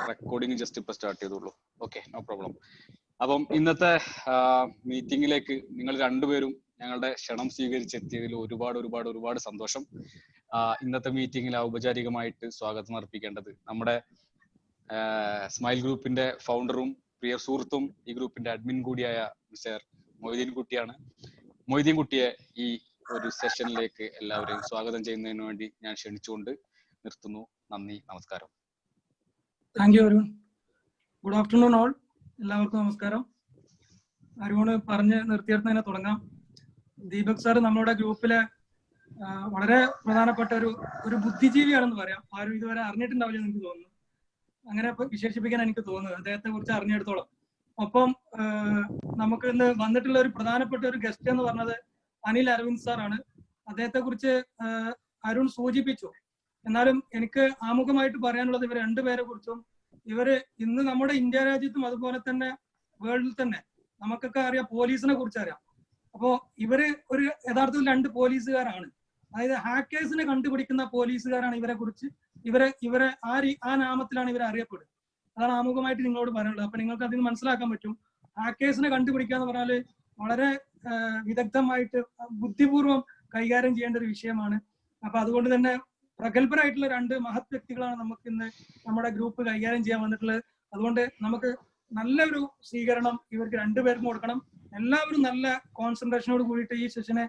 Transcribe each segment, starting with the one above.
Recording just ഇപ്പൊ start ചെയ്തോളൂ. Okay, no problem. അപ്പം ഇന്നത്തെ മീറ്റിംഗിലേക്ക് നിങ്ങൾ രണ്ടുപേരും ഞങ്ങളുടെ ക്ഷണം സ്വീകരിച്ചെത്തിയതിൽ ഒരുപാട് സന്തോഷം. ഇന്നത്തെ മീറ്റിംഗിൽ ഔപചാരികമായിട്ട് സ്വാഗതം അർപ്പിക്കേണ്ടത് നമ്മുടെ സ്മൈൽ ഗ്രൂപ്പിന്റെ ഫൗണ്ടറും പ്രിയ സുഹൃത്തും ഈ ഗ്രൂപ്പിന്റെ അഡ്മിൻ കൂടിയായ മിസ്റ്റർ മൊയ്തീൻ കുട്ടിയാണ്. മൊയ്തീൻ കുട്ടിയെ ഈ ഒരു സെഷനിലേക്ക് എല്ലാവരെയും സ്വാഗതം ചെയ്യുന്നതിന് വേണ്ടി ഞാൻ ക്ഷണിച്ചുകൊണ്ട് നിർത്തുന്നു. നന്ദി, നമസ്കാരം. Thank you Arun. Good afternoon all. എല്ലാവർക്കും നമസ്കാരം. അരുണ് പറഞ്ഞ് നിർത്തിയെടുത്ത് തുടങ്ങാം. ദീപക് സാർ നമ്മുടെ ഗ്രൂപ്പിലെ വളരെ പ്രധാനപ്പെട്ട ഒരു ബുദ്ധിജീവിയാണെന്ന് പറയാം. ആരും ഇതുവരെ അറിഞ്ഞിട്ടുണ്ടാവില്ല എന്ന് എനിക്ക് തോന്നുന്നു. അങ്ങനെ വിശേഷിപ്പിക്കാൻ എനിക്ക് തോന്നുന്നത് അദ്ദേഹത്തെ കുറിച്ച് അറിഞ്ഞെടുത്തോളം. ഒപ്പം നമുക്ക് ഇന്ന് വന്നിട്ടുള്ള ഒരു പ്രധാനപ്പെട്ട ഒരു ഗസ്റ്റ് എന്ന് പറഞ്ഞത് അനിൽ അരവിന്ദ് സാറാണ്. അദ്ദേഹത്തെ കുറിച്ച് അരുൺ സൂചിപ്പിച്ചു. എന്നാലും എനിക്ക് ആമുഖമായിട്ട് പറയാനുള്ളത് ഇവർ രണ്ടുപേരെ കുറിച്ചും. ഇവര് ഇന്ന് നമ്മുടെ ഇന്ത്യ രാജ്യത്തും അതുപോലെ തന്നെ വേൾഡിൽ തന്നെ നമുക്കൊക്കെ അറിയാം, പോലീസിനെ കുറിച്ച് അറിയാം. അപ്പോ ഇവര് ഒരു യഥാർത്ഥത്തിൽ രണ്ട് പോലീസുകാരാണ്. അതായത് ഹാക്കേഴ്സിനെ കണ്ടുപിടിക്കുന്ന പോലീസുകാരാണ് ഇവരെ കുറിച്ച്. ഇവരെ ആ നാമത്തിലാണ് ഇവരെ അറിയപ്പെടുന്നത്. അതാണ് ആമുഖമായിട്ട് നിങ്ങളോട് പറയാനുള്ളത്. അപ്പൊ നിങ്ങൾക്ക് അതിന് മനസ്സിലാക്കാൻ പറ്റും, ഹാക്കേഴ്സിനെ കണ്ടുപിടിക്കുക എന്ന് പറഞ്ഞാല് വളരെ വിദഗ്ധമായിട്ട് ബുദ്ധിപൂർവം കൈകാര്യം ചെയ്യേണ്ട ഒരു വിഷയമാണ്. അപ്പൊ അതുകൊണ്ട് തന്നെ പ്രഗത്ഭരായിട്ടുള്ള രണ്ട് മഹത് വ്യക്തികളാണ് നമുക്ക് ഇന്ന് നമ്മുടെ ഗ്രൂപ്പ് കൈകാര്യം ചെയ്യാൻ വന്നിട്ടുള്ളത്. അതുകൊണ്ട് നമുക്ക് നല്ലൊരു സ്വീകരണം ഇവർക്ക് രണ്ടുപേർക്കും കൊടുക്കണം. എല്ലാവരും നല്ല കോൺസെൻട്രേഷനോട് കൂടിയിട്ട് ഈ സെഷനെ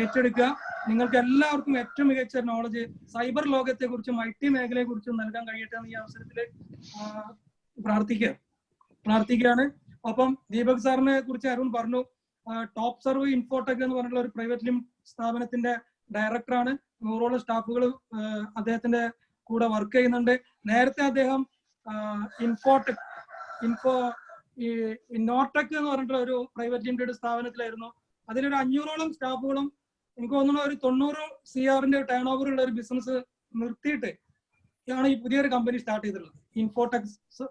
ഏറ്റെടുക്കുക. നിങ്ങൾക്ക് എല്ലാവർക്കും ഏറ്റവും മികച്ച നോളജ് സൈബർ ലോകത്തെ കുറിച്ചും IT മേഖലയെ കുറിച്ചും നൽകാൻ കഴിയട്ടെ എന്ന് ഈ അവസരത്തിൽ പ്രാർത്ഥിക്കുകയാണ്. ഒപ്പം ദീപക് സാറിനെ കുറിച്ച് അരുൺ പറഞ്ഞു. ടോപ്പ് സർവ് ഇൻഫോടെക് എന്ന് പറഞ്ഞിട്ടുള്ള ഒരു പ്രൈവറ്റ് ലിമിറ്റഡ് സ്ഥാപനത്തിന്റെ ഡയറക്ടറാണ്. 100ഓളം സ്റ്റാഫുകൾ അദ്ദേഹത്തിന്റെ കൂടെ വർക്ക് ചെയ്യുന്നുണ്ട്. നേരത്തെ അദ്ദേഹം നോർടെക് എന്ന് പറഞ്ഞിട്ടുള്ള ഒരു പ്രൈവറ്റ് ലിമിറ്റഡ് സ്ഥാപനത്തിലായിരുന്നു. അതിലൊരു 500ഓളം സ്റ്റാഫുകളും എനിക്ക് തോന്നുന്നു ഒരു 90 CR ടേൺ ഓവർ ഉള്ള ഒരു ബിസിനസ് നിർത്തിയിട്ട് ആണ് ഈ പുതിയൊരു കമ്പനി സ്റ്റാർട്ട് ചെയ്തിട്ടുള്ളത്, ഇൻഫോടെക്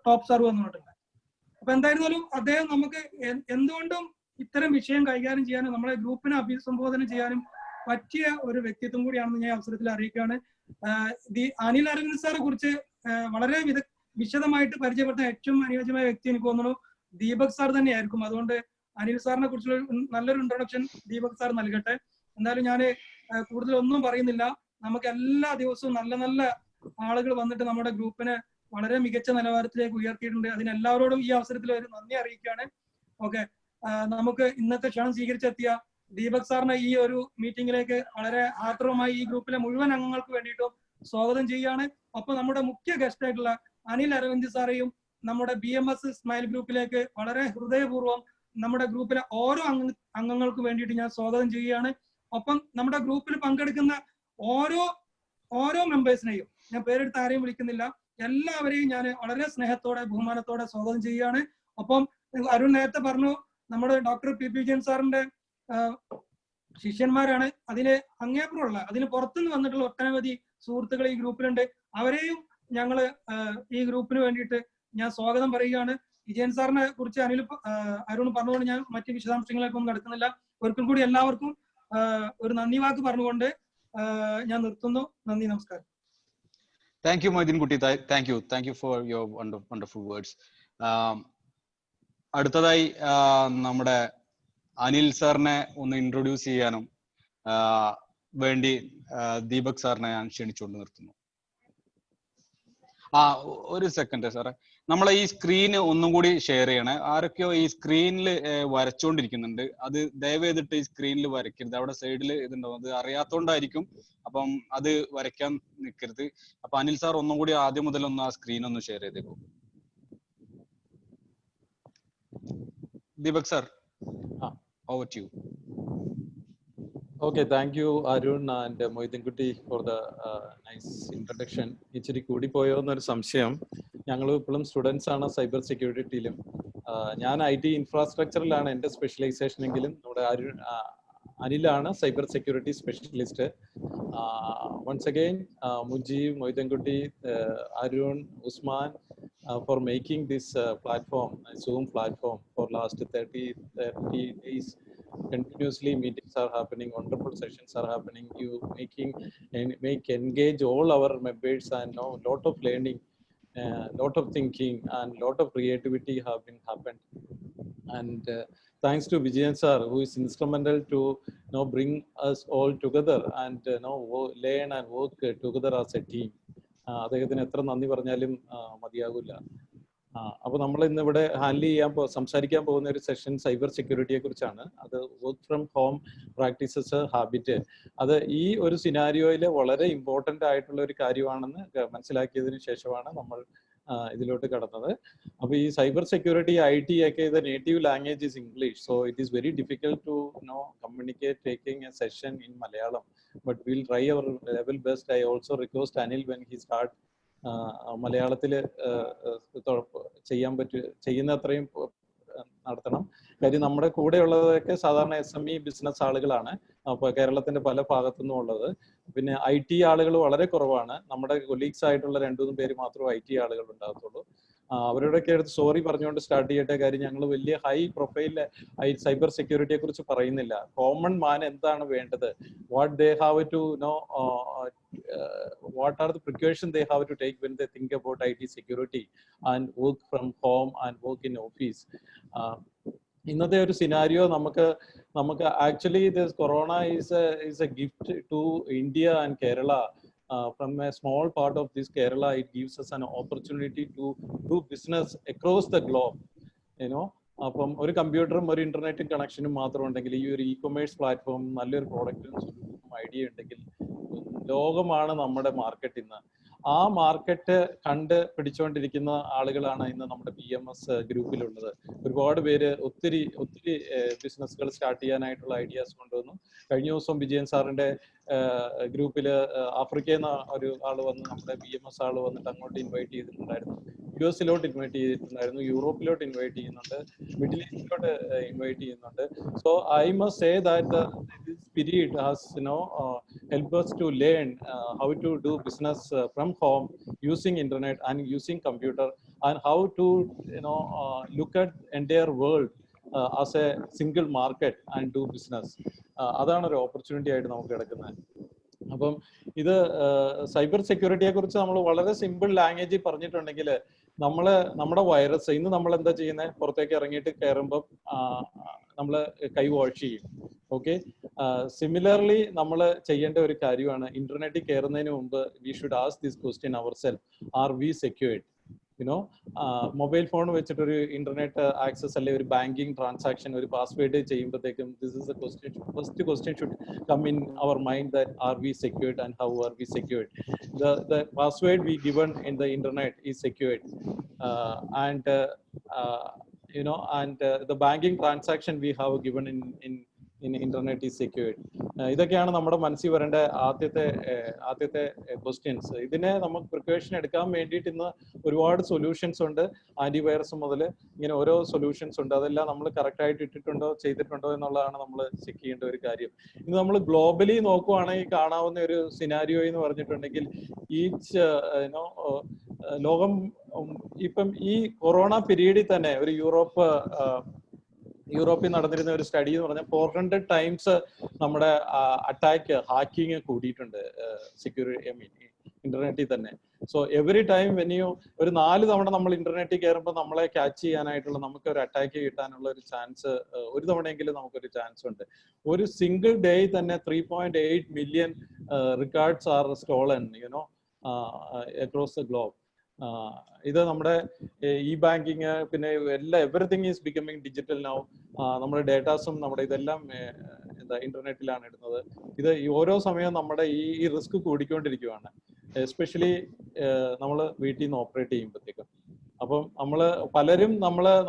ടോപ്പ് സർവ് എന്ന് പറഞ്ഞിട്ടുള്ളത്. അപ്പൊ എന്തായിരുന്നാലും അദ്ദേഹം നമുക്ക് എന്തുകൊണ്ടും ഇത്തരം വിഷയം കൈകാര്യം ചെയ്യാനും നമ്മളെ ഗ്രൂപ്പിനെ അഭിസംബോധന ചെയ്യാനും പറ്റിയ ഒരു വ്യക്തിത്വം കൂടിയാണെന്ന് ഞാൻ അവസരത്തിൽ അറിയിക്കുകയാണ്. അനിൽ അരവിന്ദ് സാറെ കുറിച്ച് വളരെ വിശദമായിട്ട് പരിചയപ്പെട്ട ഏറ്റവും അനുയോജ്യമായ വ്യക്തി എനിക്ക് തോന്നുന്നു ദീപക് സാർ തന്നെയായിരിക്കും. അതുകൊണ്ട് അനിൽ സാറിനെ കുറിച്ചുള്ള നല്ലൊരു ഇൻട്രൊഡക്ഷൻ ദീപക് സാർ നൽകട്ടെ. എന്തായാലും ഞാൻ കൂടുതലൊന്നും പറയുന്നില്ല. നമുക്ക് എല്ലാ ദിവസവും നല്ല നല്ല ആളുകൾ വന്നിട്ട് നമ്മുടെ ഗ്രൂപ്പിനെ വളരെ മികച്ച നിലവാരത്തിലേക്ക് ഉയർത്തിയിട്ടുണ്ട്. അതിനെല്ലാവരോടും ഈ അവസരത്തിൽ ഒരു നന്ദി അറിയിക്കുകയാണ്. ഓക്കെ, നമുക്ക് ഇന്നത്തെ ക്ഷണം സ്വീകരിച്ചെത്തിയ ദീപക് സാറിനെ ഈ ഒരു മീറ്റിംഗിലേക്ക് വളരെ ആർദ്രവുമായി ഈ ഗ്രൂപ്പിലെ മുഴുവൻ അംഗങ്ങൾക്ക് വേണ്ടിയിട്ടും സ്വാഗതം ചെയ്യുകയാണ്. അപ്പൊ നമ്മുടെ മുഖ്യ ഗസ്റ്റ് ആയിട്ടുള്ള അനിൽ അരവിന്ദ് സാറേയും നമ്മുടെ BMS സ്മൈൽ ഗ്രൂപ്പിലേക്ക് വളരെ ഹൃദയപൂർവ്വം നമ്മുടെ ഗ്രൂപ്പിലെ ഓരോ അംഗങ്ങൾക്ക് വേണ്ടിയിട്ട് ഞാൻ സ്വാഗതം ചെയ്യുകയാണ്. ഒപ്പം നമ്മുടെ ഗ്രൂപ്പിൽ പങ്കെടുക്കുന്ന ഓരോ മെമ്പേഴ്സിനെയും ഞാൻ പേരെടുത്ത് ആരെയും വിളിക്കുന്നില്ല, എല്ലാവരെയും ഞാൻ വളരെ സ്നേഹത്തോടെ ബഹുമാനത്തോടെ സ്വാഗതം ചെയ്യുകയാണ്. ഒപ്പം അരുൺ നേരത്തെ പറഞ്ഞു, നമ്മുടെ ഡോക്ടർ PP ജെയിൻ സാറിന്റെ ശിഷ്യന്മാരാണ്. അതിന് പുറത്തുനിന്ന് വന്നിട്ടുള്ള ഒട്ടനവധി സുഹൃത്തുക്കൾ ഈ ഗ്രൂപ്പിലുണ്ട്. അവരെയും ഞങ്ങള് ഈ ഗ്രൂപ്പിന് വേണ്ടിയിട്ട് ഞാൻ സ്വാഗതം പറയുകയാണ്. വിജയൻ സാറിനെ കുറിച്ച് അരുൺ പറഞ്ഞുകൊണ്ട് ഞാൻ മറ്റ് വിശദാംശങ്ങളിലേക്കൊന്നും കടക്കുന്നില്ല. ഒരിക്കൽ കൂടി എല്ലാവർക്കും ഒരു നന്ദി വാക്ക് പറഞ്ഞുകൊണ്ട് ഞാൻ നിർത്തുന്നു. നന്ദി, നമസ്കാരം. താങ്ക് യു മൊയ്തീൻ കുട്ടി. Thank you for your wonderful words. അടുത്തതായി നമ്മുടെ അനിൽ സാറിനെ ഒന്ന് ഇൻട്രൊഡ്യൂസ് ചെയ്യാനും വേണ്ടി ദീപക് സാറിനെ ഞാൻ ക്ഷണിച്ചുകൊണ്ട് നിർത്തുന്നു. ഒരു സെക്കൻഡ് സാറേ, നമ്മളെ ഈ സ്ക്രീന് ഒന്നും കൂടി ഷെയർ ചെയ്യണേ. ആരൊക്കെയോ ഈ സ്ക്രീനിൽ വരച്ചോണ്ടിരിക്കുന്നുണ്ട്. അത് ദയവ് ചെയ്തിട്ട് ഈ സ്ക്രീനിൽ വരയ്ക്കരുത്. അവിടെ സൈഡിൽ ഇതുണ്ടാവും, അത് അറിയാത്തോണ്ടായിരിക്കും. അപ്പം അത് വരയ്ക്കാൻ നിൽക്കരുത്. അപ്പൊ അനിൽ സാർ ഒന്നും കൂടി ആദ്യം മുതൽ ഒന്ന് ആ സ്ക്രീൻ ഒന്ന് ഷെയർ ചെയ്തേക്കും. Deepak sir, over to you. Okay, thank you Arun and Moideen Kutti for the nice introduction. ഇച്ചിരി കൂടി പോയോ എന്നൊരു സംശയം. ഞങ്ങൾ ഇപ്പോഴും സ്റ്റുഡൻസ് ആണ് സൈബർ സെക്യൂരിറ്റിയിലും. ഞാൻ IT ഇൻഫ്രാസ്ട്രക്ചറിലാണ് എൻ്റെ സ്പെഷ്യലൈസേഷൻ എങ്കിലും നമ്മുടെ അനിലാണ് cyber security specialist. Once again, Mujeeb, Moideen Kutti, Arun, Usman for making this platform, Zoom platform for last 30 days. Continuously meetings are happening, wonderful sessions are happening. You make engage all our members and know lot of learning lot of thinking and lot of creativity have been happened. And thanks to Vijayan sir, who is instrumental to bring us all together and learn and work together as a team. അദ്ദേഹത്തിന് എത്ര നന്ദി പറഞ്ഞാലും മതിയാകില്ല. അപ്പോൾ നമ്മൾ ഇന്ന് ഇവിടെ സംസാരിക്കാൻ പോകുന്ന ഒരു സെഷൻ സൈബർ സെക്യൂരിറ്റിയെ കുറിച്ചാണ്. അത് work from home practices habit. അത് ഈ ഒരു സിനാരിയോയിൽ വളരെ ഇമ്പോർട്ടൻ്റ് ആയിട്ടുള്ള ഒരു കാര്യമാണെന്ന് മനസ്സിലാക്കിയതിനു ശേഷമാണ് നമ്മൾ ഇതിലോട്ട് കടന്നത്. അപ്പോൾ ഈ സൈബർ സെക്യൂരിറ്റി IT ഒക്കെ ഇത് native language is English, so it is very difficult to communicate taking a session in Malayalam, but will try our level best. I also request Anil when he start മലയാളത്തിൽ ചെയ്യുന്ന അത്രയും നടത്തണം. കാര്യം നമ്മുടെ കൂടെ ഉള്ളതൊക്കെ സാധാരണ SME ബിസിനസ് ആളുകളാണ്, അപ്പോൾ കേരളത്തിന്റെ പല ഭാഗത്തുനിന്നും ഉള്ളത്. പിന്നെ IT ആളുകൾ വളരെ കുറവാണ്. നമ്മുടെ കൊലീഗ്സ് ആയിട്ടുള്ള 2-3 പേര് മാത്രമേ IT ആളുകൾ ഉണ്ടാകത്തുള്ളൂ. അവരോടൊക്കെ എടുത്ത് സോറി പറഞ്ഞുകൊണ്ട് സ്റ്റാർട്ട് ചെയ്യട്ടെ. കാര്യം ഞങ്ങൾ വലിയ ഹൈ പ്രൊഫൈലില് സൈബർ സെക്യൂരിറ്റിയെ കുറിച്ച് പറയുന്നില്ല. കോമൺ മാൻ എന്താണ് വേണ്ടത്, what they have to know, what are the precautions they have to take when they think about IT security and work from home and work in office. ഇന്നത്തെ ഒരു scenario നമുക്ക് actually this corona is a gift to India and Kerala. From a small part of this Kerala, it gives us an opportunity to do business across the globe. അപ്പം ഒരു കമ്പ്യൂട്ടറും ഒരു ഇന്റർനെറ്റും കണക്ഷനും മാത്രം ഉണ്ടെങ്കിൽ, ഈ ഒരു ഇ-കൊമേഴ്സ് പ്ലാറ്റ്ഫോം, നല്ലൊരു പ്രോഡക്റ്റും ഐഡിയ ഉണ്ടെങ്കിൽ, ലോകമാണ് നമ്മുടെ മാർക്കറ്റ് ഇന്ന്. ആ മാർക്കറ്റ് കണ്ട് പിടിച്ചുകൊണ്ടിരിക്കുന്ന ആളുകളാണ് ഇന്ന് നമ്മുടെ BMS ഗ്രൂപ്പിലുള്ളത്. ഒരുപാട് പേര് ഒത്തിരി ബിസിനസ്സുകൾ സ്റ്റാർട്ട് ചെയ്യാനായിട്ടുള്ള ഐഡിയാസ് കൊണ്ടുവന്നു. കഴിഞ്ഞ ദിവസം വിജയൻ സാറിന്റെ ഗ്രൂപ്പിൽ ആഫ്രിക്കയിൽ നിന്ന് ഒരു ആള് വന്ന്, നമ്മുടെ BMS ആള് വന്നിട്ട് അങ്ങോട്ട് ഇൻവൈറ്റ് ചെയ്തിട്ടുണ്ടായിരുന്നു. US-ലോട്ട് ഇൻവൈറ്റ് ചെയ്തിട്ടുണ്ടായിരുന്നു, യൂറോപ്പിലോട്ട് ഇൻവൈറ്റ് ചെയ്യുന്നുണ്ട്, മിഡിൽ ഈസ്റ്റിലോട്ട് ഇൻവൈറ്റ് ചെയ്യുന്നുണ്ട്. So I must say that this period has helped us to learn how to do business from home using internet and using computer, and how to look at entire world as a single market and do business. അതാണ് ഒരു opportunity ആയിട്ട് നമുക്ക് കിടക്കുന്നത്. അപ്പം ഇത് cyber സെക്യൂരിറ്റിയെ കുറിച്ച് നമ്മൾ വളരെ സിമ്പിൾ ലാംഗ്വേജിൽ പറഞ്ഞിട്ടുണ്ടെങ്കിൽ, നമ്മുടെ വൈറസ് ഇന്ന് നമ്മൾ എന്താ ചെയ്യുന്നത്, പുറത്തേക്ക് ഇറങ്ങിയിട്ട് കയറുമ്പം നമ്മൾ കൈ വാഷ് ചെയ്യും. ഓക്കെ, സിമിലർലി നമ്മൾ ചെയ്യേണ്ട ഒരു കാര്യമാണ്, ഇന്റർനെറ്റിൽ കയറുന്നതിന് മുമ്പ് we should ask this question our self, are we secured? Mobile phone വെച്ചിട്ടൊരു ഇന്റർനെറ്റ് ആക്സസ് അല്ലെ ഒരു ബാങ്കിങ് ട്രാൻസാക്ഷൻ, ഒരു പാസ്വേഡ് ചെയ്യുമ്പോഴത്തേക്കും this is a question, first question should come in our mind, that are we secured and how are we secured? The password we given in the internet is secured, and the banking transaction we have given in internet is secured. ഇതൊക്കെയാണ് നമ്മുടെ മനസ്സിൽ വരേണ്ട ആദ്യത്തെ questions. ഇതിനെ നമുക്ക് precaution എടുക്കാൻ വേണ്ടിയിട്ട് ഇന്ന് ഒരുപാട് സൊല്യൂഷൻസ് ഉണ്ട്. ആന്റിവൈറസ് മുതൽ ഇങ്ങനെ ഓരോ സൊല്യൂഷൻസ് ഉണ്ട്. അതെല്ലാം നമ്മൾ കറക്റ്റ് ആയിട്ട് ഇട്ടിട്ടുണ്ടോ, ചെയ്തിട്ടുണ്ടോ എന്നുള്ളതാണ് നമ്മൾ ചെക്ക് ചെയ്യേണ്ട ഒരു കാര്യം. ഇന്ന് നമ്മൾ ഗ്ലോബലി നോക്കുവാണെങ്കിൽ കാണാവുന്ന ഒരു സിനാരിയോ എന്ന് പറഞ്ഞിട്ടുണ്ടെങ്കിൽ, ലോകം ഇപ്പം ഈ കൊറോണ പീരീഡിൽ തന്നെ ഒരു യൂറോപ്പിൽ നടന്നിരുന്ന ഒരു സ്റ്റഡി എന്ന് പറഞ്ഞാൽ 400 times നമ്മുടെ അറ്റാക്ക്, ഹാക്കിങ് കൂടിയിട്ടുണ്ട് ഇന്റർനെറ്റിൽ തന്നെ. സോ എവറി ടൈം വെന്യൂ ഒരു 4 തവണ നമ്മൾ ഇന്റർനെറ്റിൽ കയറുമ്പോൾ നമ്മളെ ക്യാച്ച് ചെയ്യാനായിട്ടുള്ള, നമുക്ക് ഒരു അറ്റാക്ക് കിട്ടാനുള്ള ഒരു ചാൻസ് ഒരു തവണയെങ്കിലും നമുക്കൊരു ചാൻസ് ഉണ്ട്. ഒരു സിംഗിൾ ഡേ തന്നെ 3.8 million records are stolen across the globe. ഇത് നമ്മുടെ ബാങ്കിങ്, പിന്നെ everything is becoming digital now. നമ്മുടെ ഡേറ്റാസും നമ്മുടെ ഇതെല്ലാം ഇന്റർനെറ്റിലാണ് ഇടുന്നത്. ഇത് ഓരോ സമയവും നമ്മുടെ ഈ റിസ്ക് കൂടിക്കൊണ്ടിരിക്കുകയാണ്, എസ്പെഷ്യലി നമ്മൾ വീട്ടിൽ നിന്ന് ഓപ്പറേറ്റ് ചെയ്യുമ്പോഴത്തേക്കും. അപ്പം പലരും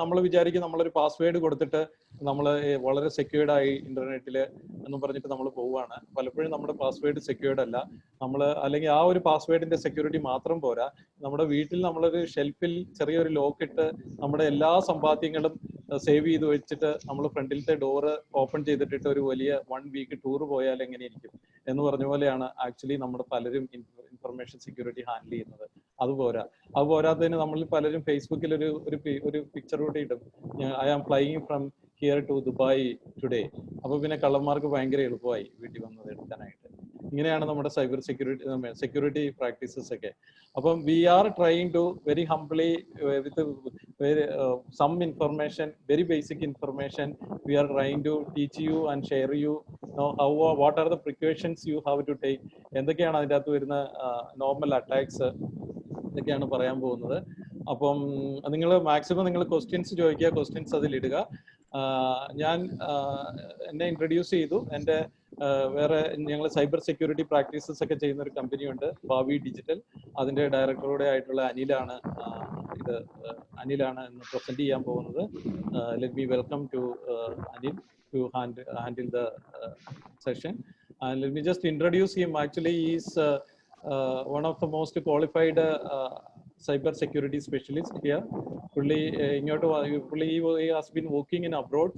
നമ്മൾ വിചാരിക്കും നമ്മളൊരു പാസ്വേഡ് കൊടുത്തിട്ട് നമ്മൾ വളരെ സെക്യൂർഡ് ആയി ഇന്റർനെറ്റിൽ എന്ന് പറഞ്ഞിട്ട് നമ്മൾ പോവുകയാണ്. പലപ്പോഴും നമ്മുടെ പാസ്വേഡ് സെക്യൂർഡ് അല്ല. അല്ലെങ്കിൽ ആ ഒരു പാസ്വേഡിന്റെ സെക്യൂരിറ്റി മാത്രം പോരാ, നമ്മുടെ വീട്ടിൽ നമ്മളൊരു ഷെൽഫിൽ ചെറിയൊരു ലോക്ക് ഇട്ട് നമ്മുടെ എല്ലാ സമ്പാദ്യങ്ങളും സേവ് ചെയ്ത് വെച്ചിട്ട് നമ്മൾ ഫ്രണ്ടിലത്തെ ഡോറ് ഓപ്പൺ ചെയ്തിട്ടിട്ട് ഒരു വലിയ 1 week ടൂർ പോയാൽ എങ്ങനെ ഇരിക്കും എന്ന് പറഞ്ഞ പോലെയാണ് ആക്ച്വലി നമ്മുടെ പലരും ഇൻഫർമേഷൻ സെക്യൂരിറ്റി ഹാൻഡിൽ ചെയ്യുന്നത്. അത് പോരാത്തതിന് നമ്മൾ പലരും ഫേസ്ബുക്കിൽ ഒരു പിക്ചർ കൂടി ഇടും, I am flying from here to Dubai today. അപ്പൊ പിന്നെ കള്ളന്മാർക്ക് ഭയങ്കര എളുപ്പമായി വീട്ടിൽ വന്നത് എടുക്കാനായിട്ട്. ഇങ്ങനെയാണ് നമ്മുടെ സെക്യൂരിറ്റി പ്രാക്ടീസസ് ഒക്കെ. അപ്പം we are trying to very humbly with some information, very basic information, we are trying to teach you and share you know what are the precautions you have to take. എന്തൊക്കെയാണ് അതിൻ്റെ അകത്ത് വരുന്ന normal attacks ഇതൊക്കെയാണ് പറയാൻ പോകുന്നത്. അപ്പം നിങ്ങൾ maximum നിങ്ങൾ ക്വസ്റ്റ്യൻസ് ചോദിക്കുക, ക്വസ്റ്റ്യൻസ് അതിലിടുക. ഞാൻ എന്നെ ഇൻട്രൊഡ്യൂസ് ചെയ്തു. എൻ്റെ വേറെ ഞങ്ങൾ സൈബർ സെക്യൂരിറ്റി പ്രാക്ടീസസ് ഒക്കെ ചെയ്യുന്ന ഒരു കമ്പനിയുണ്ട്, ഭാവി ഡിജിറ്റൽ. അതിൻ്റെ ഡയറക്ടറുടെ ആയിട്ടുള്ള അനിലാണ് ഇന്ന് പ്രസന്റ് ചെയ്യാൻ പോകുന്നത്. Let me welcome to Anil to handle the session. And let me just introduce him. Actually, he is one of the most qualified cyber security specialists here. He has been working in abroad,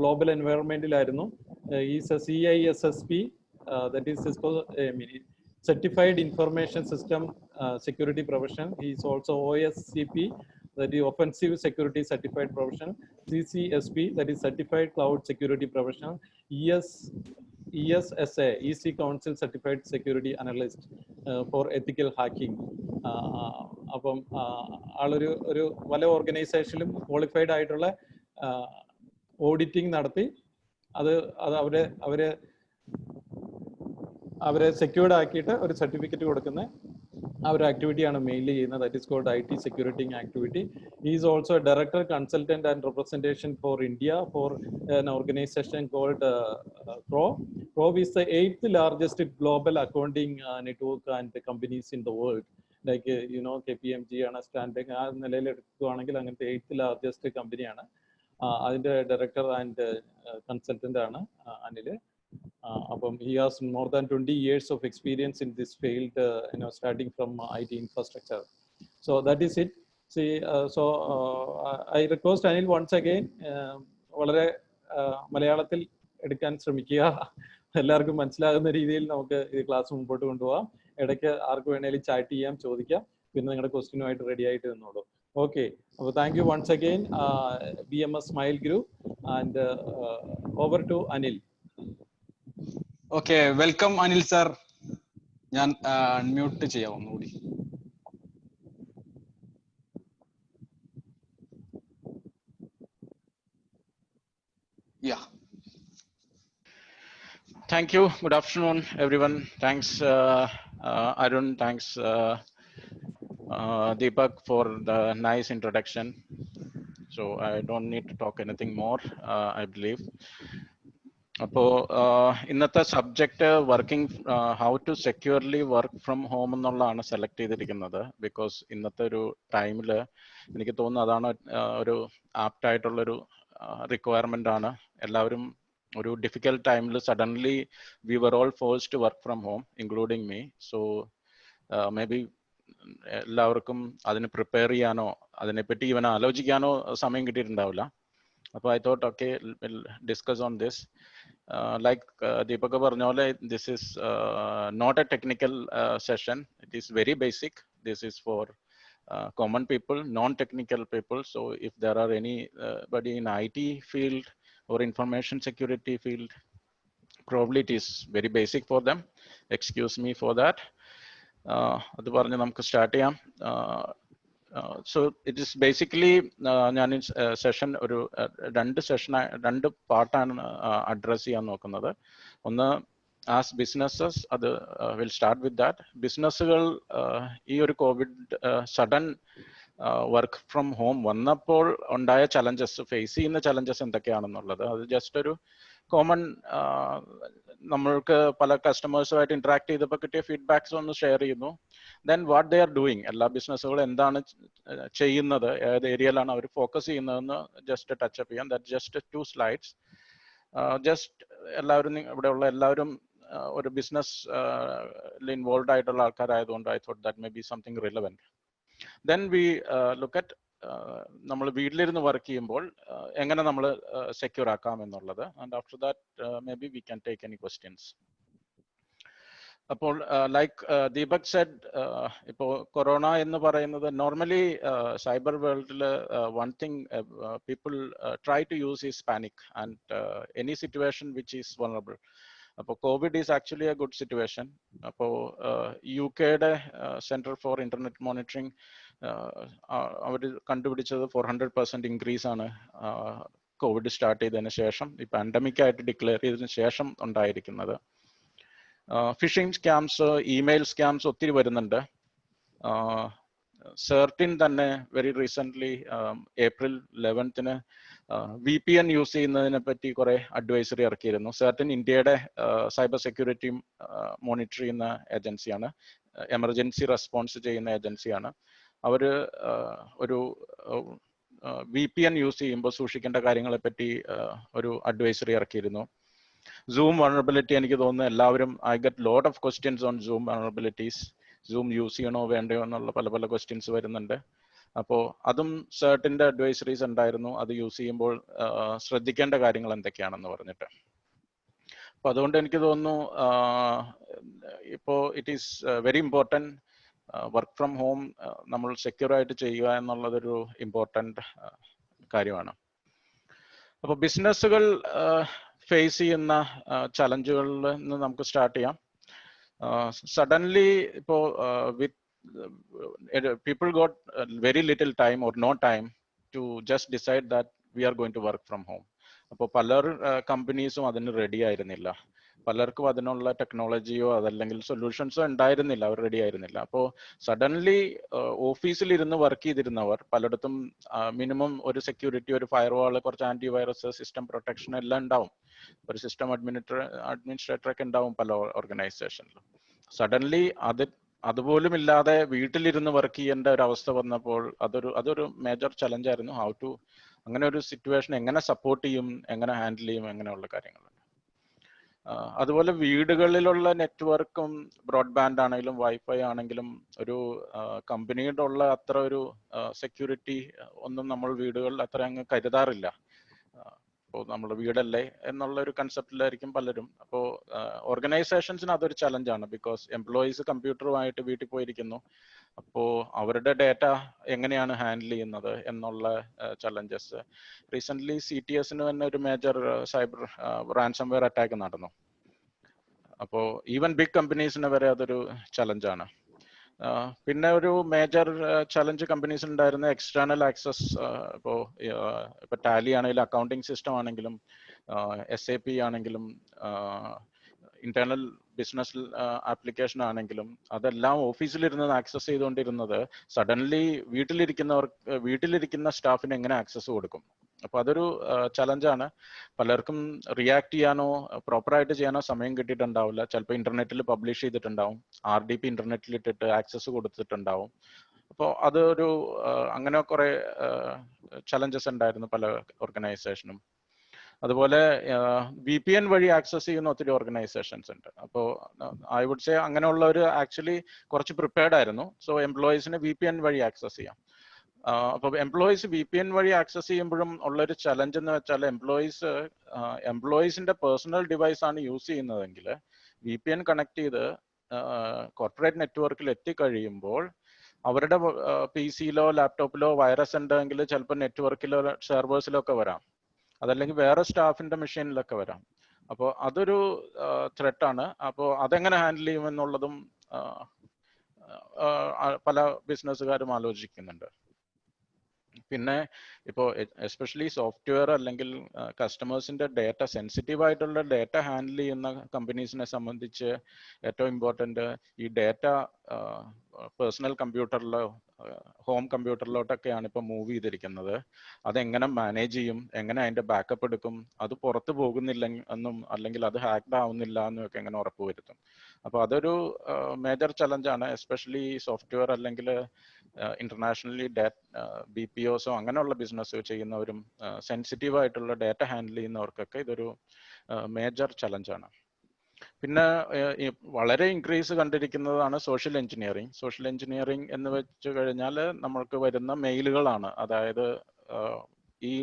global environment. He is a CISSP, that is Certified Information System Security Professional. He is also OSCP, that is Offensive Security Certified Professional. CCSP, that is Certified Cloud Security Professional. ESSA, EC Council Certified Security Analyst for Ethical Hacking. അപ്പം ആളൊരു പല ഓർഗനൈസേഷനിലും qualified ആയിട്ടുള്ള auditing നടത്തി അവരെ secured ആക്കിയിട്ട് ഒരു certificate കൊടുക്കുന്ന ആ ഒരു ആക്ടിവിറ്റിയാണ് മെയിൻലി ചെയ്യുന്നത്. That is called IT security activity. He is also a director, consultant and representation for India for an organization called Crow. Crow is the 8th largest global accounting network and companies in the world. Like KPMG ആണ് standing ആ നിലയിൽ എടുക്കുകയാണെങ്കിൽ അങ്ങനത്തെ 8th largest കമ്പനിയാണ്. അതിൻ്റെ director and consultant ആണ് Anil. He has more than 20 years of experience in this field, starting from IT infrastructure. So that is it. See, I request Anil once again, വളരെ മലയാളത്തിൽ എടുക്കാൻ ശ്രമിക്കുക. എല്ലാവർക്കും മനസ്സിലാകുന്ന രീതിയിൽ നമുക്ക് ഈ ക്ലാസ് മുമ്പോട്ട് കൊണ്ടുപോകാം. ഇടയ്ക്ക് ആർക്ക് വേണേലും ചാറ്റ് ചെയ്യാം, ചോദിക്കാം. പിന്നെ നിങ്ങളുടെ ക്വസ്റ്റ്യനുമായിട്ട് റെഡി ആയിട്ട് നിന്നോളൂ. Okay. അപ്പോൾ thank you once again, BMS Smile Group, and over to Anil. Okay, welcome Anil sir. ഞാൻ അൺമ്യൂട്ട് ചെയ്യാം ഒന്നുകൂടി. Thank you. Good afternoon, everyone. Thanks, Arun. Thanks, Deepak, for the nice introduction. So I don't need to talk anything more, I believe. അപ്പോൾ ഇന്നത്തെ subject how to securely work from home എന്നുള്ളതാണ് select ചെയ്തിരിക്കുന്നത്. Because ഇന്നത്തെ ഒരു ടൈമിൽ എനിക്ക് തോന്നുന്നു അതാണ് ഒരു ആപ്റ്റ് ആയിട്ടുള്ളൊരു റിക്വയർമെന്റ് ആണ്. എല്ലാവരും ഒരു ഡിഫിക്കൽട്ട് ടൈമിൽ suddenly we were all forced to work from home, including me. So may be എല്ലാവർക്കും അതിന് പ്രിപ്പയർ ചെയ്യാനോ അതിനെപ്പറ്റി ഇവൻ ആലോചിക്കാനോ സമയം കിട്ടിയിട്ടുണ്ടാവില്ല. അപ്പോൾ I thought okay, discuss on this. Like Deepak പറഞ്ഞ പോലെ, this is not a technical session. It is very basic. This is for common people, non-technical people. So if there are anybody in IT field or information security field, probably it is very basic for them. Excuse me for that. അത് പറഞ്ഞ് നമുക്ക് start ചെയ്യാം. So it is basically ഞാൻ session ഒരു രണ്ട് പാർട്ടാണ് address ചെയ്യാൻ നോക്കുന്നത്. ഒന്ന് ആസ് ബിസിനസ്സസ്, അത് വിൽ സ്റ്റാർട്ട് വിത്ത് ദാറ്റ്. ബിസിനസ്സുകൾ ഈ ഒരു Covid sudden work from home വന്നപ്പോൾ ഉണ്ടായ ചലഞ്ചസ്, ഫേസ് ചെയ്യുന്ന ചലഞ്ചസ് എന്തൊക്കെയാണെന്നുള്ളത് അത് ജസ്റ്റ് ഒരു കോമൺ, നമ്മൾക്ക് പല കസ്റ്റമേഴ്സുമായിട്ട് ഇന്ററാക്ട് ചെയ്തപ്പോൾ കിട്ടിയ ഫീഡ്ബാക്സ് ഒന്ന് ഷെയർ ചെയ്യുന്നു. Then what they are doing, എല്ലാ ബിസിനസ്സുകളും എന്താണ് ചെയ്യുന്നത്, ഏത് ഏരിയയിലാണ് അവർ ഫോക്കസ് ചെയ്യുന്നതെന്ന് ജസ്റ്റ് ടച്ചപ്പ് ചെയ്യാം. That just 2 slides. ജസ്റ്റ് എല്ലാവരും ഇവിടെയുള്ള എല്ലാവരും ഒരു ബിസിനസ് ഇൻവോൾവ് ആയിട്ടുള്ള ആൾക്കാരായതുകൊണ്ട് I thought that may be something relevant. Then we look at നമ്മൾ വീട്ടിലിരുന്ന് വർക്ക് ചെയ്യുമ്പോൾ എങ്ങനെ നമ്മൾ സെക്യൂർ ആക്കാം എന്നുള്ളത്. And after that may be we can take any questions. അപ്പോൾ ലൈക്ക് ദീപക് സെഡ്, ഇപ്പോൾ കൊറോണ എന്ന് പറയുന്നത് നോർമലി സൈബർ വേൾഡിൽ one thing people try to use is panic and any situation which is vulnerable. അപ്പോൾ Covid is actually a good situation. അപ്പോൾ UK centre for internet monitoring അവർ കണ്ടുപിടിച്ചത് 400% increase ആണ് Covid start ചെയ്തതിന് ശേഷം, ഈ പാൻഡമിക് ആയിട്ട് ഡിക്ലെയർ ചെയ്തതിന് ശേഷം ഉണ്ടായിരിക്കുന്നത്. ഫിഷിംഗ് സ്കാംസ്, ഇമെയിൽ സ്കാംസ് ഒത്തിരി വരുന്നുണ്ട്. സെർട്ടിൻ തന്നെ very recent April 11th VPN use ചെയ്യുന്നതിനെ പറ്റി കുറെ അഡ്വൈസറി ഇറക്കിയിരുന്നു. സെർട്ടിൻ ഇന്ത്യയുടെ സൈബർ സെക്യൂരിറ്റി മോണിറ്റർ ചെയ്യുന്ന ഏജൻസിയാണ്, എമർജൻസി റെസ്പോൺസ് ചെയ്യുന്ന ഏജൻസിയാണ്. അവര് ഒരു VPN യൂസ് ചെയ്യുമ്പോൾ സൂക്ഷിക്കേണ്ട കാര്യങ്ങളെ പറ്റി ഒരു അഡ്വൈസറി ഇറക്കിയിരുന്നു. സൂം വൾനറബിലിറ്റി എനിക്ക് തോന്നുന്നു എല്ലാവരും, I get lot of questions on Zoom vulnerabilities. Zoom use ചെയ്യണോ വേണ്ടയോ എന്നുള്ള പല ക്വസ്റ്റ്യൻസ് വരുന്നുണ്ട്. അപ്പോൾ അതും സെർട്ടിന്റെ അഡ്വൈസറീസ് ഉണ്ടായിരുന്നു, അത് യൂസ് ചെയ്യുമ്പോൾ ശ്രദ്ധിക്കേണ്ട കാര്യങ്ങൾ എന്തൊക്കെയാണെന്ന് പറഞ്ഞിട്ട്. അപ്പൊ അതുകൊണ്ട് എനിക്ക് തോന്നുന്നു ഇപ്പോൾ it is very important work from home നമ്മൾ സെക്യൂർ ആയിട്ട് ചെയ്യുക എന്നുള്ളതൊരു ഇമ്പോർട്ടൻറ്റ് കാര്യമാണ്. അപ്പോൾ ബിസിനസ്സുകൾ ഫേസ് ചെയ്യുന്ന ചലഞ്ചുകളിൽ നിന്ന് നമുക്ക് സ്റ്റാർട്ട് ചെയ്യാം. Suddenly, people got very little time or no time to just decide that we are going to work from home. അപ്പോൾ പല കമ്പനീസും അതിന് റെഡി ആയിരുന്നില്ല. പലർക്കും അതിനുള്ള ടെക്നോളജിയോ അതല്ലെങ്കിൽ സൊല്യൂഷൻസോ ഉണ്ടായിരുന്നില്ല, അവർ റെഡി ആയിരുന്നില്ല. അപ്പോൾ സഡൻലി ഓഫീസിൽ ഇരുന്ന് വർക്ക് ചെയ്തിരുന്നവർ പലയിടത്തും മിനിമം ഒരു സെക്യൂരിറ്റി, ഒരു ഫയർവാൾ, കുറച്ച് ആന്റിവൈറസ്, സിസ്റ്റം പ്രൊട്ടക്ഷൻ എല്ലാം ഉണ്ടാവും. ഒരു സിസ്റ്റം അഡ്മിനിസ്ട്രേറ്റർ ഒക്കെ ഉണ്ടാവും പല ഓർഗനൈസേഷനിലും. സഡൻലി അതുപോലും ഇല്ലാതെ വീട്ടിലിരുന്ന് വർക്ക് ചെയ്യേണ്ട ഒരു അവസ്ഥ വന്നപ്പോൾ അതൊരു മേജർ ചലഞ്ച് ആയിരുന്നു. അങ്ങനെ ഒരു സിറ്റുവേഷൻ എങ്ങനെ സപ്പോർട്ട് ചെയ്യും, എങ്ങനെ ഹാൻഡിൽ ചെയ്യും, അങ്ങനെയുള്ള കാര്യങ്ങളുണ്ട്. അതുപോലെ വീടുകളിലുള്ള നെറ്റ്വർക്കും ബ്രോഡ്ബാൻഡ് ആണെങ്കിലും വൈഫൈ ആണെങ്കിലും ഒരു കമ്പനിയുടെ ഉള്ള അത്ര ഒരു സെക്യൂരിറ്റി ഒന്നും നമ്മൾ വീടുകളിൽ അത്ര അങ്ങ് കരുതാറില്ല. അപ്പോൾ നമ്മുടെ വീടല്ലേ എന്നുള്ള ഒരു കൺസെപ്റ്റിലായിരിക്കും പലരും. അപ്പോൾ ഓർഗനൈസേഷൻസിന് അതൊരു ചലഞ്ചാണ്. ബിക്കോസ് എംപ്ലോയീസ് കമ്പ്യൂട്ടറുമായിട്ട് വീട്ടിൽ പോയിരിക്കുന്നു. അപ്പോൾ അവരുടെ ഡേറ്റ എങ്ങനെയാണ് ഹാൻഡിൽ ചെയ്യുന്നത് എന്നുള്ള ചലഞ്ചസ്. റീസെന്റ് CTSന് തന്നെ ഒരു മേജർ സൈബർ റാൻസംവെയർ അറ്റാക്ക് നടന്നു. അപ്പോൾ ഈവൻ ബിഗ് കമ്പനീസിന് വരെ അതൊരു ചലഞ്ചാണ്. പിന്നെ ഒരു മേജർ ചലഞ്ച് കമ്പനീസിൽ ഉണ്ടായിരുന്ന എക്സ്റ്റേണൽ ആക്സസ്. ഇപ്പോൾ ടാലി ആണെങ്കിലും അക്കൗണ്ടിങ് സിസ്റ്റം ആണെങ്കിലും SAP ആണെങ്കിലും ഇന്റേണൽ ബിസിനസ് ആപ്ലിക്കേഷൻ ആണെങ്കിലും അതെല്ലാം ഓഫീസിലിരുന്ന് ആക്സസ് ചെയ്തുകൊണ്ടിരുന്നത് സഡൻലി വീട്ടിലിരിക്കുന്ന സ്റ്റാഫിന് എങ്ങനെ ആക്സസ് കൊടുക്കും. അപ്പൊ അതൊരു ചലഞ്ചാണ്. പലർക്കും റിയാക്ട് ചെയ്യാനോ പ്രോപ്പറായിട്ട് ചെയ്യാനോ സമയം കിട്ടിയിട്ടുണ്ടാവില്ല. ചിലപ്പോൾ ഇന്റർനെറ്റിൽ പബ്ലിഷ് ചെയ്തിട്ടുണ്ടാവും, RDP ഇന്റർനെറ്റിൽ ഇട്ടിട്ട് ആക്സസ് കൊടുത്തിട്ടുണ്ടാവും. അപ്പോൾ അതൊരു അങ്ങനെ കുറെ ചലഞ്ചസ് ഉണ്ടായിരുന്നു പല ഓർഗനൈസേഷനും. അതുപോലെ VPN വഴി ആക്സസ് ചെയ്യുന്ന ഒത്തിരി ഓർഗനൈസേഷൻസ് ഉണ്ട്. അപ്പോൾ ഐ വുഡ് സേ അങ്ങനെയുള്ളവർ ആക്ച്വലി കുറച്ച് പ്രിപ്പയർഡ് ആയിരുന്നു. സോ എംപ്ലോയീസിന് VPN വഴി ആക്സസ് ചെയ്യാം. അപ്പോൾ എംപ്ലോയീസ് VPN വഴി ആക്സസ് ചെയ്യുമ്പോഴും ഉള്ളൊരു ചലഞ്ച് എന്ന് വെച്ചാൽ എംപ്ലോയീസിന്റെ പേഴ്സണൽ ഡിവൈസ് ആണ് യൂസ് ചെയ്യുന്നതെങ്കിൽ VPN കണക്ട് ചെയ്ത് കോർപ്പറേറ്റ് നെറ്റ്വർക്കിൽ എത്തിക്കഴിയുമ്പോൾ അവരുടെ PC-യിലോ ലാപ്ടോപ്പിലോ വൈറസ് ഉണ്ടെങ്കിൽ ചിലപ്പോൾ നെറ്റ്വർക്കിലോ സെർവേഴ്സിലോ ഒക്കെ വരാം, അതല്ലെങ്കിൽ വേറെ സ്റ്റാഫിന്റെ മെഷീനിലൊക്കെ വരാം. അപ്പോൾ അതൊരു ത്രെട്ടാണ്. അപ്പോൾ അതെങ്ങനെ ഹാൻഡിൽ ചെയ്യുമെന്നുള്ളതും പല ബിസിനസ്സുകാരും ആലോചിക്കുന്നുണ്ട്. പിന്നെ ഇപ്പോൾ എസ്പെഷ്യലി സോഫ്റ്റ്വെയർ അല്ലെങ്കിൽ കസ്റ്റമേഴ്സിന്റെ ഡേറ്റ, സെൻസിറ്റീവ് ആയിട്ടുള്ള ഡേറ്റ ഹാൻഡിൽ ചെയ്യുന്ന കമ്പനീസിനെ സംബന്ധിച്ച് ഏറ്റവും ഇമ്പോർട്ടൻ്റ് ഈ ഡേറ്റ പേഴ്സണൽ കമ്പ്യൂട്ടറിലോ ഹോം കമ്പ്യൂട്ടറിലോട്ടൊക്കെയാണ് ഇപ്പോൾ മൂവ് ചെയ്തിരിക്കുന്നത്. അതെങ്ങനെ മാനേജ് ചെയ്യും, എങ്ങനെ അതിന്റെ ബാക്കപ്പ് എടുക്കും, അത് പുറത്തു പോകുന്നില്ല എന്നും അല്ലെങ്കിൽ അത് ഹാക്ഡ് ആവുന്നില്ല എന്നും ഒക്കെ എങ്ങനെ ഉറപ്പുവരുത്തും. അപ്പോൾ അതൊരു മേജർ ചലഞ്ചാണ്. എസ്പെഷ്യലി സോഫ്റ്റ്വെയർ അല്ലെങ്കിൽ ഇന്റർനാഷണലി BPOസോ അങ്ങനെയുള്ള ബിസിനസ് ചെയ്യുന്നവരും സെൻസിറ്റീവ് ആയിട്ടുള്ള ഡേറ്റ ഹാൻഡിൽ ചെയ്യുന്നവർക്കൊക്കെ ഇതൊരു മേജർ ചലഞ്ചാണ്. പിന്നെ വളരെ ഇൻക്രീസ് കണ്ടിരിക്കുന്നതാണ് സോഷ്യൽ എഞ്ചിനീയറിംഗ്. സോഷ്യൽ എഞ്ചിനീയറിംഗ് എന്ന് വെച്ച് കഴിഞ്ഞാൽ നമ്മൾക്ക് വരുന്ന മെയിലുകളാണ്. അതായത് ഈ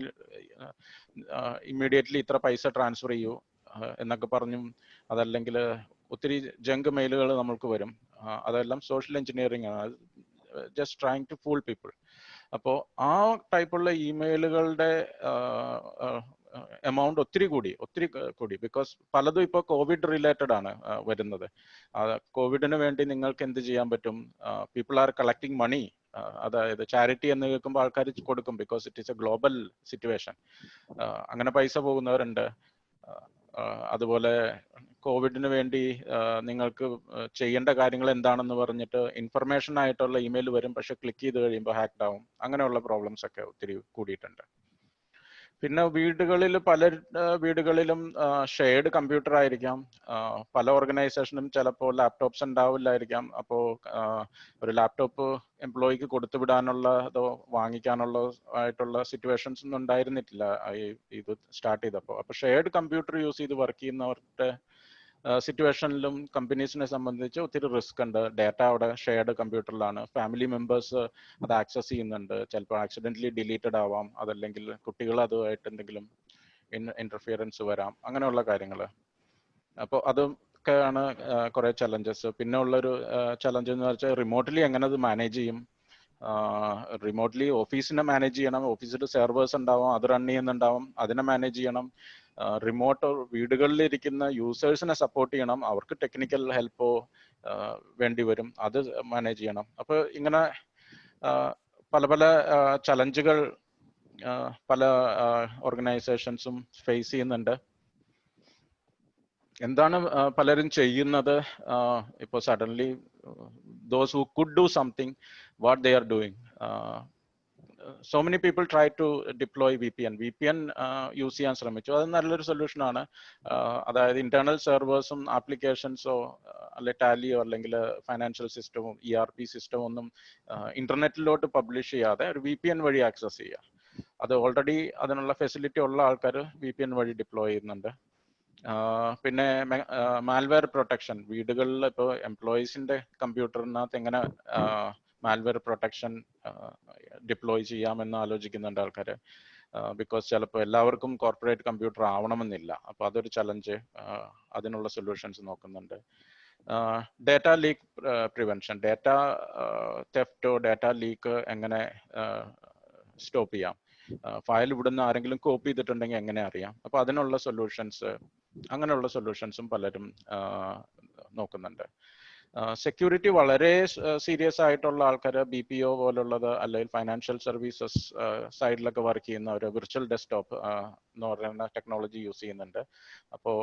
ഇമ്മീഡിയറ്റ്ലി ഇത്ര പൈസ ട്രാൻസ്ഫർ ചെയ്യൂ എന്നൊക്കെ പറഞ്ഞും അതല്ലെങ്കിൽ ഒത്തിരി ജങ്ക് മെയിലുകൾ നമ്മൾക്ക് വരും. അതെല്ലാം സോഷ്യൽ എഞ്ചിനീയറിംഗ് ആണ്, just trying to fool people. അപ്പോൾ ആ ടൈപ്പുള്ള ഇമെയിലുകളുടെ എമൗണ്ട് ഒത്തിരി കൂടി ബിക്കോസ് പലതും ഇപ്പോൾ കോവിഡ് റിലേറ്റഡ് ആണ് വരുന്നത്. കോവിഡിന് വേണ്ടി നിങ്ങൾക്ക് എന്ത് ചെയ്യാൻ പറ്റും? പീപ്പിൾ ആർ കളക്ടിങ് മണി. അതായത് ചാരിറ്റി എന്ന് കേൾക്കുമ്പോൾ ആൾക്കാർ കൊടുക്കും, because it is A global situation. അങ്ങനെ പൈസ പോകുന്നവരുണ്ട്. അതുപോലെ കോവിഡിന് വേണ്ടി നിങ്ങൾക്ക് ചെയ്യേണ്ട കാര്യങ്ങൾ എന്താണെന്ന് പറഞ്ഞിട്ട് ഇൻഫർമേഷൻ ആയിട്ടുള്ള ഇമെയിൽ വരും, പക്ഷെ ക്ലിക്ക് ചെയ്ത് കഴിയുമ്പോൾ ഹാക്ഡ് ആവും. അങ്ങനെയുള്ള പ്രോബ്ലംസ് ഒക്കെ ഒത്തിരി കൂടിയിട്ടുണ്ട്. പിന്നെ പല വീടുകളിലും ഷെയർഡ് കമ്പ്യൂട്ടർ ആയിരിക്കാം. പല ഓർഗനൈസേഷനും ചിലപ്പോൾ ലാപ്ടോപ്സ് ഉണ്ടാവില്ലായിരിക്കാം. അപ്പോൾ ഒരു ലാപ്ടോപ്പ് എംപ്ലോയിക്ക് കൊടുത്തുവിടാനുള്ളതോ വാങ്ങിക്കാനുള്ള ആയിട്ടുള്ള സിറ്റുവേഷൻസ് ഒന്നും ഉണ്ടായിരുന്നിട്ടില്ല ഇത് സ്റ്റാർട്ട് ചെയ്തപ്പോൾ. അപ്പോൾ ഷെയർഡ് കമ്പ്യൂട്ടർ യൂസ് ചെയ്ത് വർക്ക് ചെയ്യുന്നവരുടെ സിറ്റുവേഷനിലും കമ്പനീസിനെ സംബന്ധിച്ച് ഒത്തിരി റിസ്ക് ഉണ്ട്. ഡാറ്റ അവിടെ ഷെയർഡ് കമ്പ്യൂട്ടറിലാണ്. ഫാമിലി മെമ്പേഴ്സ് അത് ആക്സസ് ചെയ്യുന്നുണ്ട്. ചിലപ്പോൾ ആക്സിഡന്റലി ഡിലീറ്റഡ് ആവാം, അതല്ലെങ്കിൽ കുട്ടികൾ അതുമായിട്ട് എന്തെങ്കിലും ഇന്റർഫിയറൻസ് വരാം, അങ്ങനെയുള്ള കാര്യങ്ങൾ. അപ്പോൾ അതൊക്കെയാണ് കുറെ ചലഞ്ചസ്. പിന്നെ ഉള്ളൊരു ചലഞ്ച് എന്ന് വെച്ചാൽ റിമോട്ട്ലി എങ്ങനെ അത് മാനേജ് ചെയ്യും. റിമോട്ട്ലി ഓഫീസിനെ മാനേജ് ചെയ്യണം. ഓഫീസിൽ സെർവേഴ്സ് ഉണ്ടാവും, അത് റൺ ചെയ്യുന്നുണ്ടാവും, അതിനെ മാനേജ് ചെയ്യണം. റിമോട്ട് വീടുകളിലിരിക്കുന്ന യൂസേഴ്സിനെ സപ്പോർട്ട് ചെയ്യണം. അവർക്ക് ടെക്നിക്കൽ ഹെൽപ്പോ വേണ്ടി വരും, അത് മാനേജ് ചെയ്യണം. അപ്പോൾ ഇങ്ങനെ പല പല ചലഞ്ചുകൾ പല ഓർഗനൈസേഷൻസും ഫേസ് ചെയ്യുന്നുണ്ട്. എന്താണ് പലരും ചെയ്യുന്നത്? ഇപ്പോൾ suddenly those who could do something, what they are doing. So many people try to deploy VPN use ചെയ്യാൻ ശ്രമിച്ചു. അത് നല്ലൊരു സൊല്യൂഷൻ ആണ്. അതായത് ഇന്റേണൽ സെർവേഴ്സും ആപ്ലിക്കേഷൻസോ അല്ലെ ടാലിയോ അല്ലെങ്കിൽ ഫൈനാൻഷ്യൽ സിസ്റ്റവും ERP സിസ്റ്റവും ഒന്നും ഇന്റർനെറ്റിലോട്ട് പബ്ലിഷ് ചെയ്യാതെ ഒരു VPN വഴി ആക്സസ് ചെയ്യുക. അത് ഓൾറെഡി അതിനുള്ള ഫെസിലിറ്റി ഉള്ള ആൾക്കാർ VPN വഴി ഡിപ്ലോയ് ചെയ്യുന്നുണ്ട്. പിന്നെ മാൽവെയർ പ്രൊട്ടക്ഷൻ. വീടുകളിൽ ഇപ്പോൾ എംപ്ലോയീസിന്റെ കമ്പ്യൂട്ടറിനകത്ത് എങ്ങനെ മാൽവെയർ പ്രൊട്ടക്ഷൻ ഡിപ്ലോയ് ചെയ്യാമെന്ന് ആലോചിക്കുന്നുണ്ട് ആൾക്കാർ. ബിക്കോസ് ചിലപ്പോൾ എല്ലാവർക്കും കോർപ്പറേറ്റ് കമ്പ്യൂട്ടർ ആവണമെന്നില്ല. അപ്പോൾ അതൊരു ചലഞ്ച്. അതിനുള്ള സൊല്യൂഷൻസ് നോക്കുന്നുണ്ട്. Data leak prevention. ഡാറ്റ തെഫ്റ്റോ ഡാറ്റ ലീക്ക് എങ്ങനെ സ്റ്റോപ്പ് ചെയ്യാം. ഫയൽ ഇവിടുന്ന് ആരെങ്കിലും കോപ്പി ചെയ്തിട്ടുണ്ടെങ്കിൽ എങ്ങനെ അറിയാം. അപ്പോൾ അതിനുള്ള സൊല്യൂഷൻസ്, അങ്ങനെയുള്ള സൊല്യൂഷൻസും പലരും നോക്കുന്നുണ്ട്. സെക്യൂരിറ്റി വളരെ സീരിയസ് ആയിട്ടുള്ള ആൾക്കാർ BPO പോലുള്ളത് അല്ലെങ്കിൽ ഫൈനാൻഷ്യൽ സർവീസസ് സൈഡിലൊക്കെ വർക്ക് ചെയ്യുന്നവർ വിർച്വൽ ഡെസ്ക്ടോപ്പ് എന്ന് പറയുന്ന ടെക്നോളജി യൂസ് ചെയ്യുന്നുണ്ട്. അപ്പോൾ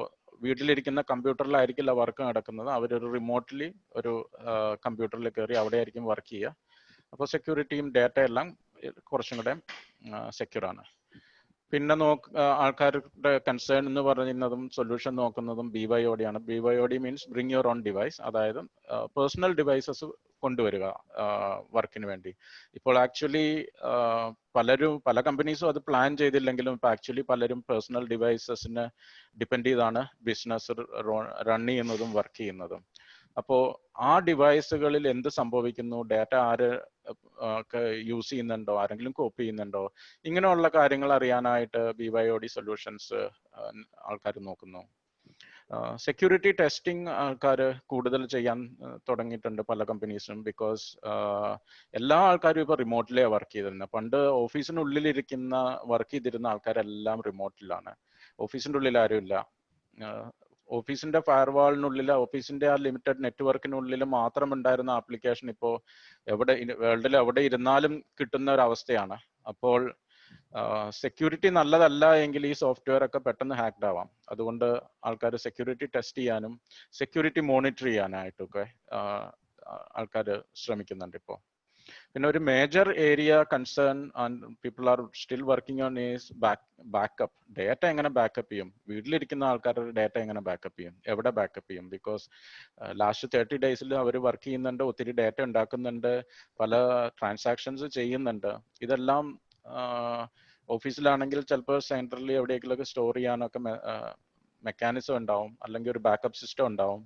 വീട്ടിലിരിക്കുന്ന കമ്പ്യൂട്ടറിലായിരിക്കില്ല വർക്ക് നടക്കുന്നത്. അവരൊരു റിമോട്ട്ലി ഒരു കമ്പ്യൂട്ടറിൽ കയറി അവിടെ ആയിരിക്കും വർക്ക് ചെയ്യുക. അപ്പോൾ സെക്യൂരിറ്റിയും ഡാറ്റ എല്ലാം കുറച്ചും കൂടെ സെക്യൂർ ആണ്. പിന്നെ ആൾക്കാരുടെ കൺസേൺ എന്ന് പറയുന്നതും സൊല്യൂഷൻ നോക്കുന്നതും BYOD ആണ്. BYOD means bring your own device. അതായത് പേഴ്സണൽ ഡിവൈസസ് കൊണ്ടുവരിക വർക്കിന് വേണ്ടി. ഇപ്പോൾ ആക്ച്വലി പല കമ്പനീസും അത് പ്ലാൻ ചെയ്തില്ലെങ്കിലും ഇപ്പൊ ആക്ച്വലി പലരും പേഴ്സണൽ ഡിവൈസസിനെ ഡിപ്പെൻഡ് ചെയ്താണ് ബിസിനസ് റൺ ചെയ്യുന്നതും വർക്ക് ചെയ്യുന്നതും. അപ്പോൾ ആ ഡിവൈസുകളിൽ എന്ത് സംഭവിക്കുന്നു, ഡാറ്റ ആര് യൂസ് ചെയ്യുന്നുണ്ടോ, ആരെങ്കിലും കോപ്പി ചെയ്യുന്നുണ്ടോ, ഇങ്ങനെയുള്ള കാര്യങ്ങൾ അറിയാനായിട്ട് BYOD സൊല്യൂഷൻസ് ആൾക്കാർ നോക്കുന്നു. സെക്യൂരിറ്റി ടെസ്റ്റിംഗ് ആൾക്കാർ കൂടുതൽ ചെയ്യാൻ തുടങ്ങിയിട്ടുണ്ട് പല കമ്പനീസും. ബിക്കോസ് എല്ലാ ആൾക്കാരും ഇപ്പോൾ റിമോട്ടിലാണ് വർക്ക് ചെയ്തിരുന്നത്. പണ്ട് ഓഫീസിനുള്ളിലിരിക്കുന്ന വർക്ക് ചെയ്തിരുന്ന ആൾക്കാരെല്ലാം റിമോട്ടിലാണ്. ഓഫീസിൻ്റെ ഉള്ളിൽ ആരുമില്ല. ഓഫീസിന്റെ ഫയർവാളിനുള്ളിൽ, ഓഫീസിന്റെ ആ ലിമിറ്റഡ് നെറ്റ്വർക്കിനുള്ളിൽ മാത്രം ഉണ്ടായിരുന്ന ആപ്ലിക്കേഷൻ ഇപ്പോൾ വേൾഡിൽ എവിടെ ഇരുന്നാലും കിട്ടുന്ന ഒരു അവസ്ഥയാണ്. അപ്പോൾ സെക്യൂരിറ്റി നല്ലതല്ല എങ്കിൽ ഈ സോഫ്റ്റ്വെയർ ഒക്കെ പെട്ടെന്ന് ഹാക്ഡ് ആവാം. അതുകൊണ്ട് ആൾക്കാർ സെക്യൂരിറ്റി ടെസ്റ്റ് ചെയ്യാനും സെക്യൂരിറ്റി മോണിറ്റർ ചെയ്യാനായിട്ടൊക്കെ ആൾക്കാർ ശ്രമിക്കുന്നുണ്ട് ഇപ്പോൾ. പിന്നെ ഒരു major area concern and people are still working one is backup. Data എങ്ങനെ ബാക്കപ്പ് ചെയ്യും? വീട്ടിലിരിക്കുന്ന ആൾക്കാരുടെ ഡേറ്റ എങ്ങനെ ബാക്കപ്പ് ചെയ്യും? എവിടെ ബാക്കപ്പ് ചെയ്യും? ബിക്കോസ് ലാസ്റ്റ് 30 days അവർ വർക്ക് ചെയ്യുന്നുണ്ട്, ഒത്തിരി ഡേറ്റ ഉണ്ടാക്കുന്നുണ്ട്, പല ട്രാൻസാക്ഷൻസ് ചെയ്യുന്നുണ്ട്. ഇതെല്ലാം ഓഫീസിലാണെങ്കിൽ ചിലപ്പോൾ സെൻട്രലി എവിടെയെങ്കിലുമൊക്കെ സ്റ്റോർ ചെയ്യാനൊക്കെ മെക്കാനിസം ഉണ്ടാവും, അല്ലെങ്കിൽ ഒരു ബാക്കപ്പ് സിസ്റ്റം ഉണ്ടാവും.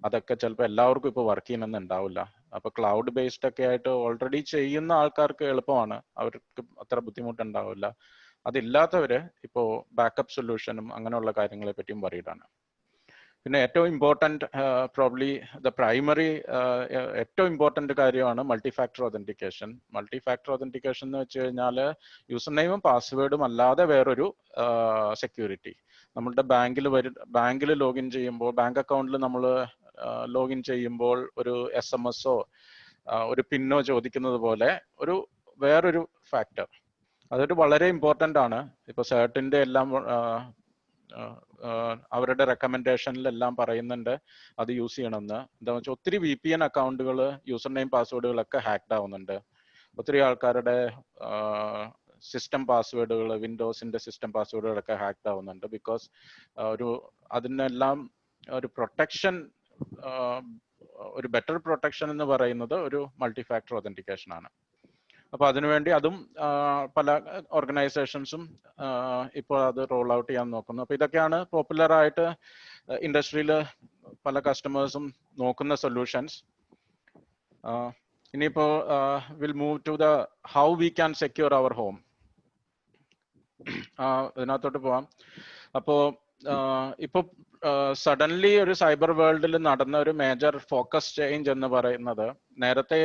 അതൊക്കെ ചിലപ്പോൾ എല്ലാവർക്കും ഇപ്പോൾ വർക്ക് ചെയ്യണമെന്ന് ഉണ്ടാവില്ല. അപ്പൊ ക്ലൗഡ് ബേസ്ഡ് ഒക്കെ ആയിട്ട് ഓൾറെഡി ചെയ്യുന്ന ആൾക്കാർക്ക് എളുപ്പമാണ്, അവർക്ക് അത്ര ബുദ്ധിമുട്ടുണ്ടാവില്ല. അതില്ലാത്തവര് ഇപ്പോൾ ബാക്കപ്പ് സൊല്യൂഷനും അങ്ങനെയുള്ള കാര്യങ്ങളെ പറ്റിയും വറീഡാണ്. പിന്നെ ഏറ്റവും ഇമ്പോർട്ടൻറ്റ് പ്രോബ്ലി ദ പ്രൈമറി ഏറ്റവും ഇമ്പോർട്ടൻറ്റ് കാര്യമാണ് multi factor authentication. Multi factor authentication എന്ന് വെച്ച് കഴിഞ്ഞാൽ യൂസർ നെയിമും പാസ്വേഡും അല്ലാതെ വേറൊരു സെക്യൂരിറ്റി. നമ്മളുടെ ബാങ്കിൽ ലോഗിൻ ചെയ്യുമ്പോൾ, ബാങ്ക് അക്കൗണ്ടിൽ നമ്മൾ ലോഗിൻ ചെയ്യുമ്പോൾ ഒരു SMS ഒരു പിന്നോ ചോദിക്കുന്നത് പോലെ വേറൊരു ഫാക്ടർ, അതൊരു വളരെ ഇമ്പോർട്ടൻ്റ് ആണ്. ഇപ്പൊ സെർട്ടിന്റെ എല്ലാം അവരുടെ റെക്കമെൻഡേഷനിലെല്ലാം പറയുന്നുണ്ട് അത് യൂസ് ചെയ്യണമെന്ന്. എന്താണെന്ന് വെച്ചാൽ ഒത്തിരി VPN അക്കൗണ്ടുകൾ, യൂസർ നെയിം പാസ്വേഡുകളൊക്കെ ഹാക്ഡ് ആവുന്നുണ്ട്. ഒത്തിരി ആൾക്കാരുടെ സിസ്റ്റം പാസ്വേഡുകൾ, വിൻഡോസിന്റെ സിസ്റ്റം പാസ്വേഡുകളൊക്കെ ഹാക്ഡ് ആവുന്നുണ്ട്. ബിക്കോസ് അതിനെല്ലാം ഒരു പ്രൊട്ടക്ഷൻ, ഒരു ബെറ്റർ പ്രൊട്ടക്ഷൻ എന്ന് പറയുന്നത് ഒരു മൾട്ടി ഫാക്ടർ ഒതന്റിക്കേഷൻ ആണ്. അപ്പൊ അതിനുവേണ്ടി അതും പല ഓർഗനൈസേഷൻസും ഇപ്പോൾ അത് റോൾ ഔട്ട് ചെയ്യാൻ നോക്കുന്നു. അപ്പൊ ഇതൊക്കെയാണ് പോപ്പുലർ ആയിട്ട് ഇൻഡസ്ട്രിയിൽ പല കസ്റ്റമേഴ്സും നോക്കുന്ന സൊല്യൂഷൻസ്. ഇനിയിപ്പോ will move to the how we can secure our home. ഇതിനകത്തോട്ട് പോവാം. അപ്പോ ഇപ്പൊ സഡൻലി ഒരു സൈബർ വേൾഡിൽ നടന്ന ഒരു മേജർ ഫോക്കസ് ചേഞ്ച് എന്ന് പറയുന്നത്, നേരത്തെ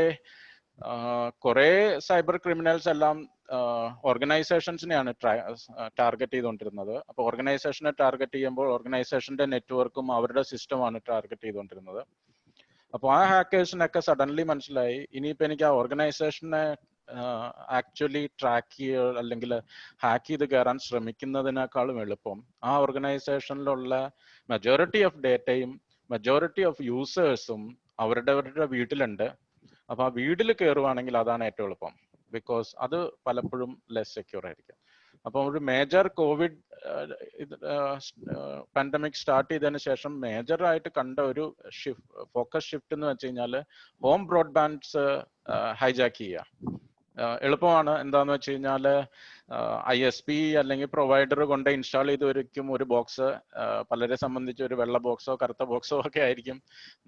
കുറെ സൈബർ ക്രിമിനൽസ് എല്ലാം ഓർഗനൈസേഷൻസിനെയാണ് ടാർഗറ്റ് ചെയ്തുകൊണ്ടിരുന്നത്. അപ്പോൾ ഓർഗനൈസേഷനെ ടാർഗറ്റ് ചെയ്യുമ്പോൾ ഓർഗനൈസേഷന്റെ നെറ്റ്വർക്കും അവരുടെ സിസ്റ്റമാണ് ടാർഗറ്റ് ചെയ്തുകൊണ്ടിരുന്നത്. അപ്പോൾ ആ ഹാക്കേഴ്സിനൊക്കെ സഡൻലി മനസ്സിലായി, ഇനിയിപ്പോൾ എനിക്ക് ആ ഓർഗനൈസേഷനെ ആക്ച്വലി ട്രാക്ക് ചെയ്യുക അല്ലെങ്കിൽ ഹാക്ക് ചെയ്ത് കയറാൻ ശ്രമിക്കുന്നതിനേക്കാളും എളുപ്പം ആ ഓർഗനൈസേഷനിലുള്ള മെജോറിറ്റി ഓഫ് ഡേറ്റയും മെജോറിറ്റി ഓഫ് യൂസേഴ്സും അവരുടെ വീട്ടിലുണ്ട്. അപ്പൊ ആ വീട്ടിൽ കയറുവാണെങ്കിൽ അതാണ് ഏറ്റവും എളുപ്പം. ബിക്കോസ് അത് പലപ്പോഴും ലെസ് സെക്യൂർ ആയിരിക്കും. അപ്പൊ ഒരു മേജർ കോവിഡ് പാൻഡമിക് സ്റ്റാർട്ട് ചെയ്തതിന് ശേഷം മേജറായിട്ട് കണ്ട ഒരു ഫോക്കസ് ഷിഫ്റ്റ് എന്ന് വെച്ച് കഴിഞ്ഞാൽ ഹോം ബ്രോഡ്ബാൻഡ്സ് ഹൈജാക്ക് ചെയ്യുക. എളുപ്പമാണ്. എന്താന്ന് വെച്ച് കഴിഞ്ഞാൽ ISP അല്ലെങ്കിൽ പ്രൊവൈഡർ കൊണ്ട് ഇൻസ്റ്റാൾ ചെയ്ത് വരയ്ക്കും ഒരു ബോക്സ്. പലരെ സംബന്ധിച്ച് ഒരു വെള്ള ബോക്സോ കറുത്ത ബോക്സോ ഒക്കെ ആയിരിക്കും.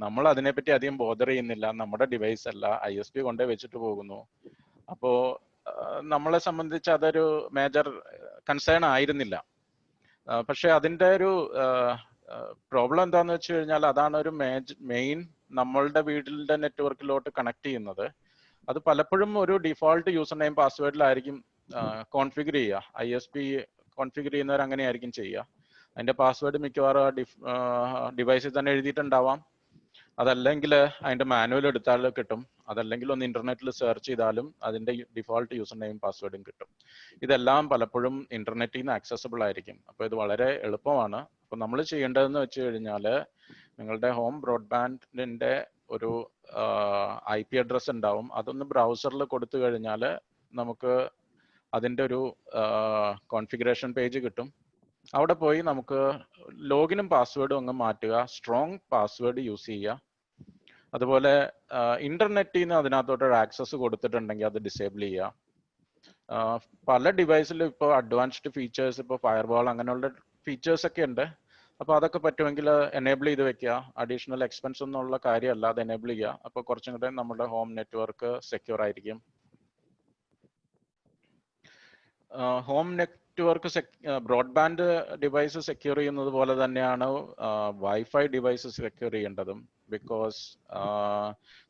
നമ്മൾ അതിനെപ്പറ്റി അധികം ബോദർ ചെയ്യുന്നില്ല, നമ്മുടെ ഡിവൈസ് അല്ല, ISP കൊണ്ടേ വെച്ചിട്ട് പോകുന്നു. അപ്പോ നമ്മളെ സംബന്ധിച്ച് അതൊരു മേജർ കൺസേൺ ആയിരുന്നില്ല. പക്ഷെ അതിന്റെ ഒരു പ്രോബ്ലം എന്താന്ന് വെച്ച് കഴിഞ്ഞാൽ അതാണ് ഒരു മെയിൻ നമ്മളുടെ വീട്ടിലെ നെറ്റ്വർക്കിലോട്ട് കണക്ട് ചെയ്യുന്നത്. അത് പലപ്പോഴും ഒരു ഡിഫോൾട്ട് യൂസർ നെയിം പാസ്വേഡിലായിരിക്കും കോൺഫിഗർ ചെയ്യുക. ISP കോൺഫിഗർ ചെയ്യുന്നവർ അങ്ങനെയായിരിക്കും ചെയ്യുക. അതിന്റെ പാസ്വേഡ് മിക്കവാറും ഡിവൈസിൽ തന്നെ എഴുതിയിട്ടുണ്ടാവാം. അതല്ലെങ്കിൽ അതിന്റെ മാനുവൽ എടുത്താൽ കിട്ടും. അതല്ലെങ്കിൽ ഒന്ന് ഇന്റർനെറ്റിൽ സെർച്ച് ചെയ്താലും അതിന്റെ ഡിഫോൾട്ട് യൂസർ നെയിം പാസ്വേഡും കിട്ടും. ഇതെല്ലാം പലപ്പോഴും ഇന്റർനെറ്റിൽ നിന്ന് ആക്സസിബിൾ ആയിരിക്കും. അപ്പോൾ ഇത് വളരെ എളുപ്പമാണ്. അപ്പോൾ നമ്മൾ ചെയ്യേണ്ടതെന്ന് വെച്ച് കഴിഞ്ഞാൽ നിങ്ങളുടെ ഹോം ബ്രോഡ്ബാൻഡിന്റെ ഒരു IP അഡ്രസ് ഉണ്ടാവും. അതൊന്ന് ബ്രൗസറിൽ കൊടുത്തു കഴിഞ്ഞാൽ നമുക്ക് അതിൻ്റെ ഒരു കോൺഫിഗറേഷൻ പേജ് കിട്ടും. അവിടെ പോയി നമുക്ക് ലോഗിനും പാസ്വേഡും അങ്ങ് മാറ്റുക, സ്ട്രോങ് പാസ്വേഡ് യൂസ് ചെയ്യുക. അതുപോലെ ഇന്റർനെറ്റിൽ നിന്ന് അതിനകത്തോട്ട് ഒരു ആക്സസ് കൊടുത്തിട്ടുണ്ടെങ്കിൽ അത് ഡിസേബിൾ ചെയ്യുക. പല ഡിവൈസിലും ഇപ്പോൾ അഡ്വാൻസ്ഡ് ഫീച്ചേഴ്സ്, ഇപ്പോൾ ഫയർവാൾ അങ്ങനെയുള്ള ഫീച്ചേഴ്സ് ഒക്കെ ഉണ്ട്. അപ്പോൾ അതൊക്കെ പറ്റുമെങ്കിൽ എനേബിൾ ചെയ്ത് വെക്കുക. അഡീഷണൽ എക്സ്പെൻസ് ഒന്നുള്ള കാര്യമല്ല, അത് എനേബിൾ ചെയ്യുക. അപ്പോൾ കുറച്ചും കൂടെ നമ്മുടെ ഹോം നെറ്റ്വർക്ക് സെക്യൂർ ആയിരിക്കും. Home network broadband device secure ചെയ്യുന്നത് പോലെ തന്നെയാണ് വൈഫൈ ഡിവൈസ് സെക്യൂർ ചെയ്യേണ്ടതും. ബിക്കോസ്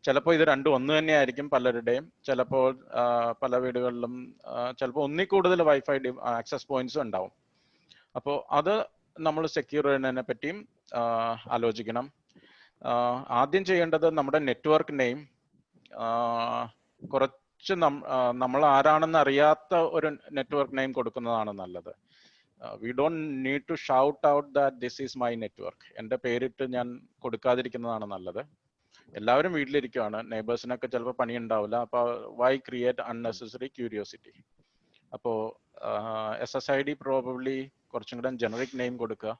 ചിലപ്പോൾ ഇത് രണ്ടും ഒന്ന് തന്നെയായിരിക്കും പലരുടെയും. ചിലപ്പോൾ പല വീടുകളിലും ചിലപ്പോൾ ഒന്നിൽ കൂടുതൽ വൈഫൈ ആക്സസ് പോയിന്റ്സും ഉണ്ടാവും. അപ്പോൾ അത് നമ്മൾ സെക്യൂർ ചെയ്യുന്നതിനെ പറ്റിയും ആലോചിക്കണം. ആദ്യം ചെയ്യേണ്ടത് നമ്മുടെ നെറ്റ്വർക്ക് നെയിം കുറച്ച് നമ്മൾ ആരാണെന്ന് അറിയാത്ത ഒരു നെറ്റ്വർക്ക് നെയിം കൊടുക്കുന്നതാണ് നല്ലത്. We don't need to shout out that this is my network. എൻ്റെ പേരിട്ട് ഞാൻ കൊടുക്കാതിരിക്കുന്നതാണ് നല്ലത്. എല്ലാവരും വീട്ടിലിരിക്കുകയാണ്, നെയ്ബേഴ്സിനൊക്കെ ചിലപ്പോൾ പണി ഉണ്ടാവില്ല. അപ്പോൾ വൈ ക്രിയേറ്റ് അൺനെസസറി ക്യൂരിയോസിറ്റി. അപ്പോൾ SSID പ്രോബബ്ലി കുറച്ചും കൂടെ ജനറിക് നെയിം കൊടുക്കുക.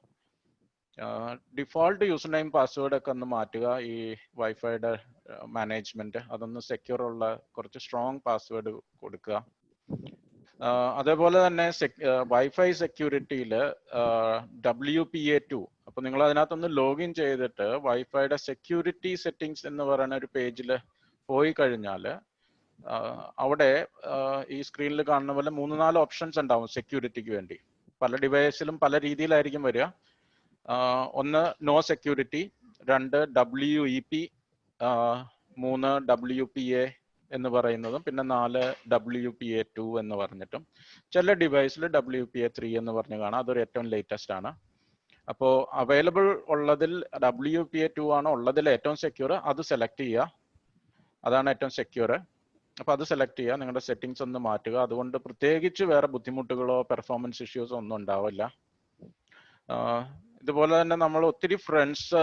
ഡിഫോൾട്ട് യൂസർ നെയിം പാസ്വേഡ് ഒക്കെ ഒന്ന് മാറ്റുക. ഈ വൈഫൈയുടെ മാനേജ്മെന്റ് അതൊന്ന് സെക്യൂർ ഉള്ള കുറച്ച് സ്ട്രോങ് പാസ്വേഡ് കൊടുക്കുക. അതേപോലെ തന്നെ വൈഫൈ സെക്യൂരിറ്റിയിൽ WPA2, അപ്പൊ നിങ്ങൾ അതിനകത്തൊന്ന് ലോഗിൻ ചെയ്തിട്ട് വൈഫൈയുടെ സെക്യൂരിറ്റി സെറ്റിംഗ്സ് എന്ന് പറയുന്ന ഒരു പേജിൽ പോയി കഴിഞ്ഞാൽ അവിടെ ഈ സ്ക്രീനിൽ കാണുന്ന പോലെ 3-4 ഓപ്ഷൻസ് ഉണ്ടാവും സെക്യൂരിറ്റിക്ക് വേണ്ടി. പല ഡിവൈസിലും പല രീതിയിലായിരിക്കും വരിക. ഒന്ന് നോ സെക്യൂരിറ്റി, 2 WEP, 3 WPA എന്ന് പറയുന്നതും, പിന്നെ 4 WPA2 എന്ന് പറഞ്ഞിട്ടും, ചില ഡിവൈസിൽ WPA3 എന്ന് പറഞ്ഞു കാണാം. അതൊരു ഏറ്റവും ലേറ്റസ്റ്റ് ആണ്. അപ്പോൾ അവൈലബിൾ ഉള്ളതിൽ WPA2 ആണ് ഉള്ളതിൽ ഏറ്റവും സെക്യൂർ. അത് സെലക്ട് ചെയ്യുക, അതാണ് ഏറ്റവും സെക്യൂർ. അപ്പൊ അത് സെലക്ട് ചെയ്യുക, നിങ്ങളുടെ സെറ്റിംഗ്സ് ഒന്ന് മാറ്റുക. അതുകൊണ്ട് പ്രത്യേകിച്ച് വേറെ ബുദ്ധിമുട്ടുകളോ പെർഫോമൻസ് ഇഷ്യൂസോ ഒന്നും ഉണ്ടാവില്ല. ഇതുപോലെ തന്നെ നമ്മൾ ഒത്തിരി ഫ്രണ്ട്സ്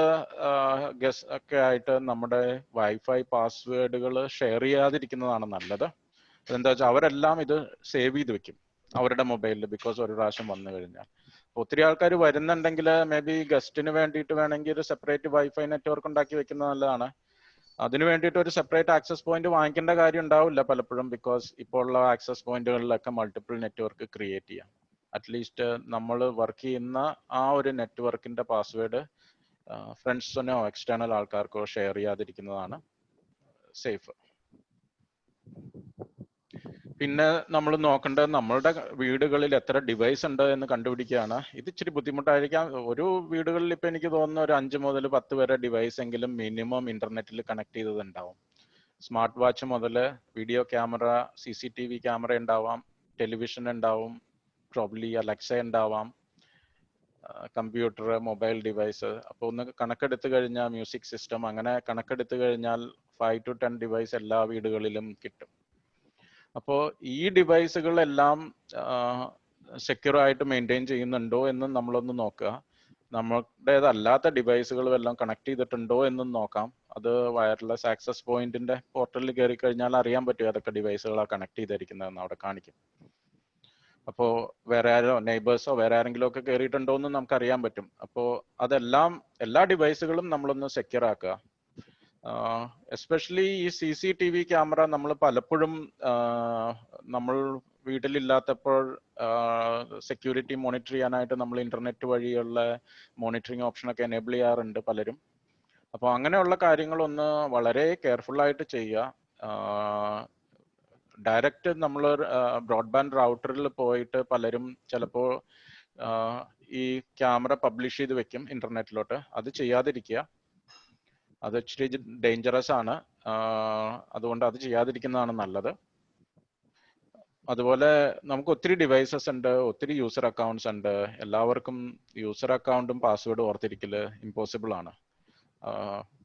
ഗസ്റ്റ് ഒക്കെ ആയിട്ട് നമ്മുടെ വൈഫൈ പാസ്വേഡുകൾ ഷെയർ ചെയ്യാതിരിക്കുന്നതാണ് നല്ലത്. എന്താ വെച്ചാൽ അവരെല്ലാം ഇത് സേവ് ചെയ്ത് വെക്കും അവരുടെ മൊബൈലിൽ, ബിക്കോസ് ഒരു പ്രാവശ്യം വന്നു കഴിഞ്ഞാൽ. ഒത്തിരി ആൾക്കാർ വരുന്നുണ്ടെങ്കിൽ മേ ബി ഗസ്റ്റിന് വേണ്ടിയിട്ട് വേണമെങ്കിൽ ഒരു സെപ്പറേറ്റ് വൈഫൈ നെറ്റ്വർക്ക് ഉണ്ടാക്കി വെക്കുന്നത് നല്ലതാണ്. അതിന് വേണ്ടിയിട്ട് ഒരു സെപ്പറേറ്റ് ആക്സസ് പോയിന്റ് വാങ്ങിക്കേണ്ട കാര്യം ഉണ്ടാവില്ല പലപ്പോഴും, ബിക്കോസ് ഇപ്പോൾ ഉള്ള ആക്സസ് പോയിന്റുകളിലൊക്കെ മൾട്ടിപ്പിൾ നെറ്റ്വർക്ക് ക്രിയേറ്റ് ചെയ്യാം. അറ്റ്ലീസ്റ്റ് നമ്മൾ വർക്ക് ചെയ്യുന്ന ആ ഒരു നെറ്റ്വർക്കിന്റെ പാസ്വേഡ് ഫ്രണ്ട്സിനോ എക്സ്റ്റേണൽ ആൾക്കാർക്കോ ഷെയർ ചെയ്യാതിരിക്കുന്നതാണ് സേഫ്. പിന്നെ നമ്മൾ നോക്കേണ്ടത് നമ്മളുടെ വീടുകളിൽ എത്ര ഡിവൈസ് ഉണ്ട് എന്ന് കണ്ടുപിടിക്കുകയാണ്. ഇത് ഇച്ചിരി ബുദ്ധിമുട്ടായിരിക്കാം. ഒരു വീടുകളിൽ ഇപ്പൊ എനിക്ക് തോന്നുന്നു ഒരു 5 മുതൽ 10 വരെ ഡിവൈസ് എങ്കിലും മിനിമം ഇന്റർനെറ്റിൽ കണക്ട് ചെയ്തതുണ്ടാവും. സ്മാർട്ട് വാച്ച് മുതൽ വീഡിയോ ക്യാമറ, CCTV ക്യാമറ ഉണ്ടാവാം, ടെലിവിഷൻ ഉണ്ടാവും, പ്രോബ്ലി അലക്സ ഉണ്ടാവാം, കമ്പ്യൂട്ടർ, മൊബൈൽ ഡിവൈസ്. അപ്പോൾ ഒന്ന് കണക്കെടുത്ത് കഴിഞ്ഞാൽ മ്യൂസിക് സിസ്റ്റം, അങ്ങനെ കണക്കെടുത്ത് കഴിഞ്ഞാൽ 5 to 10 ഡിവൈസ് എല്ലാ വീടുകളിലും കിട്ടും. അപ്പോൾ ഈ ഡിവൈസുകളെല്ലാം സെക്യൂർ ആയിട്ട് മെയിൻറ്റെയിൻ ചെയ്യുന്നുണ്ടോ എന്ന് നമ്മളൊന്ന് നോക്കുക. നമ്മുടേതല്ലാത്ത ഡിവൈസുകളും എല്ലാം കണക്ട് ചെയ്തിട്ടുണ്ടോ എന്നും നോക്കാം. അത് വയർലെസ് ആക്സസ് പോയിന്റിന്റെ പോർട്ടലിൽ കയറി കഴിഞ്ഞാൽ അറിയാൻ പറ്റും ഏതൊക്കെ ഡിവൈസുകളാണ് കണക്ട് ചെയ്തിരിക്കുന്നതെന്ന് അവിടെ കാണിക്കും. അപ്പോൾ വേറെ ആരോ നെയ്ബേഴ്സോ വേറെ ആരെങ്കിലും ഒക്കെ കയറിയിട്ടുണ്ടോ എന്ന് നമുക്ക് അറിയാൻ പറ്റും. അപ്പോൾ അതെല്ലാം എല്ലാ ഡിവൈസുകളും നമ്മളൊന്ന് സെക്യൂർ ആക്കുക. എസ്പെഷ്യലി ഈ CCTV ക്യാമറ നമ്മൾ പലപ്പോഴും നമ്മൾ വീട്ടിലില്ലാത്തപ്പോൾ സെക്യൂരിറ്റി മോണിറ്റർ ചെയ്യാനായിട്ട് നമ്മൾ ഇന്റർനെറ്റ് വഴിയുള്ള മോണിറ്ററിങ് ഓപ്ഷനൊക്കെ എനേബിൾ ചെയ്യാറുണ്ട് പലരും. അപ്പോൾ അങ്ങനെയുള്ള കാര്യങ്ങളൊന്ന് വളരെ കെയർഫുൾ ആയിട്ട് ചെയ്യുക. ഡയറക്റ്റ് നമ്മൾ ബ്രോഡ്ബാൻഡ് റൗട്ടറിൽ പോയിട്ട് പലരും ചിലപ്പോൾ ഈ ക്യാമറ പബ്ലിഷ് ചെയ്ത് വെക്കും ഇന്റർനെറ്റിലോട്ട്. അത് ചെയ്യാതിരിക്കുക, അത് ഇച്ചിരി ഡേഞ്ചറസ് ആണ്. അതുകൊണ്ട് അത് ചെയ്യാതിരിക്കുന്നതാണ് നല്ലത്. അതുപോലെ നമുക്ക് ഒത്തിരി ഡിവൈസസ് ഉണ്ട്, ഒത്തിരി യൂസർ അക്കൗണ്ട്സ് ഉണ്ട്. എല്ലാവർക്കും യൂസർ അക്കൗണ്ടും പാസ്വേഡും ഓർത്തിരിക്കല് ഇമ്പോസിബിൾ ആണ്.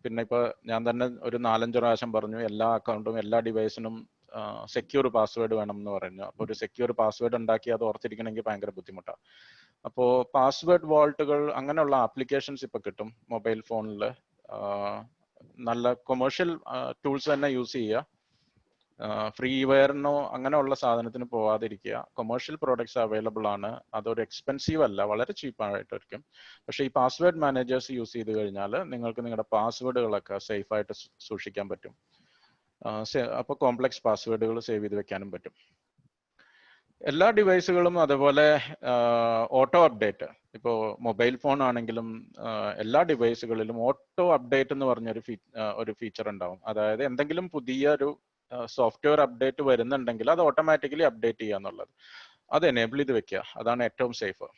പിന്നെ ഇപ്പൊ ഞാൻ തന്നെ ഒരു 4-5 പ്രാവശ്യം പറഞ്ഞു എല്ലാ അക്കൗണ്ടും എല്ലാ ഡിവൈസിനും സെക്യൂർ പാസ്വേഡ് വേണം എന്ന് പറഞ്ഞു. അപ്പൊ ഒരു സെക്യൂർ പാസ്വേഡ് ഉണ്ടാക്കി അത് ഓർത്തിരിക്കണമെങ്കിൽ ഭയങ്കര ബുദ്ധിമുട്ടാണ്. അപ്പോൾ പാസ്വേഡ് വാൾട്ടുകൾ അങ്ങനെയുള്ള ആപ്ലിക്കേഷൻസ് ഇപ്പൊ കിട്ടും മൊബൈൽ ഫോണിൽ. നല്ല കൊമേഴ്ഷ്യൽ ടൂൾസ് തന്നെ യൂസ് ചെയ്യുക. ഫ്രീ വെയറിനോ അങ്ങനെയുള്ള സാധനത്തിന് പോവാതിരിക്കുക. കൊമേഴ്ഷ്യൽ പ്രോഡക്ട്സ് അവൈലബിൾ ആണ്, അതൊരു എക്സ്പെൻസീവ് അല്ല, വളരെ ചീപ്പായിട്ടായിരിക്കും. പക്ഷെ ഈ പാസ്വേഡ് മാനേജേഴ്സ് യൂസ് ചെയ്ത് കഴിഞ്ഞാൽ നിങ്ങൾക്ക് നിങ്ങളുടെ പാസ്വേഡുകളൊക്കെ സേഫ് ആയിട്ട് സൂക്ഷിക്കാൻ പറ്റും. അപ്പോൾ കോംപ്ലക്സ് പാസ്വേഡുകൾ സേവ് ചെയ്ത് വെക്കാനും പറ്റും. എല്ലാ ഡിവൈസുകളും അതുപോലെ ഓട്ടോ അപ്ഡേറ്റ്, ഇപ്പോൾ മൊബൈൽ ഫോൺ ആണെങ്കിലും എല്ലാ ഡിവൈസുകളിലും ഓട്ടോ അപ്ഡേറ്റ് എന്ന് പറഞ്ഞൊരു ഒരു ഫീച്ചർ ഉണ്ടാവും. അതായത് എന്തെങ്കിലും പുതിയൊരു സോഫ്റ്റ്വെയർ അപ്ഡേറ്റ് വരുന്നുണ്ടെങ്കിൽ അത് ഓട്ടോമാറ്റിക്കലി അപ്ഡേറ്റ് ചെയ്യുക എന്നുള്ളത്, അത് എനേബിൾ ചെയ്ത് വെക്കുക. അതാണ് ഏറ്റവും സേഫ്.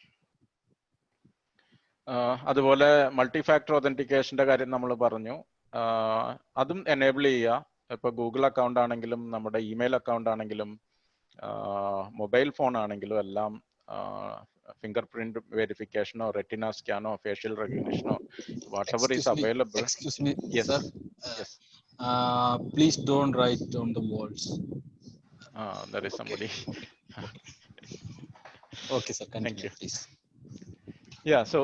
അതുപോലെ മൾട്ടി ഫാക്ടർ ഒതന്റിക്കേഷന്റെ കാര്യം നമ്മൾ പറഞ്ഞു, അതും എനേബിൾ ചെയ്യുക. ഇപ്പൊ ഗൂഗിൾ അക്കൗണ്ട് ആണെങ്കിലും നമ്മുടെ ഇമെയിൽ അക്കൗണ്ട് ആണെങ്കിലും മൊബൈൽ ഫോൺ ആണെങ്കിലും എല്ലാം ഫിംഗർ പ്രിന്റ് വെരിഫിക്കേഷനോ റെറ്റിന സ്കാനോ ഫേഷ്യൽ റെക്കഗ്നിഷനോ whatever is available. Excuse me, Yes. sir. Yes. Please don't write on the walls. There is somebody. Okay, sir. Continue, please. Yeah, so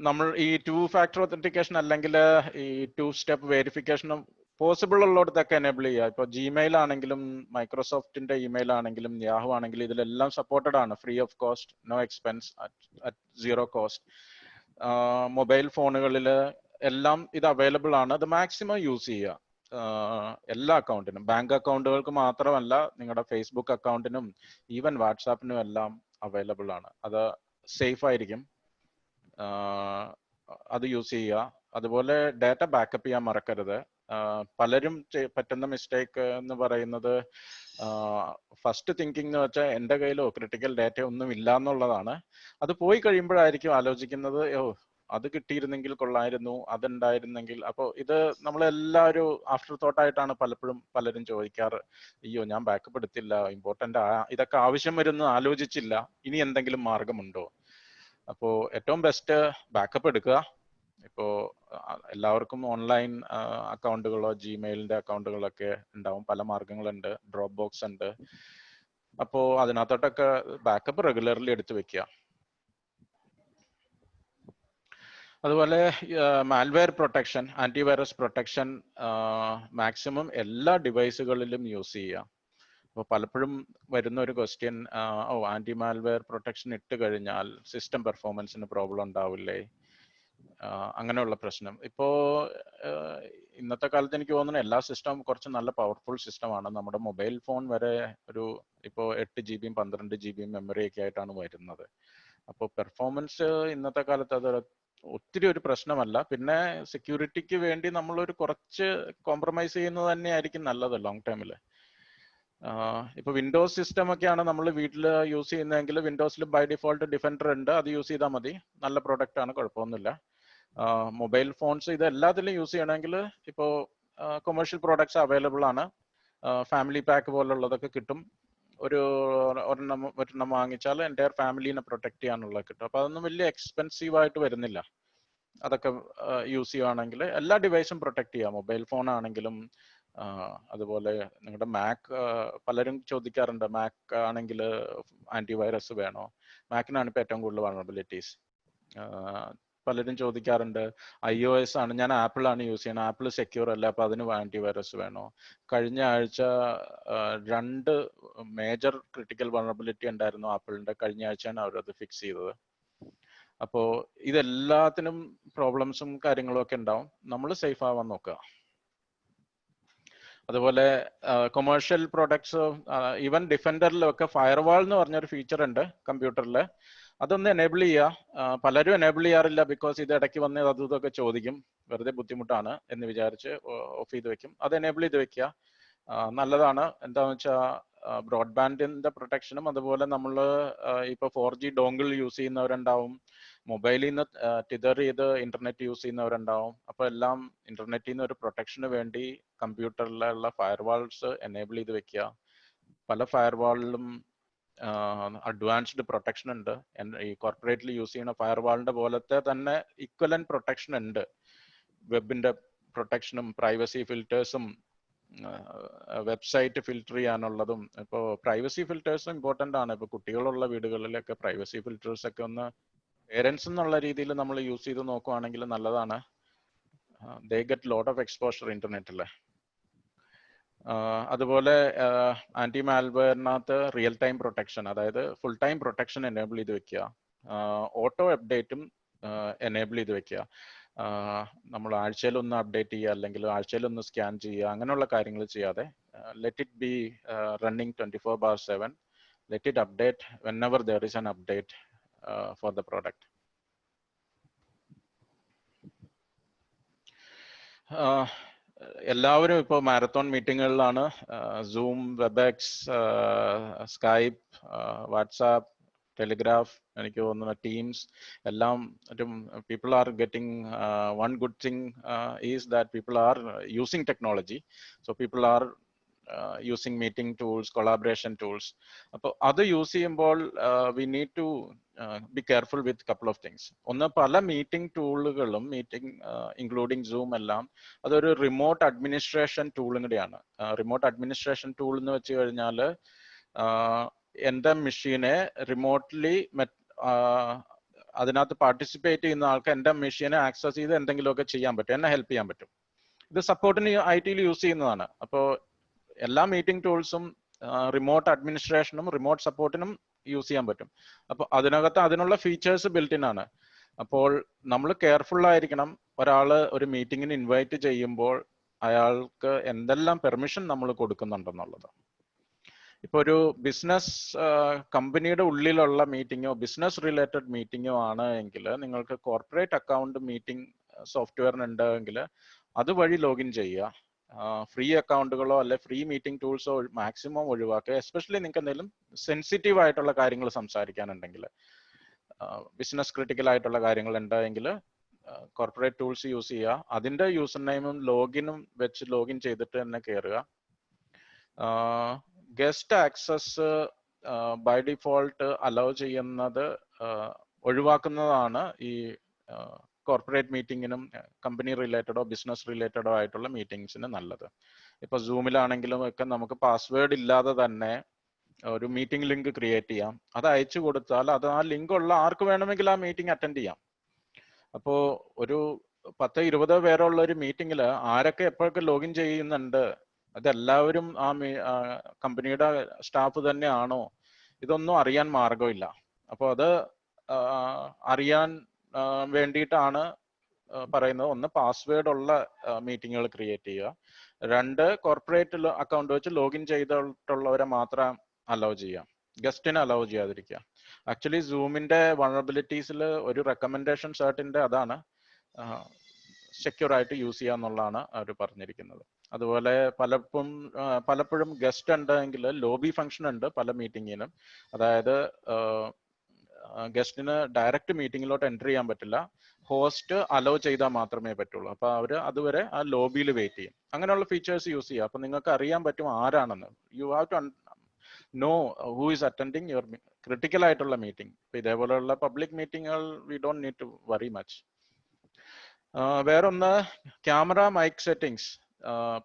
നമ്മൾ ഈ 2-factor authentication അല്ലെങ്കിൽ ഈ 2-step വെരിഫിക്കേഷനും possible ഉള്ളിടത്തൊക്കെ enable ചെയ്യുക. ഇപ്പോൾ Gmail ആണെങ്കിലും മൈക്രോസോഫ്റ്റിന്റെ email ആണെങ്കിലും Yahoo ആണെങ്കിലും ഇതിലെല്ലാം സപ്പോർട്ടഡ് ആണ്, free of cost, no expense, at 0 cost. Mobile ഫോണുകളിൽ എല്ലാം ഇത് അവൈലബിൾ ആണ്. അത് മാക്സിമം യൂസ് ചെയ്യുക എല്ലാ അക്കൗണ്ടിനും. ബാങ്ക് അക്കൗണ്ടുകൾക്ക് മാത്രമല്ല, നിങ്ങളുടെ ഫേസ്ബുക്ക് അക്കൗണ്ടിനും ഈവൻ വാട്സാപ്പിനും എല്ലാം അവൈലബിൾ ആണ്. അത് സേഫ് ആയിരിക്കും, അത് യൂസ് ചെയ്യുക. അതുപോലെ ഡാറ്റ ബാക്കപ്പ് ചെയ്യാൻ മറക്കരുത്. പലരും പറ്റുന്ന മിസ്റ്റേക്ക് എന്ന് പറയുന്നത് ഫസ്റ്റ് തിങ്കിങ് എന്ന് വെച്ചാൽ എൻ്റെ കയ്യിലോ ക്രിട്ടിക്കൽ ഡാറ്റ ഒന്നും ഇല്ല എന്നുള്ളതാണ്. അത് പോയി കഴിയുമ്പോഴായിരിക്കും ആലോചിക്കുന്നത്, അത് കിട്ടിയിരുന്നെങ്കിൽ കൊള്ളായിരുന്നു, അതുണ്ടായിരുന്നെങ്കിൽ. അപ്പോൾ ഇത് നമ്മളെല്ലാവരും ആഫ്റ്റർ തോട്ടായിട്ടാണ് പലപ്പോഴും പലരും ചോദിക്കാറ്. അയ്യോ ഞാൻ ബാക്കപ്പ് എടുത്തില്ല, ഇമ്പോർട്ടൻ്റ് ഇതൊക്കെ ആവശ്യം വരുന്ന ആലോചിച്ചില്ല, ഇനി എന്തെങ്കിലും മാർഗമുണ്ടോ? അപ്പോൾ ഏറ്റവും ബെസ്റ്റ് ബാക്കപ്പ് എടുക്കുക. ഇപ്പോൾ എല്ലാവർക്കും ഓൺലൈൻ അക്കൗണ്ടുകളോ ജിമെയിലിന്റെ അക്കൗണ്ടുകളൊക്കെ ഉണ്ടാവും, പല മാർഗങ്ങളുണ്ട്, ഡ്രോപ്പ് ബോക്സ് ഉണ്ട്. അപ്പോൾ അതിനകത്തോട്ടൊക്കെ ബാക്കപ്പ് റെഗുലർലി എടുത്ത് വെക്കുക. അതുപോലെ malware protection, antivirus protection maximum എല്ലാ ഡിവൈസുകളിലും യൂസ് ചെയ്യുക. അപ്പോൾ പലപ്പോഴും വരുന്ന ഒരു ക്വസ്റ്റ്യൻ, ആന്റി മാൽവെയർ പ്രൊട്ടക്ഷൻ ഇട്ട് കഴിഞ്ഞാൽ സിസ്റ്റം പെർഫോമൻസിന് പ്രോബ്ലം ഉണ്ടാവില്ലേ, അങ്ങനെയുള്ള പ്രശ്നം. ഇപ്പോൾ ഇന്നത്തെ കാലത്ത് എനിക്ക് തോന്നുന്നു എല്ലാ സിസ്റ്റവും കുറച്ച് നല്ല പവർഫുൾ സിസ്റ്റമാണ്. നമ്മുടെ മൊബൈൽ ഫോൺ വരെ ഇപ്പോൾ 8 GB 12 GB മെമ്മറി ഒക്കെ ആയിട്ടാണ് വരുന്നത്. അപ്പോൾ പെർഫോമൻസ് ഇന്നത്തെ കാലത്ത് അത് ഒത്തിരി ഒരു പ്രശ്നമല്ല. പിന്നെ സെക്യൂരിറ്റിക്ക് വേണ്ടി നമ്മളൊരു കുറച്ച് കോംപ്രമൈസ് ചെയ്യുന്നത് തന്നെയായിരിക്കും നല്ലത് ലോങ് ടൈമിൽ. ഇപ്പൊ വിൻഡോസ് സിസ്റ്റം ഒക്കെയാണ് നമ്മൾ വീട്ടിൽ യൂസ് ചെയ്യുന്നതെങ്കിൽ വിൻഡോസിൽ ബൈ ഡിഫോൾട്ട് ഡിഫൻഡർ ഉണ്ട്, അത് യൂസ് ചെയ്താൽ മതി, നല്ല പ്രൊഡക്റ്റ് ആണ്, കുഴപ്പമൊന്നുമില്ല. മൊബൈൽ ഫോൺസ് ഇത് എല്ലാത്തിലും യൂസ് ചെയ്യണമെങ്കിൽ ഇപ്പോൾ കൊമേഴ്ഷ്യൽ പ്രോഡക്ട്സ് അവൈലബിൾ ആണ്. ഫാമിലി പാക്ക് പോലുള്ളതൊക്കെ കിട്ടും. ഒരെണ്ണം വാങ്ങിച്ചാൽ എൻ്റയർ ഫാമിലിനെ പ്രൊട്ടക്ട് ചെയ്യാനുള്ളത് കിട്ടും. അപ്പോൾ അതൊന്നും വലിയ എക്സ്പെൻസീവ് ആയിട്ട് വരുന്നില്ല. അതൊക്കെ യൂസ് ചെയ്യുകയാണെങ്കിൽ എല്ലാ ഡിവൈസും പ്രൊട്ടക്ട് ചെയ്യാം, മൊബൈൽ ഫോൺ ആണെങ്കിലും. അതുപോലെ നിങ്ങളുടെ മാക്, പലരും ചോദിക്കാറുണ്ട് മാക് ആണെങ്കിൽ ആന്റിവൈറസ് വേണോ? മാക്കിനാണ് ഇപ്പോൾ ഏറ്റവും കൂടുതൽ വൾനറബിലിറ്റീസ്. പലരും ചോദിക്കാറുണ്ട് iOS ആണ്, ഞാൻ ആപ്പിൾ ആണ് യൂസ് ചെയ്യുന്നത്, ആപ്പിൾ സെക്യൂർ അല്ല, അപ്പൊ അതിന് ആന്റിവൈറസ് വേണോ? കഴിഞ്ഞ ആഴ്ച 2 മേജർ ക്രിട്ടിക്കൽ വൾനറബിലിറ്റി ഉണ്ടായിരുന്നു ആപ്പിളിന്റെ. കഴിഞ്ഞ ആഴ്ചയാണ് അവരത് ഫിക്സ് ചെയ്തത്. അപ്പോൾ ഇതെല്ലാത്തിനും പ്രോബ്ലംസും കാര്യങ്ങളും ഒക്കെ ഉണ്ടാവും, നമ്മൾ സേഫ് ആവാൻ നോക്കുക. അതുപോലെ കൊമേഴ്ഷ്യൽ പ്രോഡക്ട്സ്, ഈവൻ ഡിഫൻഡറിലൊക്കെ ഫയർവാൾ എന്ന് പറഞ്ഞൊരു ഫീച്ചർ ഉണ്ട് കമ്പ്യൂട്ടറിൽ. അതൊന്ന് എനേബിൾ ചെയ്യുക. പലരും എനേബിൾ ചെയ്യാറില്ല, ബിക്കോസ് ഇത് ഇടയ്ക്ക് വന്ന് അതും ഇതൊക്കെ ചോദിക്കും, വെറുതെ ബുദ്ധിമുട്ടാണ് എന്ന് വിചാരിച്ച് ഓഫ് ചെയ്ത് വെക്കും. അത് എനേബിൾ ചെയ്ത് വെക്കുക, നല്ലതാണ്. എന്താണെന്ന് വെച്ചാൽ ബ്രോഡ്ബാൻഡിന്റെ പ്രൊട്ടക്ഷനും, അതുപോലെ നമ്മൾ ഇപ്പോൾ 4G ഡോങ്കിൾ യൂസ് ചെയ്യുന്നവരുണ്ടാവും, മൊബൈലിൽ നിന്ന് ടിതർ ചെയ്ത് ഇന്റർനെറ്റ് യൂസ് ചെയ്യുന്നവരുണ്ടാവും. അപ്പോൾ എല്ലാം ഇന്റർനെറ്റിൽ നിന്ന് ഒരു പ്രൊട്ടക്ഷന് വേണ്ടി കമ്പ്യൂട്ടറിലുള്ള ഫയർവാൾസ് എനേബിൾ ചെയ്ത് വെക്കുക. പല ഫയർവാളിലും അഡ്വാൻസ്ഡ് പ്രൊട്ടക്ഷൻ ഉണ്ട്. ഈ കോർപ്പറേറ്റിൽ യൂസ് ചെയ്യുന്ന ഫയർവാളിന്റെ പോലത്തെ തന്നെ ഇക്വലന്റ് പ്രൊട്ടക്ഷൻ ഉണ്ട്. വെബിന്റെ പ്രൊട്ടക്ഷനും പ്രൈവസി ഫിൽറ്റേഴ്സും വെബ്സൈറ്റ് ഫിൽറ്റർ ചെയ്യാനുള്ളതും. ഇപ്പോൾ പ്രൈവസി ഫിൽറ്റേഴ്സും ഇമ്പോർട്ടൻ്റ് ആണ്. ഇപ്പോൾ കുട്ടികളുള്ള വീടുകളിലൊക്കെ പ്രൈവസി ഫിൽറ്റേഴ്സ് ഒക്കെ ഒന്ന് പേരൻസ് എന്നുള്ള രീതിയിൽ നമ്മൾ യൂസ് ചെയ്ത് നോക്കുവാണെങ്കിൽ നല്ലതാണ്. They get lot of exposure ഇന്റർനെറ്റിൽ. അതുപോലെ ആന്റി മാൽവെയറിനകത്ത് റിയൽ ടൈം പ്രൊട്ടക്ഷൻ, അതായത് ഫുൾ ടൈം പ്രൊട്ടക്ഷൻ എനേബിൾ ചെയ്ത് വെക്കുക. ഓട്ടോ അപ്ഡേറ്റും എനേബിൾ ചെയ്ത് വെക്കുക. നമ്മൾ ആഴ്ചയിലൊന്ന് അപ്ഡേറ്റ് ചെയ്യുക, അല്ലെങ്കിൽ ആഴ്ചയിലൊന്ന് സ്കാൻ ചെയ്യുക, അങ്ങനെയുള്ള കാര്യങ്ങൾ ചെയ്യാതെ let it be running 24/7. Let it update whenever there is an update for the product. എല്ലാവരും ഇപ്പോൾ മാരത്തോൺ മീറ്റിങ്ങുകളിലാണ്. Zoom, Webex, Skype, WhatsApp, Telegraph, എനിക്ക് തോന്നുന്നു ടീംസ്, എല്ലാം people are getting one good thing is that people are using technology. So people are using meeting tools, collaboration tools. അപ്പോൾ അത് use ചെയ്യുമ്പോൾ we need to be careful with couple of things. ഒന്ന്, പല meeting ടൂളുകളും including zoom എല്ലാം അതൊരു remote administration ടൂളും കൂടിയാണ്. Remote administration tool എന്ന് വെച്ച് കഴിഞ്ഞാൽ എൻ്റെ മെഷീനെ റിമോട്ട്ലി അതിനകത്ത് പാർട്ടിസിപ്പേറ്റ് ചെയ്യുന്ന ആൾക്ക് എൻ്റെ മെഷീനെ ആക്സസ് ചെയ്ത് എന്തെങ്കിലുമൊക്കെ ചെയ്യാൻ പറ്റും, എന്നെ ഹെൽപ്പ് ചെയ്യാൻ പറ്റും. ഇത് സപ്പോർട്ടിന് IT യൂസ് ചെയ്യുന്നതാണ്. അപ്പോൾ എല്ലാ മീറ്റിംഗ് ടൂൾസും റിമോട്ട് അഡ്മിനിസ്ട്രേഷനും റിമോട്ട് സപ്പോർട്ടിനും യൂസ് ചെയ്യാൻ പറ്റും. അപ്പോൾ അതിനകത്ത് അതിനുള്ള ഫീച്ചേഴ്സ് ബിൽറ്റ് ഇൻ ആണ്. അപ്പോൾ നമ്മൾ കെയർഫുൾ ആയിരിക്കണം. ഒരാൾ ഒരു മീറ്റിങ്ങിന് ഇൻവൈറ്റ് ചെയ്യുമ്പോൾ അയാൾക്ക് എന്തെല്ലാം പെർമിഷൻ നമ്മൾ കൊടുക്കുന്നുണ്ടെന്നുള്ളത്. ഇപ്പോൾ ഒരു ബിസിനസ് കമ്പനിയുടെ ഉള്ളിലുള്ള മീറ്റിങ്ങോ ബിസിനസ് റിലേറ്റഡ് മീറ്റിങ്ങോ ആണ് എങ്കിൽ നിങ്ങൾക്ക് കോർപ്പറേറ്റ് അക്കൗണ്ട് മീറ്റിംഗ് സോഫ്റ്റ്വെയറിനുണ്ടെങ്കിൽ അതുവഴി ലോഗിൻ ചെയ്യുക. ഫ്രീ അക്കൗണ്ടുകളോ അല്ലെ ഫ്രീ മീറ്റിംഗ് ടൂൾസോ മാക്സിമം ഒഴിവാക്കുക. എസ്പെഷ്യലി നിങ്ങൾക്ക് എന്തെങ്കിലും സെൻസിറ്റീവ് ആയിട്ടുള്ള കാര്യങ്ങൾ സംസാരിക്കാനുണ്ടെങ്കിൽ, ബിസിനസ് ക്രിട്ടിക്കൽ ആയിട്ടുള്ള കാര്യങ്ങൾ ഉണ്ടെങ്കിൽ കോർപ്പറേറ്റ് ടൂൾസ് യൂസ് ചെയ്യുക, അതിന്റെ യൂസർ നെയിമും ലോഗിനും വെച്ച് ലോഗിൻ ചെയ്തിട്ട് തന്നെ കയറുക. Guest access by default allow ചെയ്യുന്നത് ഒഴിവാക്കുന്നതാണ് ഈ കോർപ്പറേറ്റ് മീറ്റിങ്ങിനും കമ്പനി റിലേറ്റഡോ ബിസിനസ് റിലേറ്റഡോ ആയിട്ടുള്ള മീറ്റിംഗ്സിന് നല്ലത്. ഇപ്പൊ സൂമിലാണെങ്കിലും ഒക്കെ നമുക്ക് പാസ്വേഡ് ഇല്ലാതെ തന്നെ ഒരു മീറ്റിംഗ് ലിങ്ക് ക്രിയേറ്റ് ചെയ്യാം. അത് അയച്ചു കൊടുത്താൽ അത് ആ ലിങ്ക് ഉള്ള ആർക്ക് വേണമെങ്കിൽ ആ മീറ്റിംഗ് അറ്റൻഡ് ചെയ്യാം. അപ്പോ ഒരു 10-20 പേരുള്ള ഒരു മീറ്റിംഗിൽ ആരൊക്കെ എപ്പോഴൊക്കെ ലോഗിൻ ചെയ്യുന്നുണ്ട്, അതെല്ലാവരും ആ കമ്പനിയുടെ സ്റ്റാഫ് തന്നെയാണോ, ഇതൊന്നും അറിയാൻ മാർഗമില്ല. അപ്പോൾ അത് അറിയാൻ വേണ്ടിയിട്ടാണ് പറയുന്നത്. ഒന്ന്, പാസ്വേഡ് ഉള്ള മീറ്റിങ്ങുകൾ ക്രിയേറ്റ് ചെയ്യുക. 2, കോർപ്പറേറ്റ് അക്കൗണ്ട് വെച്ച് ലോഗിൻ ചെയ്തിട്ടുള്ളവരെ മാത്രം അലോ ചെയ്യാം, ഗസ്റ്റിനെ അലോ ചെയ്യാതിരിക്കുക. ആക്ച്വലി സൂമിന്റെ വൾനറബിലിറ്റീസിൽ ഒരു റെക്കമെൻഡേഷൻ സെർട്ടിന്റെ അതാണ് സെക്യൂർ ആയിട്ട് യൂസ് ചെയ്യുക എന്നുള്ളതാണ് അവർ പറഞ്ഞിരിക്കുന്നത്. അതുപോലെ പലപ്പോഴും ഗസ്റ്റ് ഉണ്ടെങ്കിൽ ലോബി ഫംഗ്ഷൻ ഉണ്ട് പല മീറ്റിങ്ങിനും. അതായത് ഗസ്റ്റിന് ഡയറക്റ്റ് മീറ്റിങ്ങിലോട്ട് എൻ്റർ ചെയ്യാൻ പറ്റില്ല, ഹോസ്റ്റ് അലോ ചെയ്താൽ മാത്രമേ പറ്റുള്ളൂ. അപ്പൊ അവര് അതുവരെ ആ ലോബിയിൽ വെയിറ്റ് ചെയ്യും. അങ്ങനെയുള്ള ഫീച്ചേഴ്സ് യൂസ് ചെയ്യുക. അപ്പൊ നിങ്ങൾക്ക് അറിയാൻ പറ്റും ആരാണെന്ന്. You have to know who is attending your critical ആയിട്ടുള്ള മീറ്റിംഗ്. ഇപ്പൊ ഇതേപോലെയുള്ള പബ്ലിക് മീറ്റിങ്ങുകൾ we don't need to worry much. വേറൊന്ന്, ക്യാമറ മൈക്ക് സെറ്റിംഗ്സ്.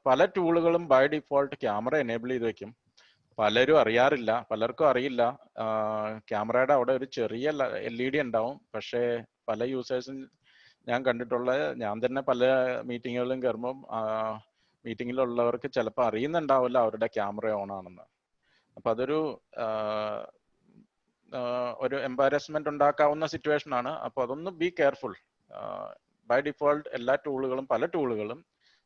പല ടൂളുകളും ബൈ ഡിഫോൾട്ട് ക്യാമറ എനേബിൾ ചെയ്ത് വെക്കും. പലർക്കും അറിയില്ല ക്യാമറയുടെ അവിടെ ഒരു ചെറിയ LED ഉണ്ടാവും. പക്ഷേ പല യൂസേഴ്സും ഞാൻ കണ്ടിട്ടുള്ള, ഞാൻ തന്നെ പല മീറ്റിങ്ങുകളിലും കയറുമ്പം മീറ്റിങ്ങിലുള്ളവർക്ക് ചിലപ്പോൾ അറിയുന്നുണ്ടാവില്ല അവരുടെ ക്യാമറ ഓൺ ആണെന്ന്. അപ്പൊ അതൊരു എംബാരസ്മെന്റ് ഉണ്ടാക്കാവുന്ന സിറ്റുവേഷൻ ആണ്. അപ്പൊ അതൊന്ന് ബി കെയർഫുൾ. ബൈ ഡിഫോൾട്ട് എല്ലാ ടൂളുകളും, പല ടൂളുകളും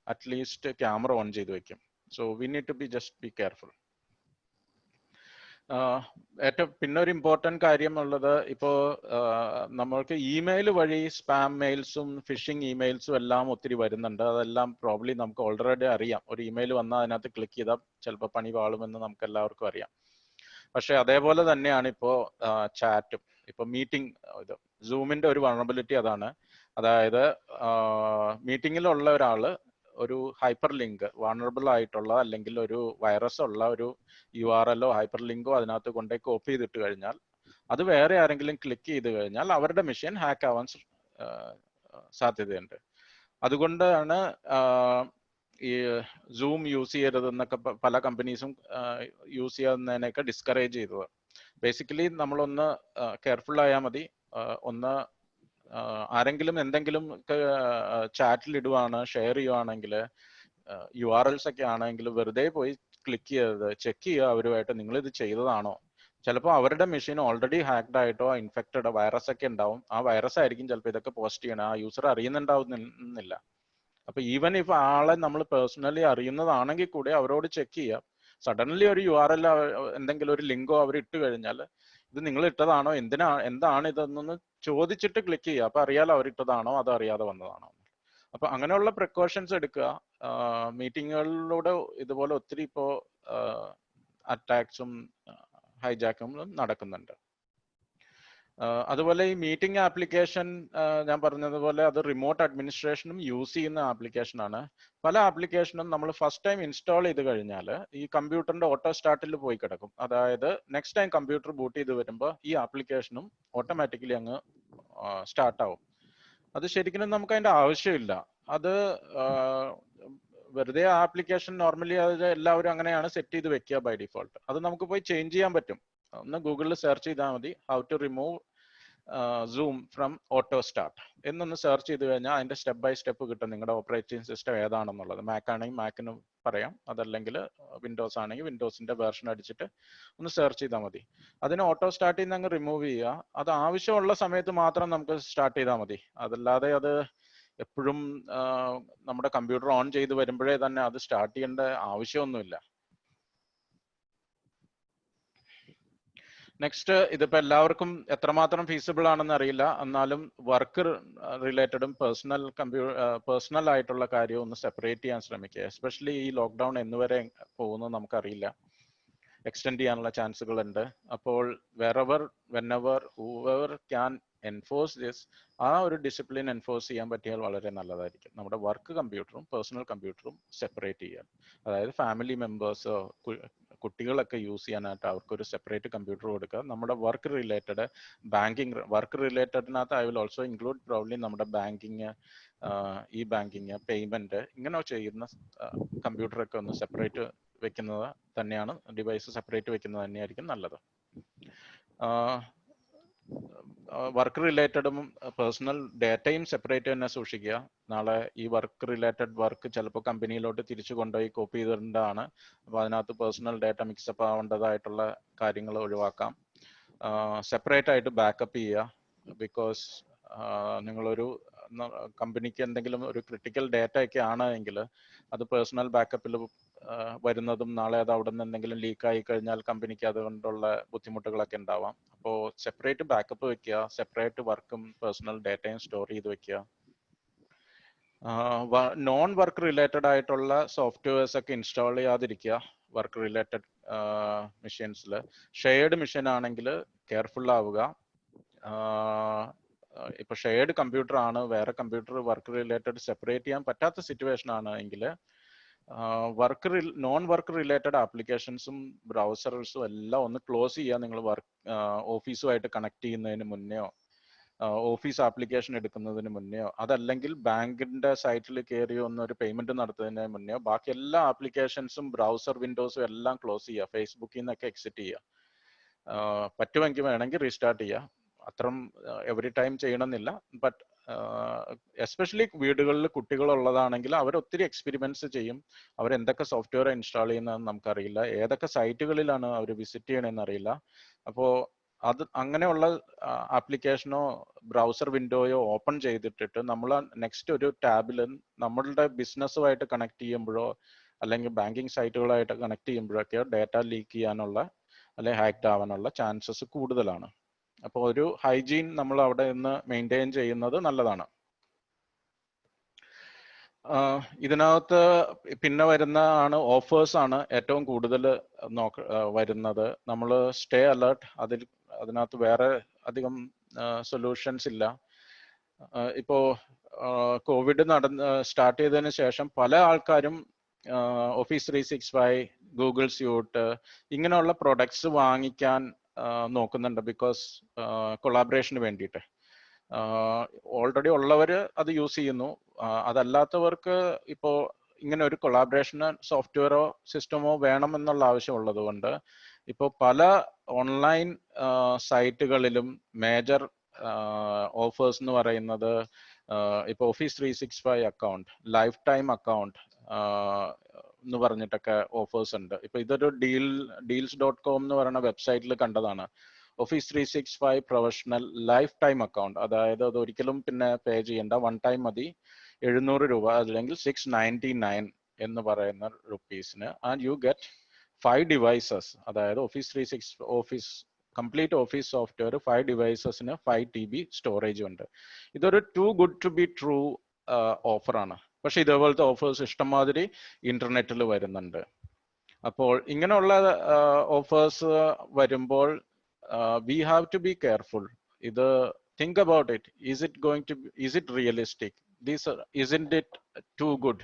അറ്റ്ലീസ്റ്റ് ക്യാമറ ഓൺ ചെയ്ത് വെക്കും. So we need to be just be careful. പിന്നെ ഒരു ഇമ്പോർട്ടൻറ്റ് കാര്യം ഉള്ളത്, ഇപ്പോ നമ്മൾക്ക് ഇമെയിൽ വഴി സ്പാം മെയിൽസും ഫിഷിംഗ് ഇമെയിൽസും എല്ലാം ഒത്തിരി വരുന്നുണ്ട്. അതെല്ലാം പ്രോബ്ലി നമുക്ക് ഓൾറെഡി അറിയാം. ഒരു ഇമെയിൽ വന്നാൽ അതിനകത്ത് ക്ലിക്ക് ചെയ്താൽ ചിലപ്പോൾ പണി പാളുമെന്ന് നമുക്ക് എല്ലാവർക്കും അറിയാം. പക്ഷെ അതേപോലെ തന്നെയാണ് ഇപ്പോ ചാറ്റും. ഇപ്പൊ മീറ്റിംഗ്, ഇത് സൂമിന്റെ ഒരു വൾനറബിലിറ്റി അതാണ്. അതായത് മീറ്റിങ്ങിലുള്ള ഒരാള് ഒരു ഹൈപ്പർ ലിങ്ക്, വൾനറബിൾ ആയിട്ടുള്ള അല്ലെങ്കിൽ ഒരു വൈറസ് ഉള്ള ഒരു URL ഹൈപ്പർ ലിങ്കോ അതിനകത്ത് കൊണ്ടേ കോപ്പി ചെയ്തിട്ട് കഴിഞ്ഞാൽ അത് വേറെ ആരെങ്കിലും ക്ലിക്ക് ചെയ്ത് കഴിഞ്ഞാൽ അവരുടെ മെഷീൻ ഹാക്ക് ആവാൻ സാധ്യതയുണ്ട്. അതുകൊണ്ടാണ് ഈ സൂം യൂസ് ചെയ്യരുതെന്നൊക്കെ പല കമ്പനീസും യൂസ് ചെയ്യുന്നതിനൊക്കെ ഡിസ്കറേജ് ചെയ്തത്. ബേസിക്കലി നമ്മളൊന്ന് കെയർഫുൾ ആയാൽ മതി. ഒന്ന്, ആരെങ്കിലും എന്തെങ്കിലും ചാറ്റിൽ ഇടുവാണ്, ഷെയർ ചെയ്യുവാണെങ്കിൽ, URLs ഒക്കെ ആണെങ്കിൽ വെറുതെ പോയി ക്ലിക്ക് ചെയ്തത് ചെക്ക് ചെയ്യുക അവരുമായിട്ട്, നിങ്ങൾ ഇത് ചെയ്തതാണോ. ചിലപ്പോൾ അവരുടെ മെഷീൻ ഓൾറെഡി ഹാക്ഡ് ആയിട്ടോ ഇൻഫെക്റ്റഡ് വൈറസ് ഒക്കെ ഉണ്ടാവും. ആ വൈറസ് ആയിരിക്കും ചിലപ്പോൾ ഇതൊക്കെ പോസ്റ്റ് ചെയ്യണം. ആ യൂസർ അറിയുന്നുണ്ടാവുന്നില്ല. അപ്പൊ ഈവൻ ഇഫ് ആളെ നമ്മൾ പേഴ്സണലി അറിയുന്നതാണെങ്കിൽ കൂടി അവരോട് ചെക്ക് ചെയ്യാം. സഡൻലി ഒരു URL എന്തെങ്കിലും ഒരു ലിങ്കോ അവർ ഇട്ട് കഴിഞ്ഞാൽ ഇത് നിങ്ങൾ ഇട്ടതാണോ, എന്താണ് ഇതെന്നൊന്ന് ചോദിച്ചിട്ട് ക്ലിക്ക് ചെയ്യുക. അപ്പൊ അറിയാലോ അവർ ഇട്ടതാണോ അതോ അറിയാതെ വന്നതാണോ. അപ്പൊ അങ്ങനെയുള്ള പ്രിക്കോഷൻസ് എടുക്കുക. മീറ്റിങ്ങുകളിലൂടെ ഇതുപോലെ ഒത്തിരി ഇപ്പോ അറ്റാക്സും ഹൈജാക്കും നടക്കുന്നുണ്ട്. അതുപോലെ ഈ മീറ്റിംഗ് ആപ്ലിക്കേഷൻ ഞാൻ പറഞ്ഞതുപോലെ അത് റിമോട്ട് അഡ്മിനിസ്ട്രേഷനും യൂസ് ചെയ്യുന്ന ആപ്ലിക്കേഷൻ ആണ്. പല ആപ്ലിക്കേഷനും നമ്മൾ ഫസ്റ്റ് ടൈം ഇൻസ്റ്റാൾ ചെയ്ത് കഴിഞ്ഞാൽ ഈ കമ്പ്യൂട്ടറിന്റെ ഓട്ടോ സ്റ്റാർട്ടിൽ പോയി കിടക്കും. അതായത് നെക്സ്റ്റ് ടൈം കമ്പ്യൂട്ടർ ബൂട്ട് ചെയ്ത് വരുമ്പോൾ ഈ ആപ്ലിക്കേഷനും ഓട്ടോമാറ്റിക്കലി അങ്ങ് സ്റ്റാർട്ട് ആവും. അത് ശരിക്കും നമുക്ക് അതിന്റെ ആവശ്യമില്ല. അത് വെറുതെ ആ ആപ്ലിക്കേഷൻ നോർമലി അത് എല്ലാവരും അങ്ങനെയാണ് സെറ്റ് ചെയ്ത് വെക്കുക ബൈ ഡിഫോൾട്ട്. അത് നമുക്ക് പോയി ചേഞ്ച് ചെയ്യാൻ പറ്റും. ഒന്ന് ഗൂഗിളിൽ സെർച്ച് ചെയ്താൽ മതി, how to remove zoom from auto start എന്നൊന്ന് സെർച്ച് ചെയ്ത് കഴിഞ്ഞാൽ അതിന്റെ സ്റ്റെപ്പ് ബൈ സ്റ്റെപ്പ് കിട്ടും. നിങ്ങളുടെ ഓപ്പറേറ്റിംഗ് സിസ്റ്റം ഏതാണെന്നുള്ളത്. മാക് ആണെങ്കിൽ മാക്കിന് പറയാം, അതല്ലെങ്കിൽ വിൻഡോസ് ആണെങ്കിൽ വിൻഡോസിന്റെ വേർഷൻ അടിച്ചിട്ട് ഒന്ന് സെർച്ച് ചെയ്താൽ മതി. അതിന് ഓട്ടോ സ്റ്റാർട്ട് ചെയ്യുന്ന അങ്ങ് റിമൂവ് ചെയ്യുക. അത് ആവശ്യമുള്ള സമയത്ത് മാത്രം നമുക്ക് സ്റ്റാർട്ട് ചെയ്താൽ മതി. അതല്ലാതെ അത് എപ്പോഴും നമ്മുടെ കമ്പ്യൂട്ടർ ഓൺ ചെയ്ത് വരുമ്പോഴേ തന്നെ അത് സ്റ്റാർട്ട് ചെയ്യേണ്ട ആവശ്യമൊന്നുമില്ല. നെക്സ്റ്റ്, ഇതിപ്പോ എല്ലാവർക്കും എത്രമാത്രം ഫീസിബിൾ ആണെന്ന് അറിയില്ല. എന്നാലും വർക്ക് റിലേറ്റഡും പേഴ്സണൽ ആയിട്ടുള്ള കാര്യം ഒന്ന് സെപ്പറേറ്റ് ചെയ്യാൻ ശ്രമിക്കുക. എസ്പെഷ്യലി ഈ ലോക്ക്ഡൌൺ എന്നുവരെ പോകുന്നത് നമുക്കറിയില്ല. എക്സ്റ്റെൻഡ് ചെയ്യാനുള്ള ചാൻസുകൾ ഉണ്ട്. അപ്പോൾ wherever, whenever, whoever can enforce this, ആ ഒരു ഡിസിപ്ലിൻ എൻഫോഴ്സ് ചെയ്യാൻ പറ്റിയാൽ വളരെ നല്ലതായിരിക്കും. നമ്മുടെ വർക്ക് കമ്പ്യൂട്ടറും പേഴ്സണൽ കമ്പ്യൂട്ടറും സെപ്പറേറ്റ് ചെയ്യാൻ, അതായത് ഫാമിലി മെമ്പേഴ്സോ കുട്ടികളൊക്കെ യൂസ് ചെയ്യാനായിട്ട് അവർക്കൊരു സെപ്പറേറ്റ് കമ്പ്യൂട്ടർ കൊടുക്കുക. നമ്മുടെ വർക്ക് റിലേറ്റഡ് വർക്ക് റിലേറ്റഡിനകത്ത് I will also include probably നമ്മുടെ ബാങ്കിങ്, ഇ ബാങ്കിങ്, പേയ്മെന്റ്, ഇങ്ങനെ ചെയ്യുന്ന കമ്പ്യൂട്ടറൊക്കെ ഒന്ന് സെപ്പറേറ്റ് വെക്കുന്നത് തന്നെയാണ്, ഡിവൈസ് സെപ്പറേറ്റ് വെക്കുന്നത് തന്നെയായിരിക്കും നല്ലത്. വർക്ക് റിലേറ്റഡും പേഴ്സണൽ ഡേറ്റയും സെപ്പറേറ്റ് തന്നെ സൂക്ഷിക്കുക. നാളെ ഈ വർക്ക് റിലേറ്റഡ് വർക്ക് ചിലപ്പോൾ കമ്പനിയിലോട്ട് തിരിച്ചു കൊണ്ടുപോയി കോപ്പി ചെയ്തിട്ടുണ്ടാണ്. അപ്പോൾ അതിനകത്ത് പേഴ്സണൽ ഡേറ്റ മിക്സപ്പ് ആവേണ്ടതായിട്ടുള്ള കാര്യങ്ങൾ ഒഴിവാക്കാം. സെപ്പറേറ്റ് ആയിട്ട് ബാക്കപ്പ് ചെയ്യുക. ബിക്കോസ് നിങ്ങളൊരു കമ്പനിക്ക് എന്തെങ്കിലും ഒരു ക്രിട്ടിക്കൽ ഡേറ്റ ഒക്കെ ആണെങ്കിൽ അത് പേഴ്സണൽ ബാക്കപ്പിൽ വരുന്നതും നാളെ അത് അവിടെ നിന്ന് എന്തെങ്കിലും ലീക്ക് ആയി കഴിഞ്ഞാൽ കമ്പനിക്ക് അതുകൊണ്ടുള്ള ബുദ്ധിമുട്ടുകളൊക്കെ ഉണ്ടാവാം. അപ്പോൾ സെപ്പറേറ്റ് ബാക്കപ്പ് വെക്കുക, സെപ്പറേറ്റ് വർക്കും പേഴ്സണൽ ഡേറ്റയും സ്റ്റോർ ചെയ്ത് വെക്കുക. നോൺ വർക്ക് റിലേറ്റഡ് ആയിട്ടുള്ള സോഫ്റ്റ്വെയർസ് ഒക്കെ ഇൻസ്റ്റാൾ ചെയ്യാതിരിക്കുക വർക്ക് റിലേറ്റഡ് മെഷീൻസിൽ. ഷെയർഡ് മെഷീൻ ആണെങ്കിൽ കെയർഫുൾ ആവുക. ഇപ്പൊ ഷെയർഡ് കമ്പ്യൂട്ടർ ആണ്, വേറെ കമ്പ്യൂട്ടർ വർക്ക് റിലേറ്റഡ് സെപ്പറേറ്റ് ചെയ്യാൻ പറ്റാത്ത സിറ്റുവേഷൻ ആണ് എങ്കിൽ നോൺ വർക്ക് റിലേറ്റഡ് ആപ്ലിക്കേഷൻസും ബ്രൗസേഴ്സും എല്ലാം ഒന്ന് ക്ലോസ് ചെയ്യുക. നിങ്ങൾ ഓഫീസുമായിട്ട് കണക്ട് ചെയ്യുന്നതിന് മുന്നെയോ ഓഫീസ് ആപ്ലിക്കേഷൻ എടുക്കുന്നതിന് മുന്നെയോ, അതല്ലെങ്കിൽ ബാങ്കിന്റെ സൈറ്റിൽ കയറി ഒന്നൊരു പേയ്മെന്റ് നടത്തുന്നതിന് മുന്നെയോ ബാക്കി എല്ലാ ആപ്ലിക്കേഷൻസും ബ്രൗസർ വിൻഡോസും എല്ലാം ക്ലോസ് ചെയ്യുക. ഫേസ്ബുക്കിൽ നിന്നൊക്കെ എക്സിറ്റ് ചെയ്യുക. പറ്റുമെങ്കിൽ വേണമെങ്കിൽ റീസ്റ്റാർട്ട് ചെയ്യുക. അത്രയും എവറി ടൈം ചെയ്യണമെന്നില്ല. ബട്ട് എസ്പെഷ്യലി വീടുകളിൽ കുട്ടികളുള്ളതാണെങ്കിൽ അവർ ഒത്തിരി എക്സ്പെരിമെന്റ്സ് ചെയ്യും. അവർ എന്തൊക്കെ സോഫ്റ്റ്വെയർ ഇൻസ്റ്റാൾ ചെയ്യുന്നതെന്ന് നമുക്കറിയില്ല, ഏതൊക്കെ സൈറ്റുകളിലാണ് അവർ വിസിറ്റ് ചെയ്യണമെന്ന് അറിയില്ല. അപ്പോൾ അത് അങ്ങനെയുള്ള ആപ്ലിക്കേഷനോ ബ്രൗസർ വിൻഡോയോ ഓപ്പൺ ചെയ്തിട്ടിട്ട് നമ്മൾ നെക്സ്റ്റ് ഒരു ടാബിൽ നമ്മളുടെ ബിസിനസ്സുമായിട്ട് കണക്ട് ചെയ്യുമ്പോഴോ അല്ലെങ്കിൽ ബാങ്കിങ് സൈറ്റുകളായിട്ട് കണക്ട് ചെയ്യുമ്പോഴൊക്കെ ഡേറ്റ ലീക്ക് ചെയ്യാനുള്ള അല്ലെങ്കിൽ ഹാക്ഡ് ആവാനുള്ള ചാൻസസ് കൂടുതലാണ്. അപ്പോൾ ഒരു ഹൈജീൻ നമ്മൾ അവിടെ നിന്ന് മെയിൻറ്റെയിൻ ചെയ്യുന്നത് നല്ലതാണ്. ഇതിനകത്ത് പിന്നെ വരുന്ന ഓഫേഴ്സ് ആണ് ഏറ്റവും കൂടുതൽ വരുന്നത്. നമ്മൾ സ്റ്റേ അലേർട്ട്, അതിനകത്ത് വേറെ അധികം സൊല്യൂഷൻസ് ഇല്ല. ഇപ്പോ കോവിഡ് സ്റ്റാർട്ട് ചെയ്തതിന് ശേഷം പല ആൾക്കാരും ഓഫീസ് 365, ഗൂഗിൾ സ്യൂട്ട് ഇങ്ങനെയുള്ള പ്രൊഡക്ട്സ് വാങ്ങിക്കാൻ നോക്കുന്നുണ്ട്. ബിക്കോസ് കൊളാബറേഷന് വേണ്ടിയിട്ട് ഓൾറെഡി ഉള്ളവർ അത് യൂസ് ചെയ്യുന്നു. അതല്ലാത്തവർക്ക് ഇപ്പോൾ ഇങ്ങനെ ഒരു കൊളാബറേഷൻ സോഫ്റ്റ്വെയറോ സിസ്റ്റമോ വേണമെന്നുള്ള ആവശ്യമുള്ളത് കൊണ്ട് ഇപ്പോൾ പല ഓൺലൈൻ സൈറ്റുകളിലും മേജർ ഓഫേഴ്സ് എന്ന് പറയുന്നത് ഇപ്പോൾ office 365 account, life time account എന്ന് പറഞ്ഞിട്ടൊക്കെ ഓഫേഴ്സ് ഉണ്ട്. ഇപ്പൊ ഇതൊരു deals.com എന്ന് പറയുന്ന വെബ്സൈറ്റിൽ കണ്ടതാണ്. Office 365 professional life time account, അതായത് അത് ഒരിക്കലും പിന്നെ പേ ചെയ്യേണ്ട, വൺ ടൈം മതി, 700 രൂപ അല്ലെങ്കിൽ 699 എന്ന് പറയുന്ന റുപ്പീസിന്. ആൻഡ് യു ഗെറ്റ് 5 ഡിവൈസസ്, അതായത് office 365 office complete office software 5 ഡിവൈസസിന് 5 TB സ്റ്റോറേജ് ഉണ്ട്. ഇതൊരു too good to be true ഓഫറാണ്. പക്ഷെ ഇതേപോലത്തെ ഓഫേഴ്സ് ഇഷ്ടംമാതിരി ഇന്റർനെറ്റിൽ വരുന്നുണ്ട്. അപ്പോൾ ഇങ്ങനെയുള്ള ഓഫേഴ്സ് വരുമ്പോൾ we have to be careful. ഇത് think about it. Is it realistic? Isn't it too good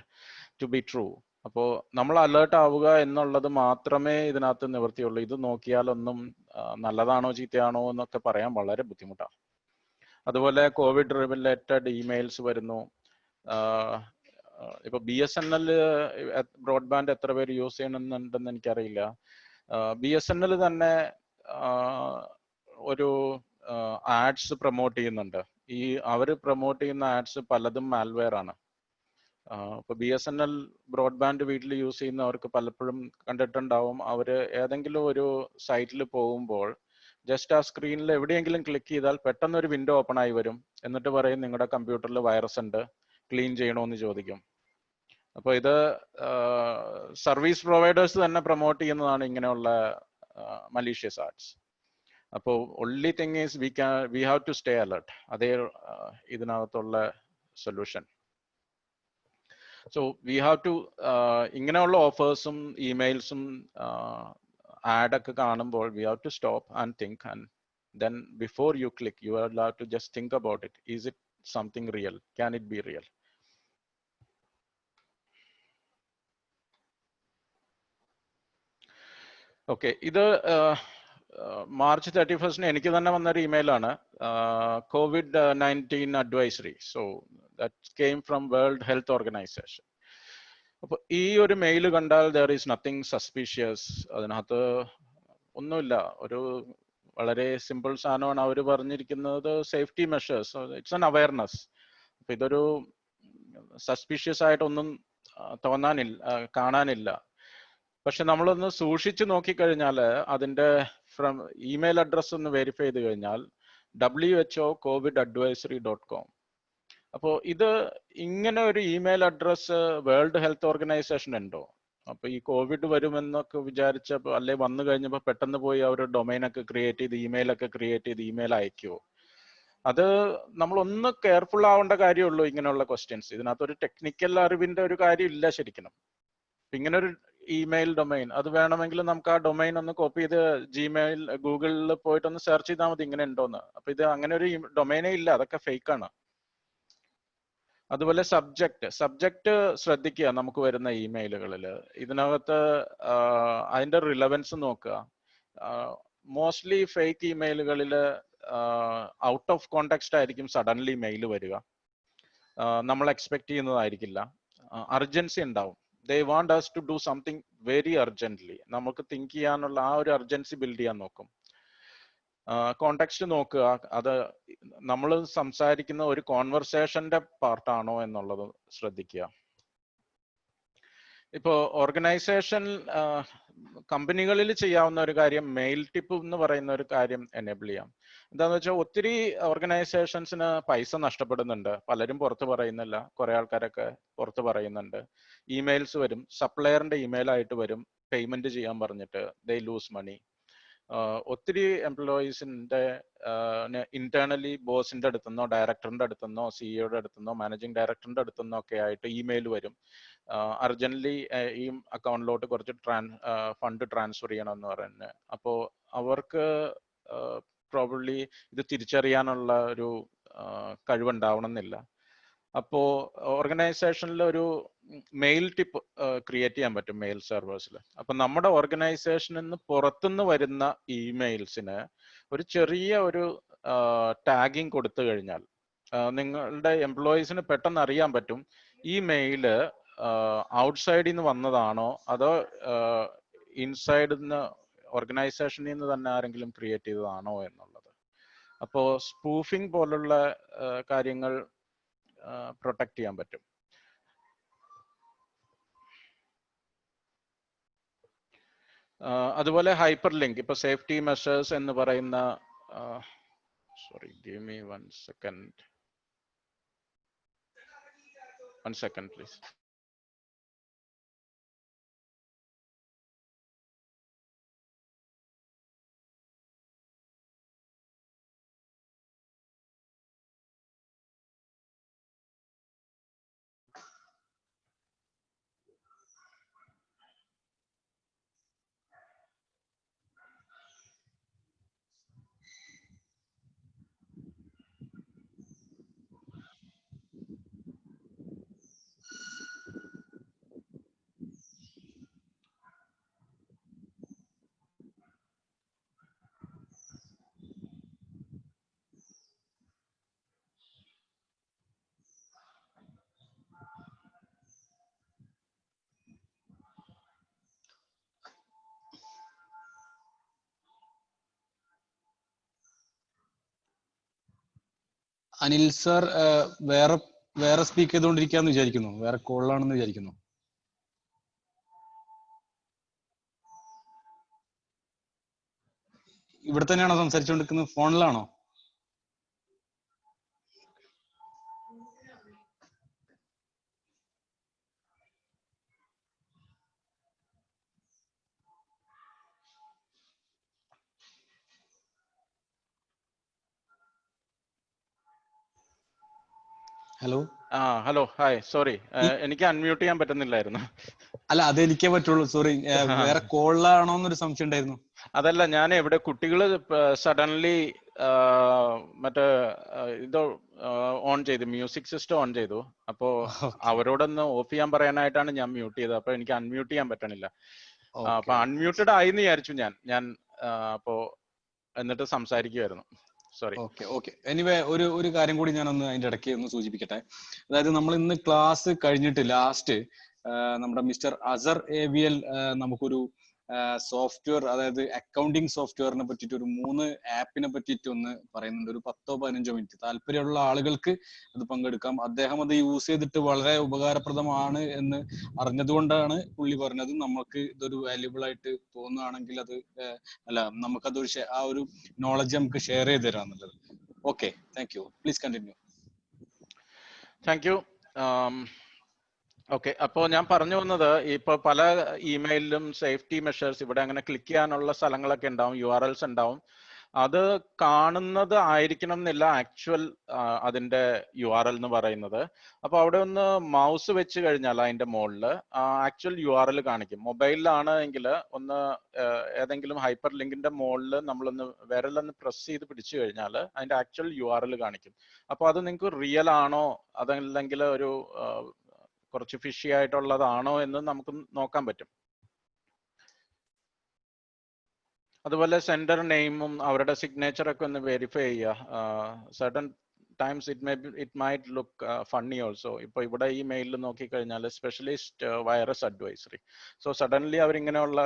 to be true? അപ്പോൾ നമ്മൾ അലേർട്ട് ആവുക എന്നുള്ളത് മാത്രമേ ഇതിനകത്ത് നിവൃത്തിയുള്ളൂ. ഇത് നോക്കിയാലൊന്നും നല്ലതാണോ ചീത്തയാണോ എന്നൊക്കെ പറയാൻ വളരെ ബുദ്ധിമുട്ടാണ്. അതുപോലെ കോവിഡ് റിലേറ്റഡ് ഇമെയിൽസ് വരുന്നു. ഇപ്പൊ BSNL ബ്രോഡ്ബാൻഡ് എത്ര പേര് യൂസ് ചെയ്യണമെന്നുണ്ടെന്ന് എനിക്കറിയില്ല. BSNL തന്നെ ഒരു ആഡ്സ് പ്രൊമോട്ട് ചെയ്യുന്നുണ്ട്. അവര് പ്രൊമോട്ട് ചെയ്യുന്ന ആഡ്സ് പലതും മാൽവെയർ ആണ്. ഇപ്പൊ BSNL ബ്രോഡ്ബാൻഡ് വീട്ടിൽ യൂസ് ചെയ്യുന്നവർക്ക് പലപ്പോഴും കണ്ടിട്ടുണ്ടാവും, അവര് ഏതെങ്കിലും ഒരു സൈറ്റിൽ പോകുമ്പോൾ ജസ്റ്റ് ആ സ്ക്രീനിൽ എവിടെയെങ്കിലും ക്ലിക്ക് ചെയ്താൽ പെട്ടെന്ന് ഒരു വിൻഡോ ഓപ്പൺ ആയി വരും. എന്നിട്ട് പറയും നിങ്ങളുടെ കമ്പ്യൂട്ടറിൽ വൈറസ് ഉണ്ട്, ക്ലീൻ ചെയ്യണമെന്ന് ചോദിക്കും. അപ്പോൾ ഇത് സർവീസ് പ്രൊവൈഡേഴ്സ് തന്നെ പ്രൊമോട്ട് ചെയ്യുന്നതാണ് ഇങ്ങനെയുള്ള മലീഷ്യസ് ആഡ്സ്. അപ്പോൾ only thing is we have to stay alert. അതേ ഇതിനകത്തുള്ള solution. So we have to ഇങ്ങനെയുള്ള ഓഫേഴ്സും ഇമെയിൽസും ആഡൊക്കെ കാണുമ്പോൾ we have to stop and think and then before you click, you are allowed to just think about it. Is it something real? Can it be real? Okay, ഇത് March 31 എനിക്ക് തന്നെ വന്നൊരു ഇമെയിലാണ്, COVID-19 advisory. So that came from world health organisation. അപ്പൊ ഈ ഒരു mail കണ്ടാൽ there is nothing suspicious. അതിനകത്ത് ഒന്നുമില്ല, ഒരു വളരെ സിമ്പിൾ സാധനമാണ് അവർ പറഞ്ഞിരിക്കുന്നത്, safety measures, it's an awareness. അപ്പൊ ഇതൊരു സസ്പീഷ്യസ് ആയിട്ടൊന്നും കാണാനില്ല. പക്ഷെ നമ്മളൊന്ന് സൂക്ഷിച്ചു നോക്കിക്കഴിഞ്ഞാൽ അതിന്റെ ഇമെയിൽ അഡ്രസ് ഒന്ന് വെരിഫൈ ചെയ്ത് കഴിഞ്ഞാൽ WHO COVID-advisory.com. അപ്പോൾ ഇത് ഇങ്ങനെ ഒരു email address world health organisation ഉണ്ടോ? അപ്പൊ ഈ കോവിഡ് വരുമെന്നൊക്കെ വിചാരിച്ചപ്പോൾ അല്ലെ വന്നു കഴിഞ്ഞപ്പോൾ പെട്ടെന്ന് പോയി അവർ ഡൊമൈനൊക്കെ ക്രിയേറ്റ് ചെയ്ത് ഇമെയിലൊക്കെ ക്രിയേറ്റ് ചെയ്ത് ഇമെയിൽ അയക്കുമോ? അത് നമ്മളൊന്ന് കെയർഫുൾ ആവേണ്ട കാര്യമുള്ളൂ ഇങ്ങനെയുള്ള ക്വസ്റ്റ്യൻസ്. ഇതിനകത്തൊരു ടെക്നിക്കൽ അറിവിന്റെ ഒരു കാര്യം ഇല്ല ശരിക്കും. ഇങ്ങനെ ഒരു ഇമെയിൽ ഡൊമൈൻ, അത് വേണമെങ്കിൽ നമുക്ക് ആ ഡൊമൈൻ ഒന്ന് കോപ്പി ചെയ്ത് ജിമെയിൽ ഗൂഗിളിൽ പോയിട്ടൊന്ന് സെർച്ച് ചെയ്താൽ മതി ഇങ്ങനെ ഉണ്ടോന്ന്. അപ്പൊ ഇത് അങ്ങനെ ഒരു ഡൊമൈനേ ഇല്ല, അതൊക്കെ ഫേക്ക് ആണ്. അതുപോലെ സബ്ജക്റ്റ് ശ്രദ്ധിക്കുക. നമുക്ക് വരുന്ന ഇമെയിലുകളിൽ ഇതിനകത്ത് അതിന്റെ റിലവൻസ് നോക്കുക. മോസ്റ്റ്ലി ഫേക്ക് ഇമെയിലുകളിൽ ഔട്ട് ഓഫ് കോണ്ടെക്സ്റ്റ് ആയിരിക്കും സഡൻലി മെയിൽ വരിക, നമ്മൾ എക്സ്പെക്ട് ചെയ്യുന്നതായിരിക്കില്ല. അർജൻസി ഉണ്ടാവും. They want us to do something very urgently. നമുക്ക് തിങ്ക് ചെയ്യാനുള്ള ആ ഒരു അർജൻസി ബിൽഡ് ചെയ്യാൻ നോക്കും. കോണ്ടെക്സ്റ്റ് നോക്കുക, അത് നമ്മൾ സംസാരിക്കുന്ന ഒരു കോൺവെർസേഷന്റെ പാർട്ടാണോ എന്നുള്ളത് ശ്രദ്ധിക്കുക. ഇപ്പോൾ ഓർഗനൈസേഷൻ കമ്പനികളിൽ ചെയ്യാവുന്ന ഒരു കാര്യം മെയിൽ ടിപ്പ് എന്ന് പറയുന്ന ഒരു കാര്യം എനേബിൾ ചെയ്യാം. എന്താന്ന് വെച്ചാൽ ഒത്തിരി ഓർഗനൈസേഷൻസിന് പൈസ നഷ്ടപ്പെടുന്നുണ്ട്, പലരും പുറത്ത് പറയുന്നില്ല, കുറെ ആൾക്കാരൊക്കെ പുറത്ത് പറയുന്നുണ്ട്. ഇമെയിൽസ് വരും, സപ്ലയറിന്റെ ഇമെയിൽ ആയിട്ട് വരും, പേയ്മെന്റ് ചെയ്യാൻ പറഞ്ഞിട്ട് ദേ ലൂസ് മണി. ഒത്തിരി എംപ്ലോയീസിന്റെ ഇന്റേണലി ബോസിന്റെ അടുത്തുനിന്നോ ഡയറക്ടറിന്റെ അടുത്തുനിന്നോ സിഇഒയുടെ അടുത്തുനിന്നോ മാനേജിംഗ് ഡയറക്ടറിന്റെ അടുത്തുനിന്നോ ഒക്കെ ആയിട്ട് ഇമെയിൽ വരും, അർജന്റ്ലി ഈ അക്കൗണ്ടിലോട്ട് കുറച്ച് ഫണ്ട് ട്രാൻസ്ഫർ ചെയ്യണമെന്ന് പറയുന്നത്. അപ്പോൾ അവർക്ക് പ്രോബബ്ലി ഇത് തിരിച്ചറിയാനുള്ള ഒരു കഴിവുണ്ടാവണമെന്നില്ല. അപ്പോൾ ഓർഗനൈസേഷനിൽ ഒരു മെയിൽ ടിപ്പ് ക്രിയേറ്റ് ചെയ്യാൻ പറ്റും മെയിൽ സെർവേഴ്സിൽ. അപ്പൊ നമ്മുടെ ഓർഗനൈസേഷനിൽ നിന്ന് പുറത്തുനിന്ന് വരുന്ന ഇമെയിൽസിന് ഒരു ചെറിയ ഒരു ടാഗിങ് കൊടുത്തു കഴിഞ്ഞാൽ നിങ്ങളുടെ എംപ്ലോയീസിന് പെട്ടെന്ന് അറിയാൻ പറ്റും ഈ മെയില് ഔട്ട്സൈഡിൽ നിന്ന് വന്നതാണോ അതോ ഇൻസൈഡിൽ നിന്ന് ഓർഗനൈസേഷനിൽ നിന്ന് തന്നെ ആരെങ്കിലും ക്രിയേറ്റ് ചെയ്തതാണോ എന്നുള്ളത്. അപ്പോൾ സ്പൂഫിംഗ് പോലുള്ള കാര്യങ്ങൾ പ്രൊട്ടക്ട് ചെയ്യാൻ പറ്റും. അതുപോലെ ഹൈപ്പർ ലിങ്ക്, ഇപ്പൊ സേഫ്റ്റി മെഷേഴ്സ് എന്ന് പറയുന്ന give me 1 second. 1 second please. Anil sir വേറെ സ്പീക്ക് ചെയ്തുകൊണ്ടിരിക്കാന്ന് വിചാരിക്കുന്നു, വേറെ കോളിലാണെന്ന് വിചാരിക്കുന്നു. ഇവിടെ തന്നെയാണോ സംസാരിച്ചുകൊണ്ടിരിക്കുന്നത്? ഫോണിലാണോ? ഹലോ ഹലോ ഹായ്, സോറി എനിക്ക് അൺമ്യൂട്ട് ചെയ്യാൻ പറ്റുന്നില്ലായിരുന്നു. അല്ല അതെനിക്കേ പറ്റുള്ളൂ, സോറി. വേറെ കോളിലാണോ എന്നൊരു സംശയം ഉണ്ടായിരുന്നു. അതല്ല, ഞാൻ ഇവിടെ കുട്ടികള് സഡൻലി മറ്റേ ഇത് ഓൺ ചെയ്തു, മ്യൂസിക് സിസ്റ്റം ഓൺ ചെയ്തു. അപ്പോ അവരോടൊന്ന് ഓഫ് ചെയ്യാൻ പറയാനായിട്ടാണ് ഞാൻ മ്യൂട്ട് ചെയ്തത്. അപ്പൊ എനിക്ക് അൺമ്യൂട്ട് ചെയ്യാൻ പറ്റണില്ല. അപ്പൊ അൺമ്യൂട്ടഡ് ആയിന്ന് വിചാരിച്ചു ഞാൻ അപ്പോ എന്നിട്ട് സംസാരിക്കുമായിരുന്നു. സോറി. ഓക്കെ. എനിവേ ഒരു കാര്യം കൂടി ഞാനൊന്ന് അതിന്റെ ഇടയ്ക്ക് ഒന്ന് സൂചിപ്പിക്കട്ടെ. അതായത് നമ്മൾ ഇന്ന് ക്ലാസ് കഴിഞ്ഞിട്ട് ലാസ്റ്റ് നമ്മുടെ മിസ്റ്റർ അസർ AVL നമുക്കൊരു സോഫ്റ്റ്വെയർ, അതായത് അക്കൗണ്ടിങ് സോഫ്റ്റ്വെയറിനെ പറ്റിയിട്ട് ഒരു 3 ആപ്പിനെ പറ്റിയിട്ട് ഒന്ന് പറയുന്നുണ്ട്. ഒരു 10-15 മിനിറ്റ് താല്പര്യമുള്ള ആളുകൾക്ക് അത് പങ്കെടുക്കാം. അദ്ദേഹം അത് യൂസ് ചെയ്തിട്ട് വളരെ ഉപകാരപ്രദമാണ് എന്ന് അറിഞ്ഞതുകൊണ്ടാണ് പുള്ളി പറഞ്ഞത്. നമുക്ക് ഇതൊരു വാല്യുബിൾ ആയിട്ട് തോന്നുകയാണെങ്കിൽ അത് അല്ല നമുക്കതൊരു ആ ഒരു നോളജ് നമുക്ക് ഷെയർ ചെയ്ത് തരാന്നുള്ളത്. Okay, thank you. Please continue. Thank you. Okay, അപ്പോൾ ഞാൻ പറഞ്ഞു വന്നത്, ഇപ്പൊ പല ഇമെയിലും സേഫ്റ്റി മെഷേഴ്സ്, ഇവിടെ അങ്ങനെ ക്ലിക്ക് ചെയ്യാനുള്ള സ്ഥലങ്ങളൊക്കെ ഉണ്ടാവും, URLs ഉണ്ടാവും. അത് കാണുന്നത് ആയിരിക്കണം എന്നില്ല ആക്ച്വൽ അതിന്റെ URL എന്ന് പറയുന്നത്. അപ്പൊ അവിടെ ഒന്ന് മൗസ് വെച്ച് കഴിഞ്ഞാൽ അതിന്റെ മുകളിൽ ആക്ച്വൽ URL കാണിക്കും. മൊബൈലിലാണ് എങ്കിൽ ഒന്ന് ഏതെങ്കിലും ഹൈപ്പർ ലിങ്കിന്റെ മുകളിൽ നമ്മളൊന്ന് വിരലൊന്ന് പ്രസ് ചെയ്ത് പിടിച്ചു കഴിഞ്ഞാൽ അതിന്റെ ആക്ച്വൽ URL കാണിക്കും. അപ്പൊ അത് നിങ്ങൾക്ക് റിയൽ ആണോ അതല്ലെങ്കിൽ ഒരു കുറച്ച് ഫിഷി ആയിട്ടുള്ളതാണോ എന്ന് നമുക്ക് നോക്കാൻ പറ്റും. അതുപോലെ സെൻഡർ നെയിമും അവരുടെ സിഗ്നേച്ചർ ഒക്കെ ഒന്ന് വെരിഫൈ ചെയ്യുക. Certain times it might look funny also. ഇപ്പൊ ഇവിടെ ഈ മെയിലിൽ നോക്കിക്കഴിഞ്ഞാൽ specialist virus advisory, so suddenly അവരിങ്ങനെയുള്ള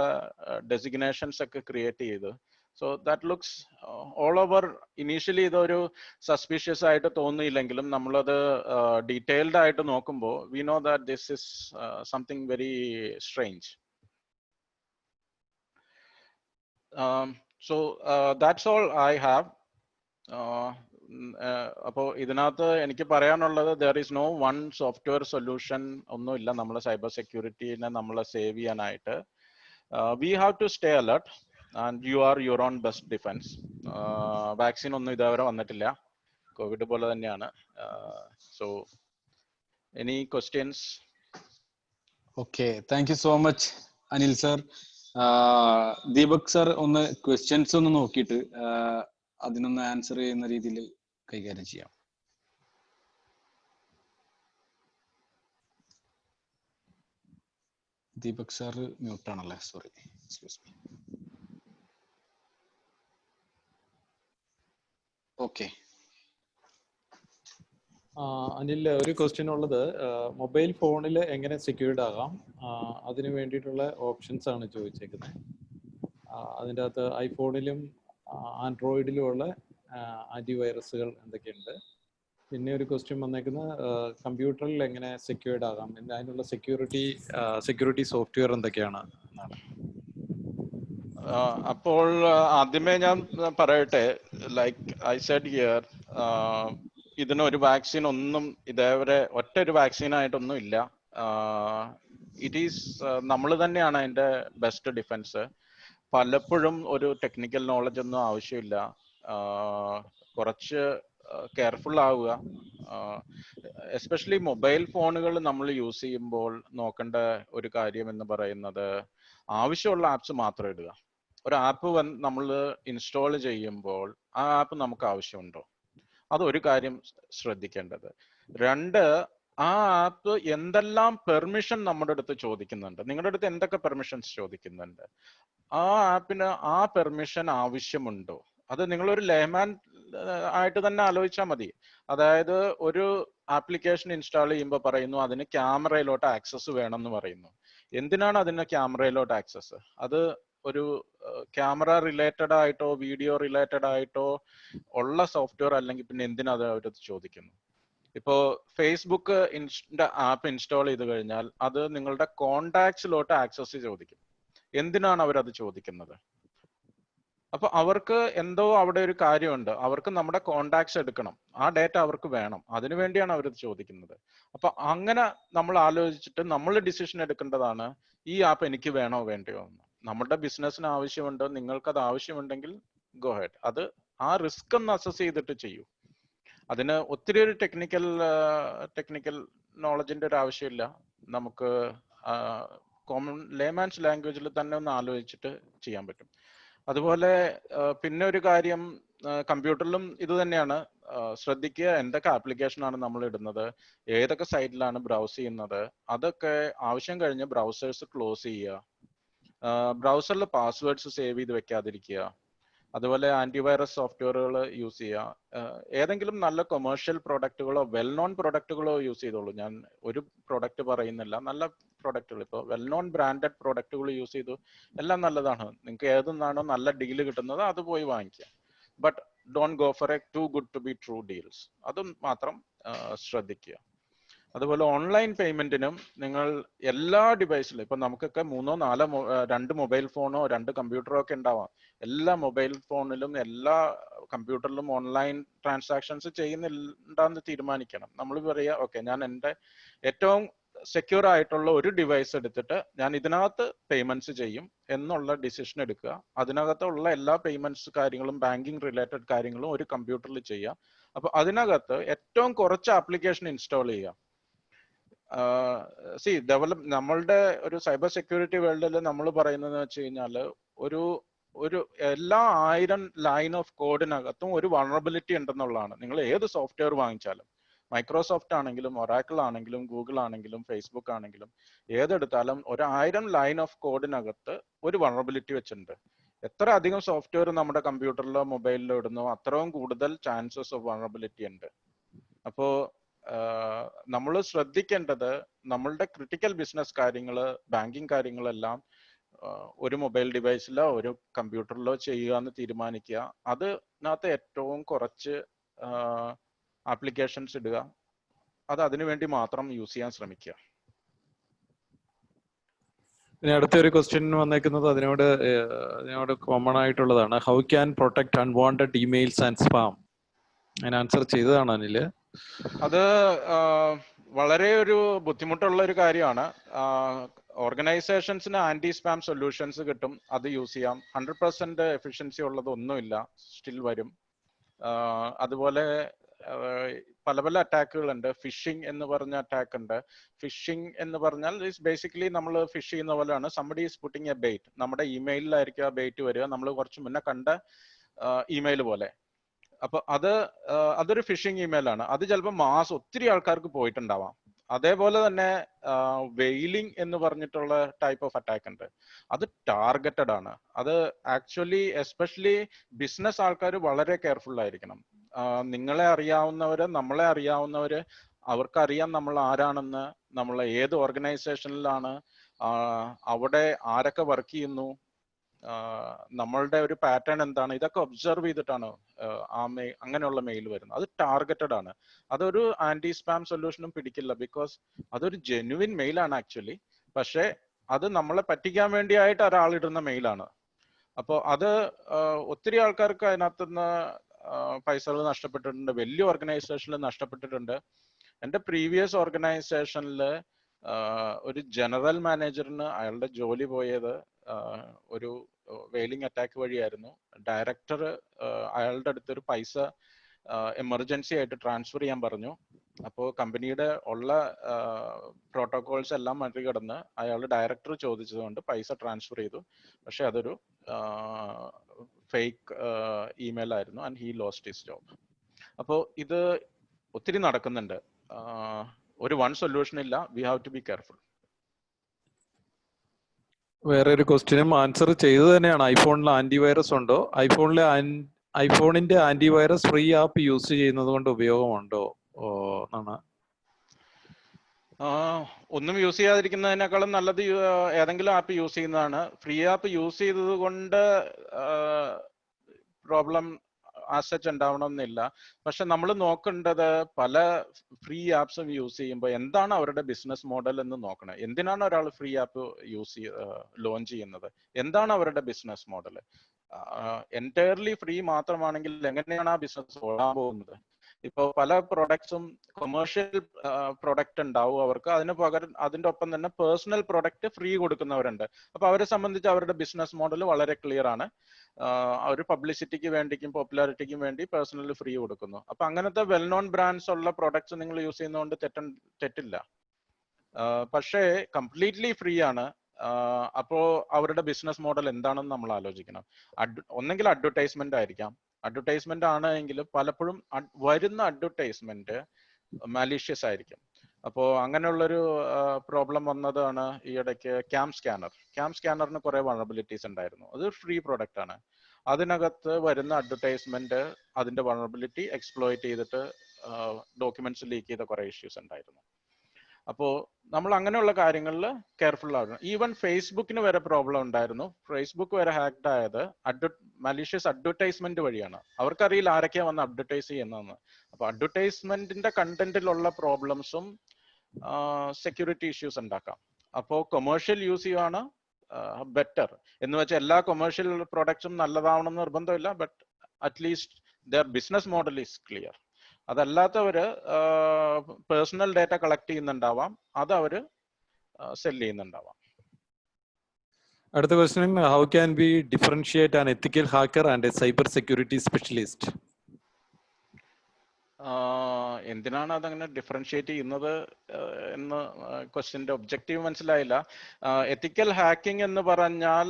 ഡെസിഗ്നേഷൻസ് ഒക്കെ ക്രിയേറ്റ് ചെയ്ത്, so that looks all over. Initially ഇതൊരു സസ്പീഷ്യസ് ആയിട്ട് തോന്നിയില്ലെങ്കിലും നമ്മളത് ഡീറ്റെയിൽഡ് ആയിട്ട് നോക്കുമ്പോൾ we know that this is something very strange. So that's all I have. അപ്പോൾ ഇതിനകത്ത് എനിക്ക് പറയാനുള്ളത്, there is no one software solution ഒന്നുമില്ല നമ്മളെ സൈബർ സെക്യൂരിറ്റിനെ നമ്മളെ സേവ് ചെയ്യാനായിട്ട്. We have to stay alert and you are your own best defense. Vaccine ഒന്നും ഇതുവരെ വന്നിട്ടില്ല, കോവിഡ് പോലെ തന്നെയാണ്. So any questions? Okay, thank you so much Anil sir. Deepak sir ഒന്ന് ക്വസ്റ്റ്യൻസ് ഒന്ന് നോക്കിയിട്ട് അതിനൊന്ന് ആൻസർ ചെയ്യുന്ന രീതിയിൽ കൈകാര്യം ചെയ്യാം. ദീപക് സാർ മ്യൂട്ടാണല്ലേ, sorry, excuse me. Okay, Anil, ഒരു ക്വസ്റ്റ്യൻ ഉള്ളത്, മൊബൈൽ ഫോണിൽ എങ്ങനെ സെക്യൂർഡ് ആകാം, അതിന് വേണ്ടിയിട്ടുള്ള ഓപ്ഷൻസ് ആണ് ചോദിച്ചേക്കുന്നത്. അതിൻ്റെ അകത്ത് ഐഫോണിലും ആൻഡ്രോയിഡിലും ഉള്ള ആൻറ്റിവൈറസുകൾ എന്തൊക്കെയുണ്ട്. പിന്നെ ഒരു ക്വസ്റ്റ്യൻ വന്നേക്കുന്നത്, കമ്പ്യൂട്ടറിൽ എങ്ങനെ സെക്യൂർഡ് ആകാം, അതിനുള്ള സെക്യൂരിറ്റി സോഫ്റ്റ്വെയർ എന്തൊക്കെയാണ് എന്നാണ്. അപ്പോൾ ആദ്യമേ ഞാൻ പറയട്ടെ, ലൈക്ക് ഐ സെഡ് ഹിയർ, ഇതിനൊരു വാക്സിൻ ഒന്നും ഇതേവരെ ഒറ്റൊരു വാക്സിനായിട്ടൊന്നും ഇല്ല. ഇറ്റ് ഈസ് നമ്മൾ തന്നെയാണ് അതിന്റെ ബെസ്റ്റ് ഡിഫൻസ്. പലപ്പോഴും ഒരു ടെക്നിക്കൽ നോളജ് ഒന്നും ആവശ്യമില്ല, കുറച്ച് കെയർഫുൾ ആവുക. എസ്പെഷ്യലി മൊബൈൽ ഫോണുകൾ നമ്മൾ യൂസ് ചെയ്യുമ്പോൾ നോക്കേണ്ട ഒരു കാര്യം എന്ന് പറയുന്നത്, ആവശ്യമുള്ള ആപ്സ് മാത്രം ഇടുക. ഒരു ആപ്പ് നമ്മൾ ഇൻസ്റ്റാൾ ചെയ്യുമ്പോൾ ആ ആപ്പ് നമുക്ക് ആവശ്യമുണ്ടോ, അതൊരു കാര്യം ശ്രദ്ധിക്കേണ്ടത്. 2, ആ ആപ്പ് എന്തെല്ലാം പെർമിഷൻ നമ്മുടെ അടുത്ത് ചോദിക്കുന്നുണ്ട്, നിങ്ങളുടെ അടുത്ത് എന്തൊക്കെ പെർമിഷൻസ് ചോദിക്കുന്നുണ്ട്, ആ ആപ്പിന് ആ പെർമിഷൻ ആവശ്യമുണ്ടോ. അത് നിങ്ങളൊരു ലേമാൻ ആയിട്ട് തന്നെ ആലോചിച്ചാൽ മതി. അതായത് ഒരു ആപ്ലിക്കേഷൻ ഇൻസ്റ്റാൾ ചെയ്യുമ്പോൾ പറയുന്നു അതിന് ക്യാമറയിലോട്ട് ആക്സസ് വേണം എന്ന് പറയുന്നു. എന്തിനാണ് അതിന് ക്യാമറയിലോട്ട് ആക്സസ്? അത് ഒരു ക്യാമറ റിലേറ്റഡ് ആയിട്ടോ വീഡിയോ റിലേറ്റഡ് ആയിട്ടോ ഉള്ള സോഫ്റ്റ്വെയർ അല്ലെങ്കിൽ പിന്നെ എന്തിനാ അത് അവരത് ചോദിക്കുന്നു? ഇപ്പോ ഫേസ്ബുക്ക് ആപ്പ് ഇൻസ്റ്റാൾ ചെയ്ത് കഴിഞ്ഞാൽ അത് നിങ്ങളുടെ കോണ്ടാക്ട്സിലോട്ട് ആക്സസ് ചോദിക്കും. എന്തിനാണ് അവരത് ചോദിക്കുന്നത്? അപ്പൊ അവർക്ക് എന്തോ അവിടെ ഒരു കാര്യമുണ്ട്, അവർക്ക് നമ്മുടെ കോണ്ടാക്ട്സ് എടുക്കണം, ആ ഡേറ്റ അവർക്ക് വേണം, അതിനുവേണ്ടിയാണ് അവരത് ചോദിക്കുന്നത്. അപ്പൊ അങ്ങനെ നമ്മൾ ആലോചിച്ചിട്ട് നമ്മൾ ഡിസിഷൻ എടുക്കേണ്ടതാണ്, ഈ ആപ്പ് എനിക്ക് വേണോ വേണ്ടയോ എന്ന്. നമ്മുടെ ബിസിനസ്സിന് ആവശ്യമുണ്ടോ, നിങ്ങൾക്കത് ആവശ്യമുണ്ടെങ്കിൽ ഗോ ഹെഡ്. അത് ആ റിസ്ക് ഒന്ന് അസസ് ചെയ്തിട്ട് ചെയ്യൂ. അതിന് ഒത്തിരി ഒരു ടെക്നിക്കൽ നോളജിന്റെ ഒരു ആവശ്യമില്ല. നമുക്ക് കോമൺ ലേമാൻസ് ലാംഗ്വേജിൽ തന്നെ ഒന്ന് ആലോചിച്ചിട്ട് ചെയ്യാൻ പറ്റും. അതുപോലെ പിന്നെ ഒരു കാര്യം, കമ്പ്യൂട്ടറിലും ഇത് തന്നെയാണ്. ശ്രദ്ധിക്കുക എന്തൊക്കെ ആപ്ലിക്കേഷനാണ് നമ്മൾ ഇടുന്നത്, ഏതൊക്കെ സൈറ്റിലാണ് ബ്രൗസ് ചെയ്യുന്നത്, അതൊക്കെ ആവശ്യം കഴിഞ്ഞ് ബ്രൗസേഴ്സ് ക്ലോസ് ചെയ്യുക. ബ്രൗസറിൽ പാസ്വേഡ്സ് സേവ് ചെയ്ത് വെക്കാതിരിക്കുക. അതുപോലെ ആന്റിവൈറസ് സോഫ്റ്റ്വെയറുകൾ യൂസ് ചെയ്യുക. ഏതെങ്കിലും നല്ല കൊമേഴ്ഷ്യൽ പ്രൊഡക്റ്റുകളോ വെൽ നോൺ പ്രൊഡക്റ്റുകളോ യൂസ് ചെയ്തോളൂ. ഞാൻ ഒരു പ്രൊഡക്റ്റ് പറയുന്നില്ല, നല്ല പ്രൊഡക്റ്റുകൾ, ഇപ്പോൾ വെൽ നോൺ ബ്രാൻഡഡ് പ്രൊഡക്റ്റുകൾ യൂസ് ചെയ്തു, എല്ലാം നല്ലതാണ്. നിങ്ങൾക്ക് ഏതെന്നാണോ നല്ല ഡീല് കിട്ടുന്നത് അത് പോയി വാങ്ങിക്കുക. But don't go for a too good to be true deals. അതും മാത്രം ശ്രദ്ധിക്കുക. അതുപോലെ ഓൺലൈൻ പേയ്മെന്റിനും നിങ്ങൾ എല്ലാ ഡിവൈസിലും, ഇപ്പൊ നമുക്കൊക്കെ 3 4 2 മൊബൈൽ ഫോണോ 2 കമ്പ്യൂട്ടറോ ഒക്കെ ഉണ്ടാവാം. എല്ലാ മൊബൈൽ ഫോണിലും എല്ലാ കമ്പ്യൂട്ടറിലും ഓൺലൈൻ ട്രാൻസാക്ഷൻസ് ചെയ്യുന്നുണ്ടാന്ന് തീരുമാനിക്കണം. നമ്മൾ പറയുക ഓക്കെ, ഞാൻ എൻ്റെ ഏറ്റവും സെക്യൂർ ആയിട്ടുള്ള ഒരു ഡിവൈസ് എടുത്തിട്ട് ഞാൻ ഇതിനകത്ത് പേയ്മെന്റ്സ് ചെയ്യും എന്നുള്ള ഡിസിഷൻ എടുക്കുക. അതിനകത്തുള്ള എല്ലാ പേയ്മെന്റ്സ് കാര്യങ്ങളും ബാങ്കിങ് റിലേറ്റഡ് കാര്യങ്ങളും ഒരു കമ്പ്യൂട്ടറിൽ ചെയ്യുക. അപ്പൊ അതിനകത്ത് ഏറ്റവും കുറച്ച് ആപ്ലിക്കേഷൻ ഇൻസ്റ്റാൾ ചെയ്യുക. നമ്മളുടെ ഒരു സൈബർ സെക്യൂരിറ്റി വേൾഡിൽ നമ്മൾ പറയുന്നത് വെച്ച് കഴിഞ്ഞാൽ ഒരു എല്ലാ 1000 ലൈൻ ഓഫ് കോഡിനകത്തും ഒരു വൾണറബിലിറ്റി ഉണ്ടെന്നുള്ളതാണ്. നിങ്ങൾ ഏത് സോഫ്റ്റ്വെയർ വാങ്ങിച്ചാലും, മൈക്രോസോഫ്റ്റ് ആണെങ്കിലും ഒറാക്കിൾ ആണെങ്കിലും ഗൂഗിൾ ആണെങ്കിലും ഫേസ്ബുക്ക് ആണെങ്കിലും ഏതെടുത്താലും 1000 ലൈൻ ഓഫ് കോഡിനകത്ത് ഒരു വൾണറബിലിറ്റി വെച്ചിട്ടുണ്ട്. എത്ര അധികം സോഫ്റ്റ്വെയർ നമ്മുടെ കമ്പ്യൂട്ടറിലോ മൊബൈലിലോ ഇടുന്നോ അത്രയും കൂടുതൽ ചാൻസസ് ഓഫ് വൾണറബിലിറ്റി ഉണ്ട്. അപ്പോ നമ്മൾ ശ്രദ്ധിക്കേണ്ടത് നമ്മളുടെ ക്രിട്ടിക്കൽ ബിസിനസ് കാര്യങ്ങൾ, ബാങ്കിങ് കാര്യങ്ങളെല്ലാം ഒരു മൊബൈൽ ഡിവൈസിലോ ഒരു കമ്പ്യൂട്ടറിലോ ചെയ്യുക എന്ന് തീരുമാനിക്കുക. അതിനകത്ത് ഏറ്റവും കുറച്ച് ആപ്ലിക്കേഷൻസ് ഇടുക. അത് അതിനുവേണ്ടി മാത്രം യൂസ് ചെയ്യാൻ ശ്രമിക്കുക. ഇനി അടുത്തൊരു ക്വസ്റ്റ്യൻ വന്നേക്കുന്നത് അതിനോട് കോമൺ ആയിട്ടുള്ളതാണ്. How can protect unwanted emails and spam? അതിന് ആൻസർ ചെയ്തതാണ് അനിൽ. അത് വളരെ ഒരു ബുദ്ധിമുട്ടുള്ള ഒരു കാര്യമാണ്. ഓർഗനൈസേഷൻസിന് ആന്റി സ്പാം സൊല്യൂഷൻസ് കിട്ടും, അത് യൂസ് ചെയ്യാം. 100% എഫിഷ്യൻസി ഉള്ളതൊന്നുമില്ല, സ്റ്റിൽ വരും. അതുപോലെ പല പല അറ്റാക്കുകളുണ്ട്. ഫിഷിംഗ് എന്ന് പറഞ്ഞ അറ്റാക്ക് ഉണ്ട്. ഫിഷിംഗ് എന്ന് പറഞ്ഞാൽ ബേസിക്കലി നമ്മൾ ഫിഷ് ചെയ്യുന്ന പോലെയാണ്. Somebody is putting a bait. നമ്മുടെ ഇമെയിലിലായിരിക്കും ആ ബെയ്റ്റ് വരിക, നമ്മൾ കുറച്ച് മുന്നേ കണ്ട ഇമെയിൽ പോലെ. അപ്പൊ അതൊരു ഫിഷിംഗ് ഇമെയിൽ ആണ്. അത് ചിലപ്പോൾ ഒത്തിരി ആൾക്കാർക്ക് പോയിട്ടുണ്ടാവാം. അതേപോലെ തന്നെ വെയിലിംഗ് എന്ന് പറഞ്ഞിട്ടുള്ള ടൈപ്പ് ഓഫ് അറ്റാക്ക് ഉണ്ട്. അത് ടാർഗറ്റഡ് ആണ്. അത് ആക്ച്വലി എസ്പെഷ്യലി ബിസിനസ് ആൾക്കാർ വളരെ കെയർഫുൾ ആയിരിക്കണം. നിങ്ങളെ അറിയാവുന്നവര്, നമ്മളെ അവർക്ക് അവർക്കറിയാം നമ്മൾ ആരാണെന്ന്, നമ്മൾ ഏത് ഓർഗനൈസേഷനിലാണ്, അവിടെ ആരൊക്കെ വർക്ക് ചെയ്യുന്നു, നമ്മളുടെ ഒരു പാറ്റേൺ എന്താണ്, ഇതൊക്കെ ഒബ്സർവ് ചെയ്തിട്ടാണ് അങ്ങനെയുള്ള മെയിൽ വരുന്നത്. അത് ടാർഗറ്റഡ് ആണ്. അതൊരു ആന്റി സ്പാം സൊല്യൂഷനും പിടിക്കില്ല, ബിക്കോസ് അതൊരു ജെന്യുവിൻ മെയിലാണ് ആക്ച്വലി. പക്ഷെ അത് നമ്മളെ പറ്റിക്കാൻ വേണ്ടിയായിട്ട് ഒരാളിടുന്ന മെയിലാണ്. അപ്പോൾ അത് ഒത്തിരി ആൾക്കാർക്ക് അതിനകത്തുനിന്ന് പൈസകൾ നഷ്ടപ്പെട്ടിട്ടുണ്ട്, വലിയ ഓർഗനൈസേഷനിൽ നഷ്ടപ്പെട്ടിട്ടുണ്ട്. എൻ്റെ പ്രീവിയസ് ഓർഗനൈസേഷനിൽ ഒരു ജനറൽ മാനേജറിന് അയാളുടെ ജോലി പോയത് ഒരു വെയിലിംഗ് അറ്റാക്ക് വഴിയായിരുന്നു. ഡയറക്ടർ അയാളുടെ അടുത്തൊരു പൈസ എമർജൻസി ആയിട്ട് ട്രാൻസ്ഫർ ചെയ്യാൻ പറഞ്ഞു. അപ്പോൾ കമ്പനിയുടെ ഉള്ള പ്രോട്ടോകോൾസ് എല്ലാം മറികടന്ന് അയാൾ ഡയറക്ടർ ചോദിച്ചതുകൊണ്ട് പൈസ ട്രാൻസ്ഫർ ചെയ്തു. പക്ഷെ അതൊരു ഫേക്ക് ഇമെയിൽ ആയിരുന്നു and he lost his job. അപ്പോൾ ഇത് ഒത്തിരി നടക്കുന്നുണ്ട്. ഒരു വൺ സൊല്യൂഷൻ ഇല്ല, we have to be careful. വേറെ ഒരു ക്വസ്റ്റ്യനും ആൻസർ ചെയ്തു തന്നെയാണ്. ഐഫോണിൽ ആന്റിവൈറസ് ഉണ്ടോ? ഐഫോണിന്റെ ആന്റിവൈറസ് ഫ്രീ ആപ്പ് യൂസ് ചെയ്യുന്നത് കൊണ്ട് ഉപയോഗമുണ്ടോ എന്നാണ്. ഒന്നും യൂസ് ചെയ്യാതിരിക്കുന്നതിനേക്കാളും നല്ലത് ഏതെങ്കിലും ആപ്പ് യൂസ് ചെയ്യുന്നതാണ്. ഫ്രീ ആപ്പ് യൂസ് ചെയ്തത് കൊണ്ട് പ്രോബ്ലം ആസച്ച് ഉണ്ടാവണമെന്നില്ല. പക്ഷെ നമ്മൾ നോക്കേണ്ടത് പല ഫ്രീ ആപ്സും യൂസ് ചെയ്യുമ്പോൾ എന്താണ് അവരുടെ ബിസിനസ് മോഡൽ എന്ന് നോക്കണം. എന്തിനാണ് ഒരാൾ ഫ്രീ ആപ്പ് ലോഞ്ച് ചെയ്യുന്നത്? എന്താണ് അവരുടെ ബിസിനസ് മോഡൽ? എൻറ്റയർലി ഫ്രീ മാത്രമാണെങ്കിൽ എങ്ങനെയാണ് ആ ബിസിനസ് ഓടാൻ പോകുന്നത്? ഇപ്പോൾ പല പ്രൊഡക്ട്സും കൊമേഴ്ഷ്യൽ പ്രൊഡക്റ്റ് ഉണ്ടാവും അവർക്ക്, അതിന് പകരം അതിൻ്റെ ഒപ്പം തന്നെ പേഴ്സണൽ പ്രൊഡക്റ്റ് ഫ്രീ കൊടുക്കുന്നവരുണ്ട്. അപ്പൊ അവരെ സംബന്ധിച്ച് അവരുടെ ബിസിനസ് മോഡൽ വളരെ ക്ലിയർ ആണ്. ഒരു പബ്ലിസിറ്റിക്ക് വേണ്ടിക്കും പോപ്പുലാരിറ്റിക്കും വേണ്ടി പേഴ്സണൽ ഫ്രീ കൊടുക്കുന്നു. അപ്പൊ അങ്ങനത്തെ വെൽ നോൺ ബ്രാൻഡ്സ് ഉള്ള പ്രൊഡക്ട്സ് നിങ്ങൾ യൂസ് ചെയ്യുന്നതുകൊണ്ട് തെറ്റില്ല. പക്ഷേ കംപ്ലീറ്റ്ലി ഫ്രീ ആണ്, അപ്പോൾ അവരുടെ ബിസിനസ് മോഡൽ എന്താണെന്ന് നമ്മൾ ആലോചിക്കണം. ഒന്നെങ്കിൽ അഡ്വർടൈസ്മെന്റ് ആയിരിക്കാം. അഡ്വർടൈസ്മെന്റ് ആണ് എങ്കിൽ പലപ്പോഴും വരുന്ന അഡ്വർടൈസ്മെന്റ് മാലീഷ്യസ് ആയിരിക്കും. അപ്പോൾ അങ്ങനെയുള്ളൊരു പ്രോബ്ലം വന്നതാണ് ഈ ഇടയ്ക്ക് ക്യാം സ്കാനറിന് കുറെ വൾണറബിലിറ്റീസ് ഉണ്ടായിരുന്നു. അത് ഫ്രീ പ്രൊഡക്റ്റ് ആണ്. അതിനകത്ത് വരുന്ന അഡ്വർടൈസ്മെന്റ് അതിന്റെ വൾണറബിലിറ്റി എക്സ്പ്ലോയിറ്റ് ചെയ്തിട്ട് ഡോക്യുമെന്റ്സ് ലീക്ക് ചെയ്ത കുറെ ഇഷ്യൂസ് ഉണ്ടായിരുന്നു. അപ്പോൾ നമ്മൾ അങ്ങനെയുള്ള കാര്യങ്ങളിൽ കെയർഫുൾ ആവണം. ഈവൻ ഫേസ്ബുക്കിന് വരെ പ്രോബ്ലം ഉണ്ടായിരുന്നു. ഫേസ്ബുക്ക് വരെ ഹാക്ഡ് ആയത് മാലീഷ്യസ് അഡ്വർടൈസ്മെന്റ് വഴിയാണ്. അവർക്കറിയില്ല ആരൊക്കെയാ വന്ന് അഡ്വർടൈസ് ചെയ്യുന്നതെന്ന്. അപ്പൊ അഡ്വർടൈസ്മെന്റിന്റെ കണ്ടന്റിലുള്ള പ്രോബ്ലംസും സെക്യൂരിറ്റി ഇഷ്യൂസ് ഉണ്ടാക്കാം. അപ്പോൾ കൊമേഴ്ഷ്യൽ യൂസ് ചെയ്യുകയാണ് ബെറ്റർ. എന്ന് വെച്ചാൽ എല്ലാ കൊമേഴ്ഷ്യൽ പ്രോഡക്ട്സും നല്ലതാവണം എന്ന് നിർബന്ധമില്ല. But at least their business model is clear. അതല്ലാത്തവര് പേഴ്സണൽ ഡാറ്റ കളക്ട് ചെയ്യുന്നുണ്ടാവാം, അത് അവര് സെല് ചെയ്യുന്നുണ്ടാവാം. അടുത്ത question, how can be differentiate an ethical hacker and a cyber security specialist? എന്തിനാണ് അതങ്ങനെ ഡിഫറൻഷിയേറ്റ് ചെയ്യുന്നത് എന്ന് ക്വസ്റ്റ്യന്റെ ഒബ്ജക്റ്റീവ് മനസ്സിലായില്ല. എത്തിക്കൽ ഹാക്കിംഗ് എന്ന് പറഞ്ഞാൽ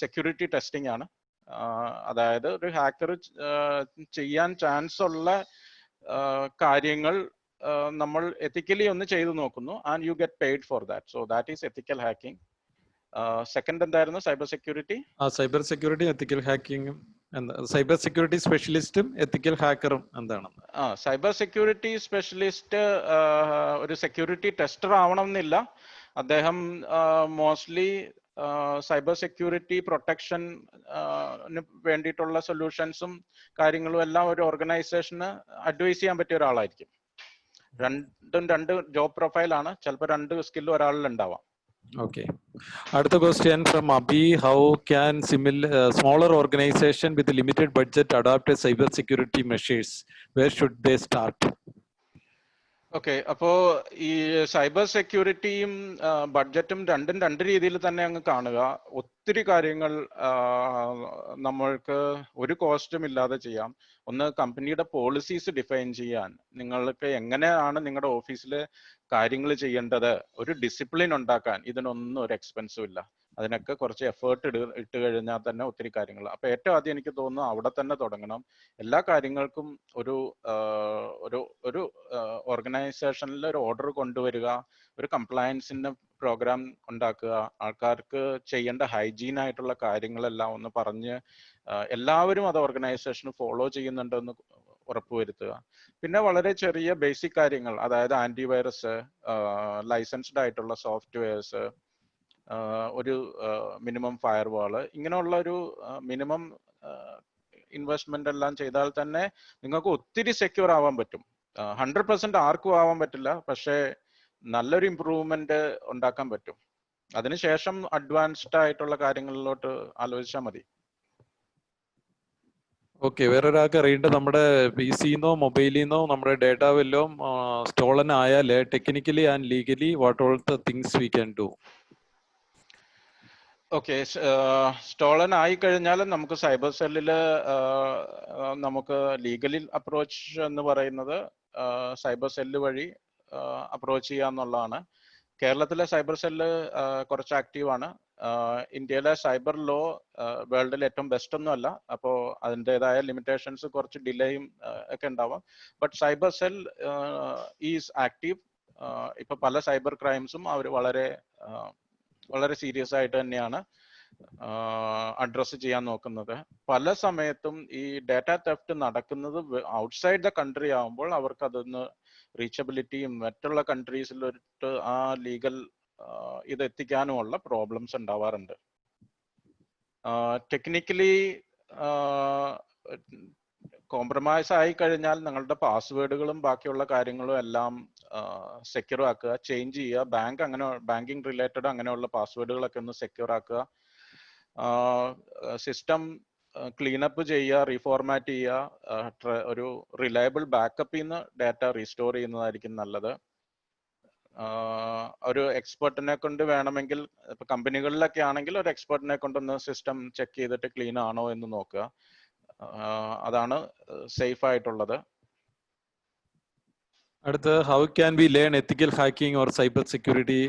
സെക്യൂരിറ്റി ടെസ്റ്റിംഗ് ആണ്. അതായത് ഒരു ഹാക്കർ ചെയ്യാൻ ചാൻസ് ഉള്ള കാര്യങ്ങൾ നമ്മൾ എത്തിക്കലി ഒന്ന് ചെയ്തു നോക്കുന്നു, and you get paid for that. So that is ethical hacking. Second എന്തായിരുന്നു? Cyber security. Cyber security ethical ഹാക്കിംഗും സൈബർ സെക്യൂരിറ്റി സ്പെഷ്യലിസ്റ്റും എത്തിക്കൽ ഹാക്കറും എന്താണ്? സൈബർ സെക്യൂരിറ്റി സ്പെഷ്യലിസ്റ്റ് ഒരു സെക്യൂരിറ്റി ടെസ്റ്റർ ആവണം എന്നില്ല. അദ്ദേഹം മോസ്റ്റ്ലി സൈബർ സെക്യൂരിറ്റി പ്രൊട്ടക്ഷൻ വേണ്ടിയിട്ടുള്ള സൊല്യൂഷൻസും കാര്യങ്ങളും എല്ലാം ഒരു ഓർഗനൈസേഷന് അഡ്വൈസ് ചെയ്യാൻ പറ്റിയ ഒരാളായിരിക്കും. രണ്ട് ജോബ് പ്രൊഫൈലാണ്, ചിലപ്പോൾ രണ്ട് സ്കില്ലും ഒരാളിൽ ഉണ്ടാവാം. Okay. അടുത്ത question from Abhi. How can smaller organization with limited budget adopt a cyber security measures? Where should they start? Okay, അപ്പോ ഈ സൈബർ സെക്യൂരിറ്റിയും ബഡ്ജറ്റും രണ്ട് രീതിയിൽ തന്നെ അങ്ങ് കാണുക. ഒത്തിരി കാര്യങ്ങൾ നമ്മൾക്ക് ഒരു കോസ്റ്റും ഇല്ലാതെ ചെയ്യാം. ഒന്ന്, കമ്പനിയുടെ പോളിസീസ് ഡിഫൈൻ ചെയ്യാൻ. നിങ്ങൾക്ക് എങ്ങനെയാണ് നിങ്ങളുടെ ഓഫീസിൽ കാര്യങ്ങൾ ചെയ്യേണ്ടത്, ഒരു ഡിസിപ്ലിൻ ഉണ്ടാക്കാൻ ഇതിനൊന്നും ഒരു എക്സ്പെൻസും ഇല്ല. അതിനൊക്കെ കുറച്ച് എഫേർട്ട് ഇട്ട് കഴിഞ്ഞാൽ തന്നെ ഒത്തിരി കാര്യങ്ങൾ. അപ്പൊ ഏറ്റവും ആദ്യം എനിക്ക് തോന്നുന്നു അവിടെ തന്നെ തുടങ്ങണം. എല്ലാ കാര്യങ്ങൾക്കും ഒരു ഒരു ഓർഗനൈസേഷനിൽ ഒരു ഓർഡർ കൊണ്ടുവരിക, ഒരു കംപ്ലയൻസിന്റെ പ്രോഗ്രാം ഉണ്ടാക്കുക, ആൾക്കാർക്ക് ചെയ്യേണ്ട ഹൈജീൻ ആയിട്ടുള്ള കാര്യങ്ങളെല്ലാം ഒന്ന് പറഞ്ഞ് എല്ലാവരും അത് ഓർഗനൈസേഷന് ഫോളോ ചെയ്യുന്നുണ്ടെന്ന് ഉറപ്പുവരുത്തുക. പിന്നെ വളരെ ചെറിയ ബേസിക് കാര്യങ്ങൾ, അതായത് ആന്റിവൈറസ്, ലൈസൻസ്ഡ് ആയിട്ടുള്ള സോഫ്റ്റ്വെയർസ്, ഒരു മിനിമം ഫയർവാള്, ഇങ്ങനെയുള്ള ഒരു മിനിമം ഇൻവെസ്റ്റ്മെന്റ് എല്ലാം ചെയ്താൽ തന്നെ നിങ്ങൾക്ക് ഒത്തിരി സെക്യൂർ ആവാൻ പറ്റും. 100% ആർക്കും ആവാൻ പറ്റില്ല, പക്ഷേ നല്ലൊരു ഇംപ്രൂവ്മെന്റ് ഉണ്ടാക്കാൻ പറ്റും. അതിനുശേഷം അഡ്വാൻസ്ഡ് ആയിട്ടുള്ള കാര്യങ്ങളിലോട്ട് ആലോചിച്ചാൽ മതി. ഓക്കെ, വേറൊരാൾക്ക് അറിയേണ്ടത്, നമ്മുടെ PC-ന്നോ മൊബൈലിൽ-ന്നോ നമ്മുടെ ഡേറ്റ വല്ലതും സ്റ്റോളൻ ആയാൽ technically and legally what all the things we can do? Okay, stolen ആയി കഴിഞ്ഞാൽ നമുക്ക് സൈബർ സെല്ലില് നമുക്ക് ലീഗലി അപ്രോച്ച് എന്ന് പറയുന്നത് സൈബർ സെല്ല് വഴി അപ്രോച്ച് ചെയ്യാന്നുള്ളതാണ്. കേരളത്തിലെ സൈബർ സെല്ല് കുറച്ച് ആക്റ്റീവാണ്. ഇന്ത്യയിലെ സൈബർ ലോ വേൾഡിൽ ഏറ്റവും ബെസ്റ്റ് ഒന്നും അല്ല. അപ്പോൾ അതിൻ്റെതായ ലിമിറ്റേഷൻസ്, കുറച്ച് ഡിലേയും ഒക്കെ ഉണ്ടാവാം. But cyber cell is active. ഇപ്പൊ പല സൈബർ ക്രൈംസും അവർ വളരെ സീരിയസ് ആയിട്ട് തന്നെയാണ് അഡ്രസ്സ് ചെയ്യാൻ നോക്കുന്നത്. പല സമയത്തും ഈ ഡാറ്റ തെഫ്റ്റ് നടക്കുന്നത് ഔട്ട്സൈഡ് ദ കൺട്രി ആകുമ്പോൾ അവർക്ക് അതൊന്ന് റീച്ചബിലിറ്റിയും മറ്റുള്ള കൺട്രീസിലൊരു ആ ലീഗൽ ഇത് എത്തിക്കാനുമുള്ള പ്രോബ്ലംസ് ഉണ്ടാവാറുണ്ട്. ടെക്നിക്കലി കോംപ്രമൈസ് ആയി കഴിഞ്ഞാൽ നിങ്ങളുടെ പാസ്വേഡുകളും ബാക്കിയുള്ള കാര്യങ്ങളും എല്ലാം സെക്യൂർ ആക്കുക, ചേഞ്ച് ചെയ്യുക. ബാങ്കിങ് റിലേറ്റഡ് അങ്ങനെയുള്ള പാസ്വേഡുകളൊക്കെ ഒന്ന് സെക്യൂർ ആക്കുക. സിസ്റ്റം ക്ലീനപ്പ് ചെയ്യുക, റീഫോർമാറ്റ് ചെയ്യുക. ഒരു റിലയബിൾ ബാക്കപ്പിൽ നിന്ന് ഡാറ്റ റീസ്റ്റോർ ചെയ്യുന്നതായിരിക്കും നല്ലത്. ഒരു എക്സ്പെർട്ടിനെ കൊണ്ട് വേണമെങ്കിൽ, ഇപ്പൊ കമ്പനികളിലൊക്കെ ആണെങ്കിൽ ഒരു എക്സ്പെർട്ടിനെ കൊണ്ടൊന്ന് സിസ്റ്റം ചെക്ക് ചെയ്തിട്ട് ക്ലീൻ ആണോ എന്ന് നോക്കുക. അതാണ് സേഫ് ആയിട്ടുള്ളത്. അടുത്ത, how can B learn ethical hacking or cyber security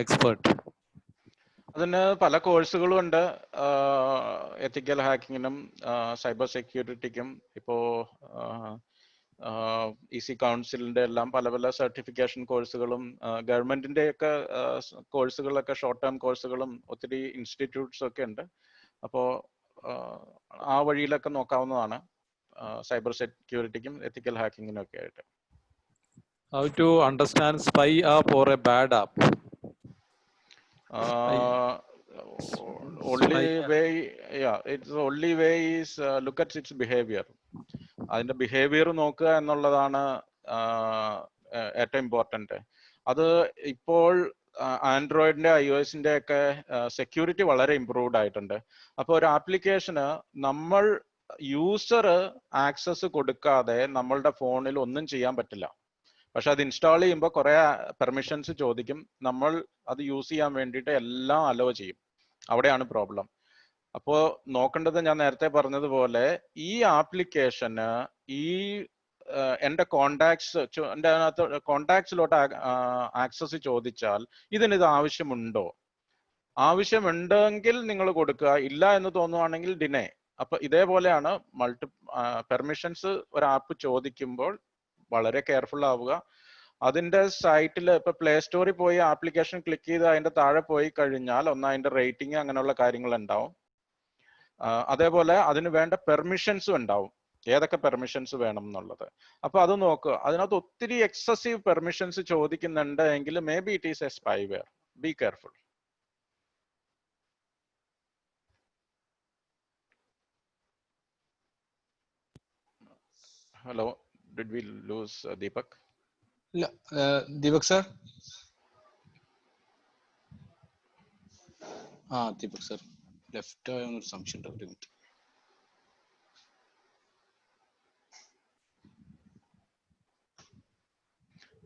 expert? അതിന് പല കോഴ്സുകളും ഉണ്ട്. എത്തിക്കൽ ഹാക്കിങ്ങിനും സൈബർ സെക്യൂരിറ്റിക്കും ഇപ്പോ EC കൗൺസിലിന്റെ എല്ലാം പല പല സർട്ടിഫിക്കേഷൻ കോഴ്സുകളും ഗവൺമെന്റിന്റെ ഒക്കെ കോഴ്സുകളൊക്കെ ഷോർട്ട് ടേം കോഴ്സുകളും ഒത്തിരി ഇൻസ്റ്റിറ്റ്യൂട്ട്സ് ഒക്കെ ഉണ്ട്. അപ്പോ ആ വഴിയിലൊക്കെ നോക്കാവുന്നതാണ് സൈബർ സെക്യൂരിറ്റിക്കും എത്തിക്കൽ ഹാക്കിങ്ങിനും ഒക്കെ ആയിട്ട്. How to understand spy app or a bad app? Only way, yeah, it's the only way is look at its behavior. അതിന്റെ ബിഹേവിയർ നോക്കുക എന്നുള്ളതാണ് ഏറ്റവും ഇമ്പോർട്ടന്റ്. അത് ഇപ്പോൾ ആൻഡ്രോയിഡിന്റെ iOSന്റെ ഒക്കെ സെക്യൂരിറ്റി വളരെ ഇംപ്രൂവ്ഡ് ആയിട്ടുണ്ട്. അപ്പോൾ ഒരു ആപ്ലിക്കേഷന് നമ്മൾ യൂസർ ആക്സസ് കൊടുക്കാതെ നമ്മളുടെ ഫോണിൽ ഒന്നും ചെയ്യാൻ പറ്റില്ല. പക്ഷെ അത് ഇൻസ്റ്റാൾ ചെയ്യുമ്പോൾ കുറെ പെർമിഷൻസ് ചോദിക്കും. നമ്മൾ അത് യൂസ് ചെയ്യാൻ വേണ്ടിയിട്ട് എല്ലാം അലോ ചെയ്യും. അവിടെയാണ് പ്രോബ്ലം. അപ്പോ നോക്കേണ്ടത് ഞാൻ നേരത്തെ പറഞ്ഞതുപോലെ ഈ ആപ്ലിക്കേഷന് ഈ എന്റെ കോണ്ടാക്ട്സിലോട്ട് ആക്സസ് ചോദിച്ചാൽ ഇതിനിത് ആവശ്യമുണ്ടോ? ആവശ്യമുണ്ടെങ്കിൽ നിങ്ങൾ കൊടുക്കുക, ഇല്ല എന്ന് തോന്നുവാണെങ്കിൽ ഡിനേ. അപ്പൊ ഇതേപോലെയാണ് പെർമിഷൻസ് ഒരു ആപ്പ് ചോദിക്കുമ്പോൾ വളരെ കെയർഫുൾ ആവുക. അതിന്റെ സൈറ്റിൽ ഇപ്പൊ പ്ലേ സ്റ്റോറിൽ പോയി ആപ്ലിക്കേഷൻ ക്ലിക്ക് ചെയ്ത് അതിന്റെ താഴെ പോയി കഴിഞ്ഞാൽ അതിന്റെ റേറ്റിംഗ് അങ്ങനെയുള്ള കാര്യങ്ങൾ ഉണ്ടാവും. അതേപോലെ അതിന് വേണ്ട പെർമിഷൻസും ഉണ്ടാവും, ഏതൊക്കെ പെർമിഷൻസ് വേണം എന്നുള്ളത്. അപ്പൊ അത് നോക്കുക. അതിനകത്ത് ഒത്തിരി എക്സസീവ് പെർമിഷൻസ് ചോദിക്കുന്നുണ്ട് എങ്കിൽ may be it is a spyware. Be careful. Hello, did we lose Deepak? ഇല്ല, Deepak sir. Deepak sir left ആയെന്നൊരു സംശയം ഉണ്ട്. ഒരു minute.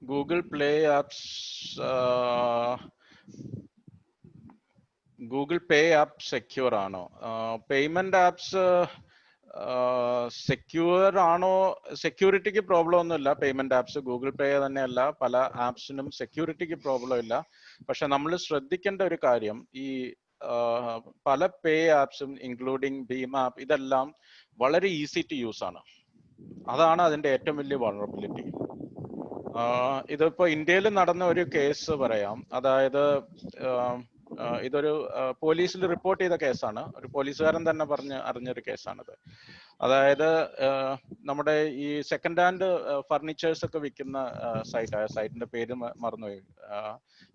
Google Play apps, Google Pay app secure ആണോ? പേയ്മെന്റ് ആപ്സ് സെക്യൂർ ആണോ? സെക്യൂരിറ്റിക്ക് പ്രോബ്ലം ഒന്നുമില്ല. പേയ്മെന്റ് ആപ്സ് ഗൂഗിൾ പേ തന്നെയല്ല, പല ആപ്സിനും സെക്യൂരിറ്റിക്ക് പ്രോബ്ലം ഇല്ല. പക്ഷെ നമ്മൾ ശ്രദ്ധിക്കേണ്ട ഒരു കാര്യം, ഈ പല പേ ആപ്സും ഇൻക്ലൂഡിങ് ഭീം ആപ്പ് ഇതെല്ലാം വളരെ ഈസി ടു യൂസ് ആണ്. അതാണ് അതിന്റെ ഏറ്റവും വലിയ വൾനറബിലിറ്റി. ഇതിപ്പോ ഇന്ത്യയിൽ നടന്ന ഒരു കേസ് പറയാം. അതായത് ഇതൊരു പോലീസിൽ റിപ്പോർട്ട് ചെയ്ത കേസാണ്. ഒരു പോലീസുകാരൻ തന്നെ അറിഞ്ഞൊരു കേസാണിത്. അതായത് നമ്മുടെ ഈ സെക്കൻഡ് ഹാൻഡ് ഫർണിച്ചേഴ്സ് ഒക്കെ വിൽക്കുന്ന സൈറ്റിന്റെ പേര് മറന്നുപോയി.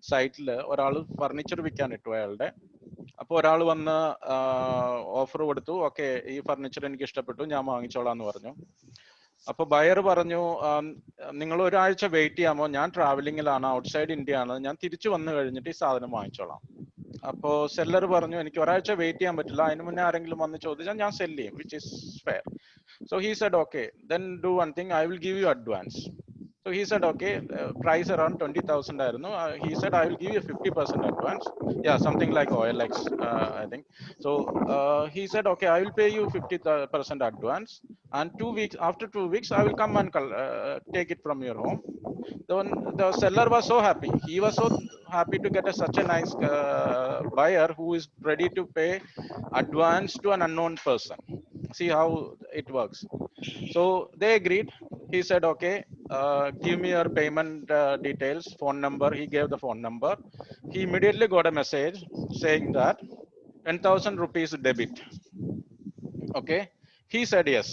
സൈറ്റിൽ ഒരാൾ ഫർണിച്ചർ വിൽക്കാൻ ഇട്ടു അയാളുടെ. അപ്പൊ ഒരാൾ വന്ന് ഓഫർ കൊടുത്തു, ഓക്കെ ഈ ഫർണിച്ചർ എനിക്ക് ഇഷ്ടപ്പെട്ടു, ഞാൻ വാങ്ങിച്ചോളാം എന്ന് പറഞ്ഞു. അപ്പൊ ബയർ പറഞ്ഞു, നിങ്ങൾ ഒരാഴ്ച വെയിറ്റ് ചെയ്യാമോ, ഞാൻ ട്രാവലിംഗിലാണ്, ഔട്ട്സൈഡ് ഇന്ത്യ ആണ്, ഞാൻ തിരിച്ചു വന്നു കഴിഞ്ഞിട്ട് ഈ സാധനം വാങ്ങിച്ചോളാം. അപ്പോ സെല്ലർ പറഞ്ഞു, എനിക്ക് ഒരാഴ്ച വെയിറ്റ് ചെയ്യാൻ പറ്റില്ല, അതിന് മുന്നേ ആരെങ്കിലും വന്ന് ചോദിച്ചാൽ ഞാൻ സെല് ചെയ്യും, which is fair. So he Z okay, then do one thing, I will give you advance. So he said okay, price around 20,000 ആയിരുന്നു. He said I will give you 50% advance. Yeah, something like OLX, I think. So he said okay, I will pay you 50% advance, and 2 weeks, after 2 weeks I will come and take it from your home. The seller was so happy. He was so happy to get such a nice buyer who is ready to pay advance to an unknown person. See how it works. So they agreed. He said okay, give me your payment details, phone number. He gave the phone number. He immediately got a message saying that 10,000 rupees debit. Okay, he said yes.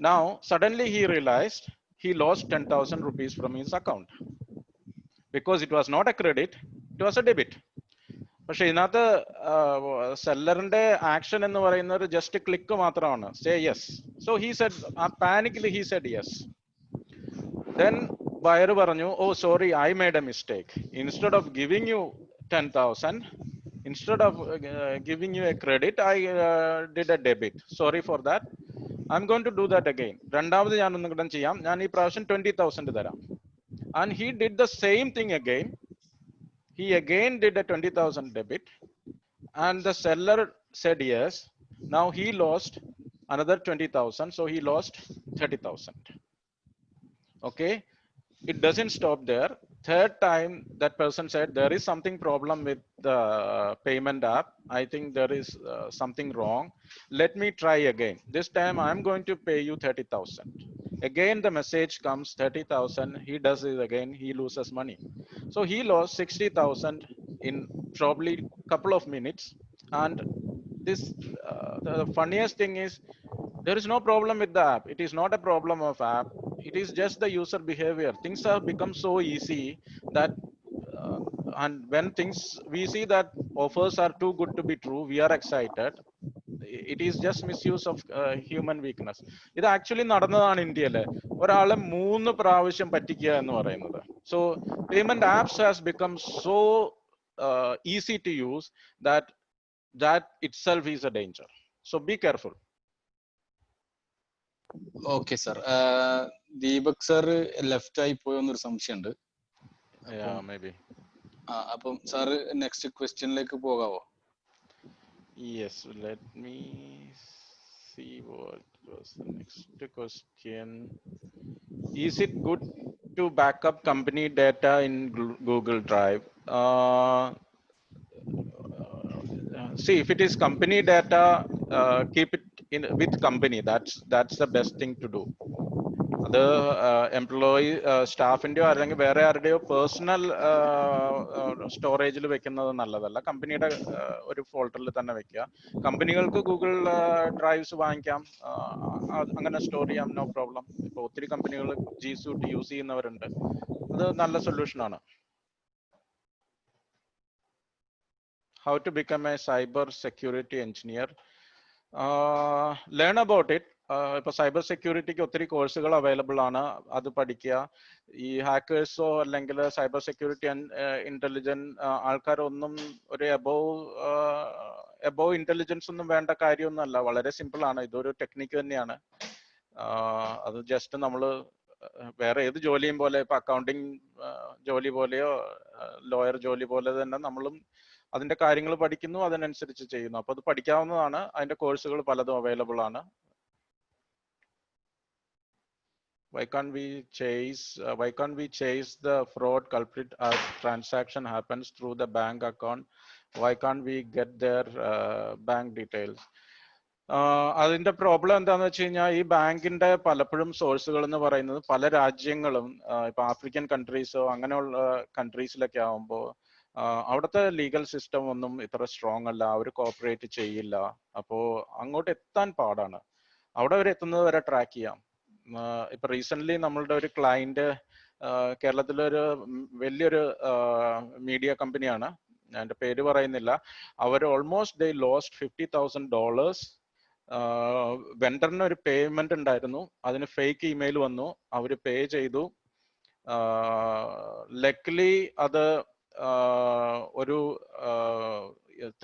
Now suddenly he realized he lost 10,000 rupees from his account because it was not a credit, it was a debit. പക്ഷെ ഇതിനകത്ത് സെല്ലറിന്റെ action എന്ന് പറയുന്നത് just click മാത്രമാണ്, say yes. So he said, panicky he said yes. Then buyer പറഞ്ഞു, oh sorry, I made a mistake. Instead of giving you 10,000, instead of giving you a credit, I did a debit. Sorry for that. I'm going to do that again. രണ്ടാമത് ഞാൻ ഒന്നും കൂടെ ചെയ്യാം, ഞാൻ ഈ പ്രാവശ്യം 20,000 തരാം. And he did the same thing again. He again did a 20,000 debit, and the seller said yes. Now he lost another 20,000, so he lost 30,000. Okay, it doesn't stop there. third time that person said there is something problem with the payment app. I think there is something wrong. Let me try again. This time I'm going to pay you 30,000. Again the message comes 30,000. He does it again, he loses money. So he lost 60,000 in probably couple of minutes. And this the funniest thing is there is no problem with the app. It is not a problem of app. It is just the user behavior. Things have become so easy that uh, and when things we see that offers are too good to be true, we are excited. It is just misuse of human weakness. ഇത് actually നടന്നതാണ് ഇന്ത്യയില്. ഒരാളെ 3 പ്രാവശ്യം പറ്റിക്കുക എന്ന് പറയുന്നത്. So payment apps has become so easy to use that itself is a danger. So be careful. Okay sir. Deepak sir left ആയി പോയോന്നൊരു സംശയമുണ്ട്. Yeah, maybe. അപ്പം സാറ് നെക്സ്റ്റ് ക്വസ്റ്റ്യനിലേക്ക് പോകാവോ? Yes, let me see what was the next question. Is it good to back up company data in Google Drive? See, if it is company data, keep it in with company. That's the best thing to do. അത് employee സ്റ്റാഫിന്റെയോ അല്ലെങ്കിൽ വേറെ ആരുടെയോ personal സ്റ്റോറേജിൽ വെക്കുന്നത് നല്ലതല്ല. കമ്പനിയുടെ ഒരു ഫോൾഡറിൽ തന്നെ വെക്കുക. കമ്പനികൾക്ക് ഗൂഗിൾ ഡ്രൈവ്സ് വാങ്ങിക്കാം, അങ്ങനെ സ്റ്റോർ ചെയ്യാം, നോ പ്രോബ്ലം. ഇപ്പൊ ഒത്തിരി കമ്പനികൾ G Suite യൂസ് ചെയ്യുന്നവരുണ്ട്. അത് നല്ല സൊല്യൂഷൻ ആണ്. How to become a cyber security engineer? Learn about it. ഇപ്പൊ സൈബർ സെക്യൂരിറ്റിക്ക് ഒത്തിരി കോഴ്സുകൾ അവൈലബിൾ ആണ്, അത് പഠിക്കുക. ഈ ഹാക്കേഴ്സോ അല്ലെങ്കിൽ സൈബർ സെക്യൂരിറ്റി ഇന്റലിജന്റ് ആൾക്കാരൊന്നും ഒരു എബോവ് ഇന്റലിജൻസ് ഒന്നും വേണ്ട കാര്യമൊന്നുമല്ല. വളരെ സിമ്പിൾ ആണ്. ഇതൊരു ടെക്നിക്ക് തന്നെയാണ്. അത് ജസ്റ്റ് നമ്മൾ വേറെ ഏത് ജോലിയും പോലെ, ഇപ്പൊ അക്കൗണ്ടിങ് ജോലി പോലെയോ ലോയർ ജോലി പോലെ തന്നെ നമ്മളും അതിന്റെ കാര്യങ്ങൾ പഠിക്കുന്നു, അതിനനുസരിച്ച് ചെയ്യുന്നു. അപ്പൊ അത് പഠിക്കാവുന്നതാണ്. അതിന്റെ കോഴ്സുകൾ പലതും അവൈലബിൾ ആണ്. Why can't we chase the fraud culprit as transaction happens through the bank account? Why can't we get their bank details? അതിന്റെ പ്രോബ്ലം എന്താന്ന് വെച്ച് കഴിഞ്ഞാൽ, ഈ ബാങ്കിന്റെ പലപ്പോഴും സോഴ്സുകൾ എന്ന് പറയുന്നത് പല രാജ്യങ്ങളും, ഇപ്പൊ ആഫ്രിക്കൻ കൺട്രീസോ അങ്ങനെയുള്ള കൺട്രീസിലൊക്കെ ആവുമ്പോൾ അവിടുത്തെ ലീഗൽ സിസ്റ്റം ഒന്നും ഇത്ര സ്ട്രോങ് അല്ല, അവർ കോപ്പറേറ്റ് ചെയ്യില്ല. അപ്പോ അങ്ങോട്ട് എത്താൻ പാടാണ്. അവിടെ വരെ എത്തുന്നത് വരെ ട്രാക്ക് ചെയ്യാം. ഇപ്പൊ റീസെന്റ് നമ്മളുടെ ഒരു ക്ലയന്റ് കേരളത്തിലൊരു വലിയൊരു മീഡിയ കമ്പനിയാണ്, ഞാൻ എന്റെ പേര് പറയുന്നില്ല. അവർ ഓൾമോസ്റ്റ് ദേ ലോസ്റ്റ് $50,000. വെണ്ടറിന് ഒരു പേയ്മെന്റ് ഉണ്ടായിരുന്നു, അതിന് ഫേക്ക് ഇമെയിൽ വന്നു, അവര് പേ ചെയ്തു. ലക്കിലി അത് ഒരു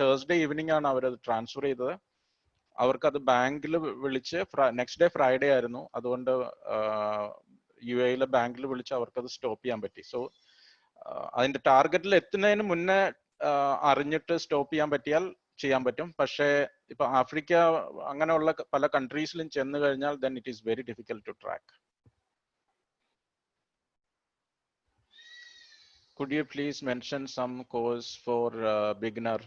തേഴ്സ്ഡേ ഈവനിങ് ആണ് അവരത് ട്രാൻസ്ഫർ ചെയ്തത്. അവർക്കത് ബാങ്കിൽ വിളിച്ച്, നെക്സ്റ്റ് ഡേ ഫ്രൈഡേ ആയിരുന്നു, അതുകൊണ്ട് UAE ബാങ്കിൽ വിളിച്ച് അവർക്കത് സ്റ്റോപ്പ് ചെയ്യാൻ പറ്റി. സോ അതിന്റെ ടാർഗറ്റിൽ എത്തുന്നതിന് മുന്നേ അറിഞ്ഞിട്ട് സ്റ്റോപ്പ് ചെയ്യാൻ പറ്റിയാൽ ചെയ്യാൻ പറ്റും. പക്ഷേ ഇപ്പൊ ആഫ്രിക്ക അങ്ങനെയുള്ള പല കൺട്രീസിലും ചെന്ന് കഴിഞ്ഞാൽ then it is very difficult to track. Could you please mention some course for beginner?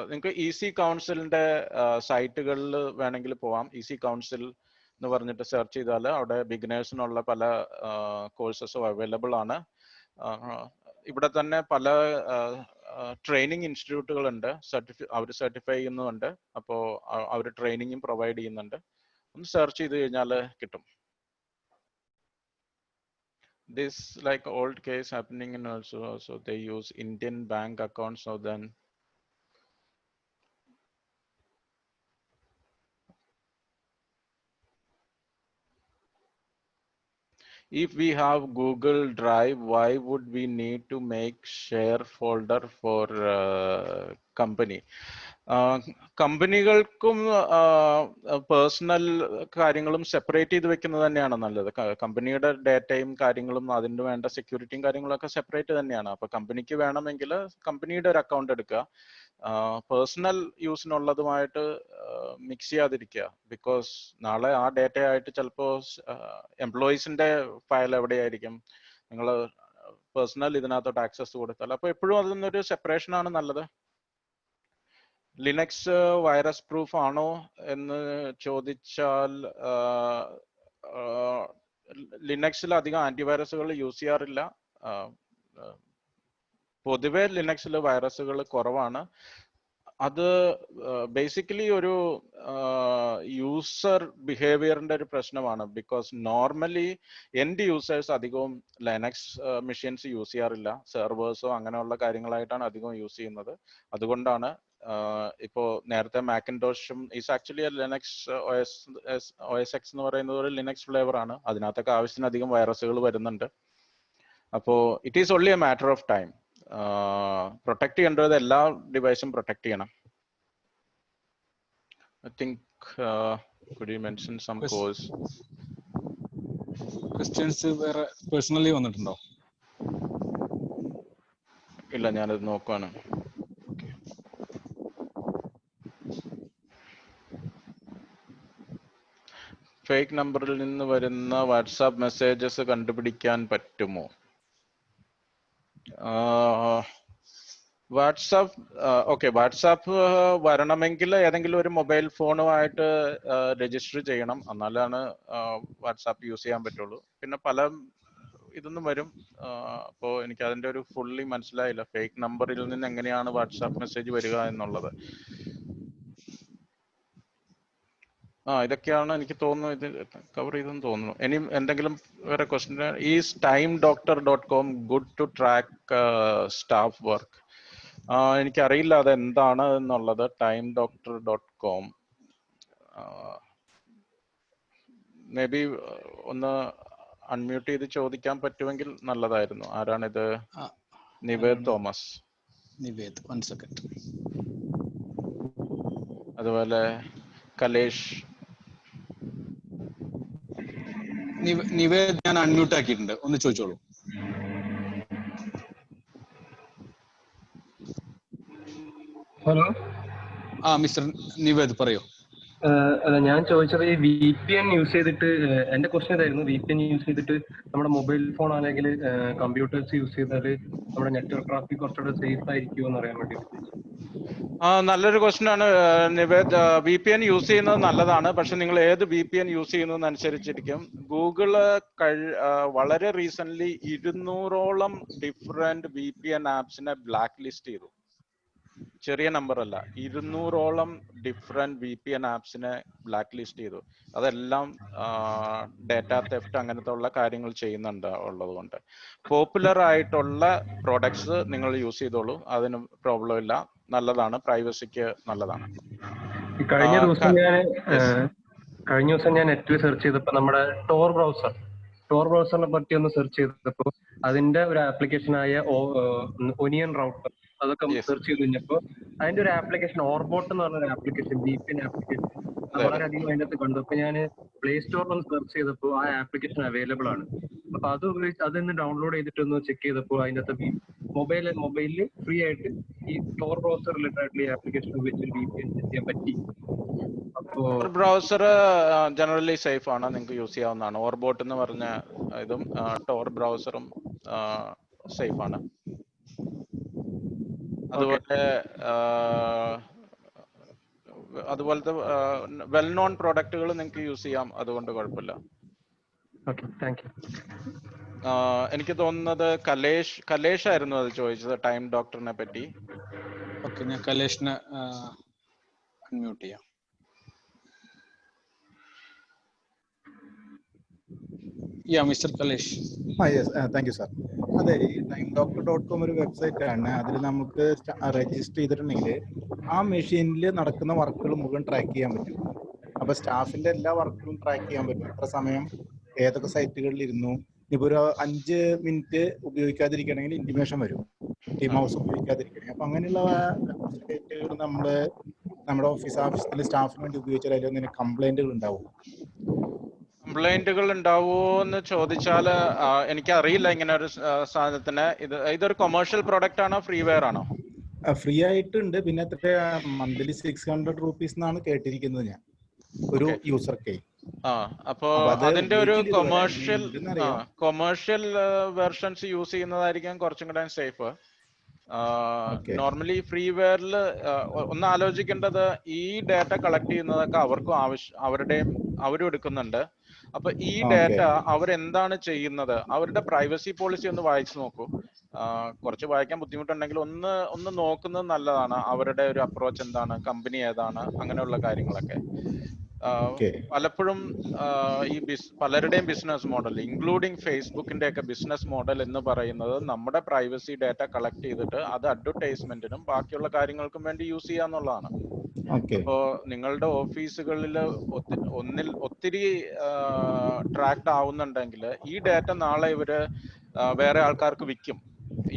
നിങ്ങൾക്ക് ഈസി കൗൺസിലിന്റെ സൈറ്റുകളിൽ വേണമെങ്കിൽ പോവാം. ഈസി കൗൺസിൽ എന്ന് പറഞ്ഞിട്ട് സെർച്ച് ചെയ്താൽ അവിടെ ബിഗിനേഴ്സിനുള്ള പല കോഴ്സസും അവൈലബിൾ ആണ്. ഇവിടെ തന്നെ പല ട്രെയിനിങ് ഇൻസ്റ്റിറ്റ്യൂട്ടുകൾ ഉണ്ട്, അവർ സർട്ടിഫൈ ചെയ്യുന്നുണ്ട്. അപ്പോൾ അവർ ട്രെയിനിങ്ങും പ്രൊവൈഡ് ചെയ്യുന്നുണ്ട്. ഒന്ന് സെർച്ച് ചെയ്ത് കഴിഞ്ഞാൽ കിട്ടും. This like old case happening in also they use Indian bank accounts. So then if we have Google Drive, why would we need to make share folder for company? കമ്പനികൾക്കും personal കാര്യങ്ങളും separate ചെയ്ത് വെക്കുന്നത് തന്നെയാണ് നല്ലത്. കമ്പനിയുടെ ഡേറ്റയും കാര്യങ്ങളും അതിന് വേണ്ട സെക്യൂരിറ്റിയും കാര്യങ്ങളൊക്കെ സെപ്പറേറ്റ് തന്നെയാണ്. അപ്പൊ കമ്പനിക്ക് വേണമെങ്കിൽ കമ്പനിയുടെ ഒരു അക്കൗണ്ട് എടുക്കുക, പേഴ്സണൽ യൂസിനുള്ളതുമായിട്ട് മിക്സ് ചെയ്യാതിരിക്കുക. ബിക്കോസ് നാളെ ആ ഡേറ്റയായിട്ട് ചിലപ്പോൾ എംപ്ലോയീസിന്റെ ഫയൽ എവിടെയായിരിക്കും, നിങ്ങൾ പേഴ്സണൽ ഇതിനകത്തോട്ട് ആക്സസ് കൊടുത്താൽ. അപ്പൊ എപ്പോഴും അതിനൊരു സെപ്പറേഷൻ ആണ് നല്ലത്. ലിനക്സ് വൈറസ് പ്രൂഫ് ആണോ എന്ന് ചോദിച്ചാൽ ലിനക്സിൽ അധികം ആന്റിവൈറസുകൾ യൂസ് ചെയ്യാറില്ല. പൊതുവെ ലിനക്സിൽ വൈറസുകൾ കുറവാണ്. അത് ബേസിക്കലി ഒരു യൂസർ ബിഹേവിയറിന്റെ ഒരു പ്രശ്നമാണ്. ബിക്കോസ് നോർമലി എൻഡ് യൂസേഴ്സ് അധികവും ലിനക്സ് മെഷീൻസ് യൂസ് ചെയ്യാറില്ല. സെർവേഴ്സോ അങ്ങനെയുള്ള കാര്യങ്ങളായിട്ടാണ് അധികം യൂസ് ചെയ്യുന്നത്. അതുകൊണ്ടാണ് ഇപ്പോ നേരത്തെ മാക്കിൻടോഷും is actually Linux OS X എന്ന് പറയുന്നത് ഒരു ലിനക്സ് ഫ്ലേവർ ആണ്. അതിനകത്തൊക്കെ ആവശ്യത്തിനധികം വൈറസുകൾ വരുന്നുണ്ട്. അപ്പോ it is only A matter of time. Protect ചെയ്യേണ്ടത് എല്ലാ ഡിവൈസും പ്രൊട്ടക്ട് ചെയ്യണം. I think could you mention some cause? Questions വേറെ പേഴ്സണലി വന്നിട്ടുണ്ടോ? ഇല്ല, ഞാനത് നോക്കുവാണ്. ഫേക്ക് നമ്പറിൽ നിന്ന് വരുന്ന വാട്സാപ്പ് മെസ്സേജസ് കണ്ടുപിടിക്കാൻ പറ്റുമോ? വാട്സാപ്പ് വരണമെങ്കിൽ ഏതെങ്കിലും ഒരു മൊബൈൽ ഫോണുമായിട്ട് രജിസ്റ്റർ ചെയ്യണം, എന്നാലാണ് വാട്സാപ്പ് യൂസ് ചെയ്യാൻ പറ്റുള്ളൂ. പിന്നെ പല ഇതൊന്നും വരും. അപ്പോൾ എനിക്ക് അതിന്റെ ഒരു ഫുള്ളി മനസ്സിലായില്ല, ഫേക്ക് നമ്പറിൽ നിന്ന് എങ്ങനെയാണ് വാട്സാപ്പ് മെസ്സേജ് വരിക എന്നുള്ളത്. ഇതൊക്കെയാണ് എനിക്ക് തോന്നുന്നു ഇത് കവർ ചെയ്തെന്ന് തോന്നുന്നു. ഇനി എന്തെങ്കിലും വേറെ question? Is timedoctor.com good to track staff work? എനിക്കറിയില്ല അത് എന്താണ് എന്നുള്ളത്. timedoctor.com മേ ബി ഒന്ന് അൺമ്യൂട്ട് ചെയ്ത് ചോദിക്കാൻ പറ്റുമെങ്കിൽ നല്ലതായിരുന്നു. ആരാണിത്? നിവേദ് തോമസ്. നിവേദ്, 1 സെക്കൻഡ്. അതുപോലെ കലേഷ്. നിവേദ് ഞാൻ അൺമ്യൂട്ട് ആക്കിയിട്ടുണ്ട്, ഒന്ന് ചോദിച്ചോളൂ. ഹലോ. മിസ്റ്റർ നിവേദ് പറയൂ. അല്ല, ഞാൻ ചോദിച്ചത് ഈ VPN യൂസ് ചെയ്തിട്ട്, എന്റെ ക്വസ്റ്റ്യൻ ഇതായിരുന്നു, VPN യൂസ് ചെയ്തിട്ട് നമ്മുടെ മൊബൈൽ ഫോൺ അല്ലെങ്കിൽ കമ്പ്യൂട്ടേഴ്സ് യൂസ് ചെയ്താൽ നമ്മുടെ നെറ്റ്വർക്ക് ട്രാഫിക് കുറച്ചുകൂടെ സേഫ് ആയിരിക്കുമോ എന്ന് അറിയാൻ വേണ്ടി. നല്ലൊരു ക്വസ്റ്റ്യൻ ആണ് നിവേദ്. VPN യൂസ് ചെയ്യുന്നത് നല്ലതാണ്, പക്ഷെ നിങ്ങൾ ഏത് VPN യൂസ് ചെയ്യുന്നതനുസരിച്ചിരിക്കും. ഗൂഗിള് വളരെ റീസെന്റ് 200ഓളം ഡിഫറെന്റ് VPN ആപ്സിനെ ബ്ലാക്ക് ലിസ്റ്റ് ചെയ്തു. ചെറിയ നമ്പർ അല്ല, 200ഓളം ഡിഫറെന്റ് VPN ആപ്സിനെ ബ്ലാക്ക് ലിസ്റ്റ് ചെയ്തു. അതെല്ലാം ഡേറ്റ തെഫ്റ്റ് അങ്ങനത്തെ ഉള്ള കാര്യങ്ങൾ ചെയ്യുന്നുണ്ട് ഉള്ളത് കൊണ്ട്. പോപ്പുലർ ആയിട്ടുള്ള പ്രോഡക്ട്സ് നിങ്ങൾ യൂസ് ചെയ്തോളൂ, അതിന് പ്രോബ്ലം ഇല്ല, നല്ലതാണ്, പ്രൈവസിക്ക് നല്ലതാണ്. കഴിഞ്ഞ ദിവസം ഞാൻ നെറ്റിൽ സെർച്ച് ചെയ്തപ്പോൾ നമ്മുടെ ടോർ ബ്രൗസറിനെ പറ്റി ഒന്ന് സെർച്ച് ചെയ്തപ്പോൾ അതിന്റെ ഒരു ആപ്ലിക്കേഷനായ ഒനിയൻ റൗട്ടർ അതൊക്കെ സെർച്ച് ചെയ്ത് കഴിഞ്ഞപ്പോൾ അതിന്റെ ഒരു ആപ്ലിക്കേഷൻ ഓർബോട്ട് എന്ന് പറഞ്ഞ ഒരു ആപ്ലിക്കേഷൻ, VPN ആപ്ലിക്കേഷൻ വളരെയധികം അതിനകത്ത് കണ്ടു. അപ്പൊ ഞാൻ പ്ലേ സ്റ്റോറിൽ ഒന്ന് സെർച്ച് ചെയ്തപ്പോൾ ആ ആപ്ലിക്കേഷൻ അവൈലബിൾ ആണ്. അപ്പൊ അത് ഉപയോഗിച്ച് അതൊന്ന് ഡൗൺലോഡ് ചെയ്തിട്ടൊന്ന് ചെക്ക് ചെയ്തപ്പോൾ അതിനകത്ത് മൊബൈലിൽ ഫ്രീ ആയിട്ട് ഈ ടോർ ബ്രൗസർ റിലേറ്റഡ് ആയിട്ടുള്ള ഈ ആപ്ലിക്കേഷൻ ഉപയോഗിച്ച് VPN സെറ്റ് ചെയ്യാൻ പറ്റി. ബ്രൗസർ ജനറലി സേഫ് ആണ്, നിങ്ങൾക്ക് യൂസ് ചെയ്യാവുന്നതാണ്. ഓർബോട്ട് എന്ന് പറഞ്ഞ ഇതും ടോർ ബ്രൗസറും സേഫ് ആണ്. അതുപോലത്തെ വെൽ നോൺ പ്രോഡക്റ്റുകൾ നിങ്ങൾക്ക് യൂസ് ചെയ്യാം, അതുകൊണ്ട് കുഴപ്പമില്ല. എനിക്ക് തോന്നുന്നത് കലേഷ് ആയിരുന്നു അത് ചോദിച്ചത്, ടൈം ഡോക്ടറിനെ പറ്റി. ഓക്കെ, ഞാൻ കലേഷിനെ അൺമ്യൂട്ട് ചെയ്യാം. Mister Kalesh. Thank you sir. അതെ, ഈ timedoctor.com ഒരു വെബ്സൈറ്റ് ആണ്. അതിൽ നമുക്ക് രജിസ്റ്റർ ചെയ്തിട്ടുണ്ടെങ്കിൽ ആ മെഷീനിൽ നടക്കുന്ന വർക്കുകൾ മുഴുവൻ ട്രാക്ക് ചെയ്യാൻ പറ്റും. അപ്പൊ സ്റ്റാഫിന്റെ എല്ലാ വർക്കുകളും ട്രാക്ക് ചെയ്യാൻ പറ്റും. എത്ര സമയം ഏതൊക്കെ സൈറ്റുകളിൽ ഇരുന്നു. ഇപ്പൊ ഒരു 5 മിനിറ്റ് ഉപയോഗിക്കാതിരിക്കണമെങ്കിൽ ഇന്റിമേഷൻ വരും, ഈ മൗസ് ഉപയോഗിക്കാതിരിക്കണമെങ്കിൽ. അപ്പൊ അങ്ങനെയുള്ള വെബ്സൈറ്റുകൾ നമ്മുടെ ഓഫീസിലെ സ്റ്റാഫിന് വേണ്ടി ഉപയോഗിച്ചാൽ അതിലൊന്നും കംപ്ലൈന്റുകൾ ഉണ്ടാവും. കംപ്ലൈന്റുകൾ ഉണ്ടാവുമോ എന്ന് ചോദിച്ചാൽ എനിക്കറിയില്ല ഇങ്ങനെ ഒരു സാധനത്തിന്. ഇതൊരു കൊമേഴ്ഷ്യൽ പ്രോഡക്റ്റ് ആണോ, ഫ്രീ വെയർ ആണോ? ഫ്രീ ആയിട്ടുണ്ട്. പിന്നെ എത്ര മന്ത്ലി 600 rupees എന്നാണ് കേട്ടിരിക്കുന്നത് ഞാൻ, ഒരു യൂസർക്ക്. അപ്പോ അത് അതിന്റെ ഒരു ഉപയോഗിച്ചില്ല ഇതുവരെ. കൊമേഴ്ഷ്യൽ ഉണ്ടെന്നറിയാം. കൊമേഴ്ഷ്യൽ വെർഷൻസ് യൂസ് ചെയ്യുന്നതായിരിക്കും കുറച്ചും കൂടെ സേഫ്. ഓക്കെ. നോർമലി ഫ്രീവെയറിൽ ഒന്ന് ആലോചിക്കേണ്ടത്, ഈ ഡാറ്റ കളക്ട് ചെയ്യുന്നതൊക്കെ അവർക്കും അവരും എടുക്കുന്നുണ്ട്. അപ്പൊ ഈ ഡാറ്റ അവരെന്താണ് ചെയ്യുന്നത്, അവരുടെ പ്രൈവസി പോളിസി ഒന്ന് വായിച്ചു നോക്കൂ. കുറച്ച് വായിക്കാൻ ബുദ്ധിമുട്ടുണ്ടെങ്കിൽ ഒന്ന് നോക്കുന്നത് നല്ലതാണ്. അവരുടെ ഒരു അപ്രോച്ച് എന്താണ്, കമ്പനി ഏതാണ്, അങ്ങനെയുള്ള കാര്യങ്ങളൊക്കെ. പലപ്പോഴും ഈ പലരുടെയും ബിസിനസ് മോഡൽ, ഇൻക്ലൂഡിങ് ഫേസ്ബുക്കിന്റെ ഒക്കെ ബിസിനസ് മോഡൽ എന്ന് പറയുന്നത് നമ്മുടെ പ്രൈവസി ഡാറ്റ കളക്ട് ചെയ്തിട്ട് അത് അഡ്വർടൈസ്മെന്റിനും ബാക്കിയുള്ള കാര്യങ്ങൾക്കും വേണ്ടി യൂസ് ചെയ്യാന്നുള്ളതാണ്. അപ്പോ നിങ്ങളുടെ ഓഫീസുകളിൽ ഒത്തിരി ട്രാക്ട് ആവുന്നുണ്ടെങ്കിൽ ഈ ഡാറ്റ നാളെ ഇവര് വേറെ ആൾക്കാർക്ക് വിൽക്കും.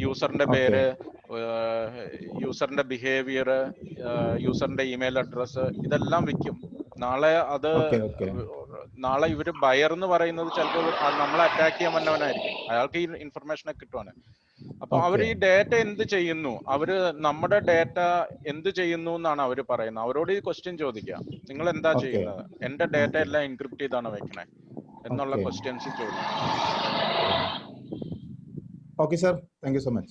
യൂസറിന്റെ പേര്, യൂസറിന്റെ ബിഹേവിയർ, യൂസറിന്റെ ഇമെയിൽ അഡ്രസ്, ഇതെല്ലാം വിൽക്കും. നാളെ ഇവര് ബയർ എന്ന് പറയുന്നത് ചിലപ്പോൾ നമ്മളെ അറ്റാക്ക് ചെയ്യാൻ വന്നവനായിരിക്കും. അയാൾക്ക് ഈ ഇൻഫർമേഷൻ ഒക്കെ കിട്ടുവാണ്. അപ്പൊ അവർ ഈ ഡാറ്റ എന്ത് ചെയ്യുന്നു, അവര് നമ്മുടെ ഡാറ്റ എന്ത് ചെയ്യുന്നു എന്നാണ് അവര് പറയുന്നത്. അവരോട് ഈ ക്വസ്റ്റ്യൻ ചോദിക്കുക, നിങ്ങൾ എന്താ ചെയ്യുന്നത്, എന്റെ ഡാറ്റ എല്ലാം എൻക്രിപ്റ്റ് ചെയ്താണ് വെക്കണേ എന്നുള്ള ക്വസ്റ്റ്യൻസ് ചോദിക്കുക. Okay, sir. Thank you so much.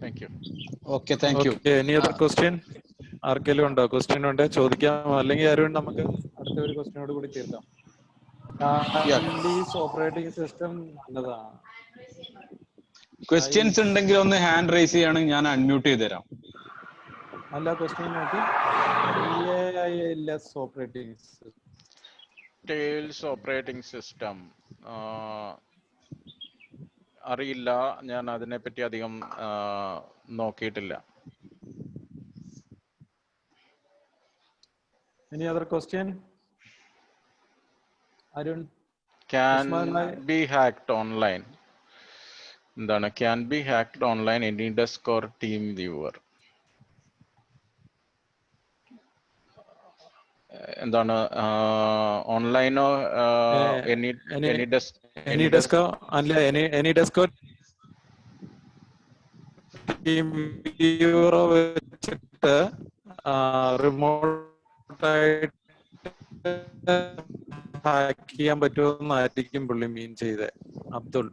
Thank you. Okay, thank you. Any other question? ആർക്കെങ്കിലും ഉണ്ടോ? ക്വസ്റ്റ്യൻ ഉണ്ട്, ചോദിക്കാം. അല്ലെങ്കിൽ ആരും നമുക്ക് അടുത്ത ഒരു ക്വസ്റ്റ്യനോട് കൂടി തീർക്കാം. ഓപ്പറേറ്റിംഗ് സിസ്റ്റം നല്ലതാണ്. ക്വസ്റ്റ്യൻസ് ഉണ്ടെങ്കിൽ ഒന്ന് ഹാൻഡ് റൈസ് ചെയ്യുകയാണെങ്കിൽ ഞാൻ അൺമ്യൂട്ട് ചെയ്ത് തരാം. അല്ല, ക്വസ്റ്റ്യൻ നോക്കി. ഓപ്പറേറ്റിംഗ് സിസ്റ്റം അറിയില്ല, ഞാൻ അതിനെപ്പറ്റി അധികം നോക്കിയിട്ടില്ല. Any other question? Arun? Can be hacked online. എന്താണ് can be hacked online? AnyDesk or TeamViewer? എന്താണ് ഓൺലൈനോ AnyDesk അല്ല, AnyDesk TeamViewer വെച്ചിട്ട് റിമോട്ടായിട്ട് ഹാക്ക് ചെയ്യാൻ പറ്റുമെന്നായിരിക്കും പുള്ളി മീൻ ചെയ്തത്. അബ്ദുൾ,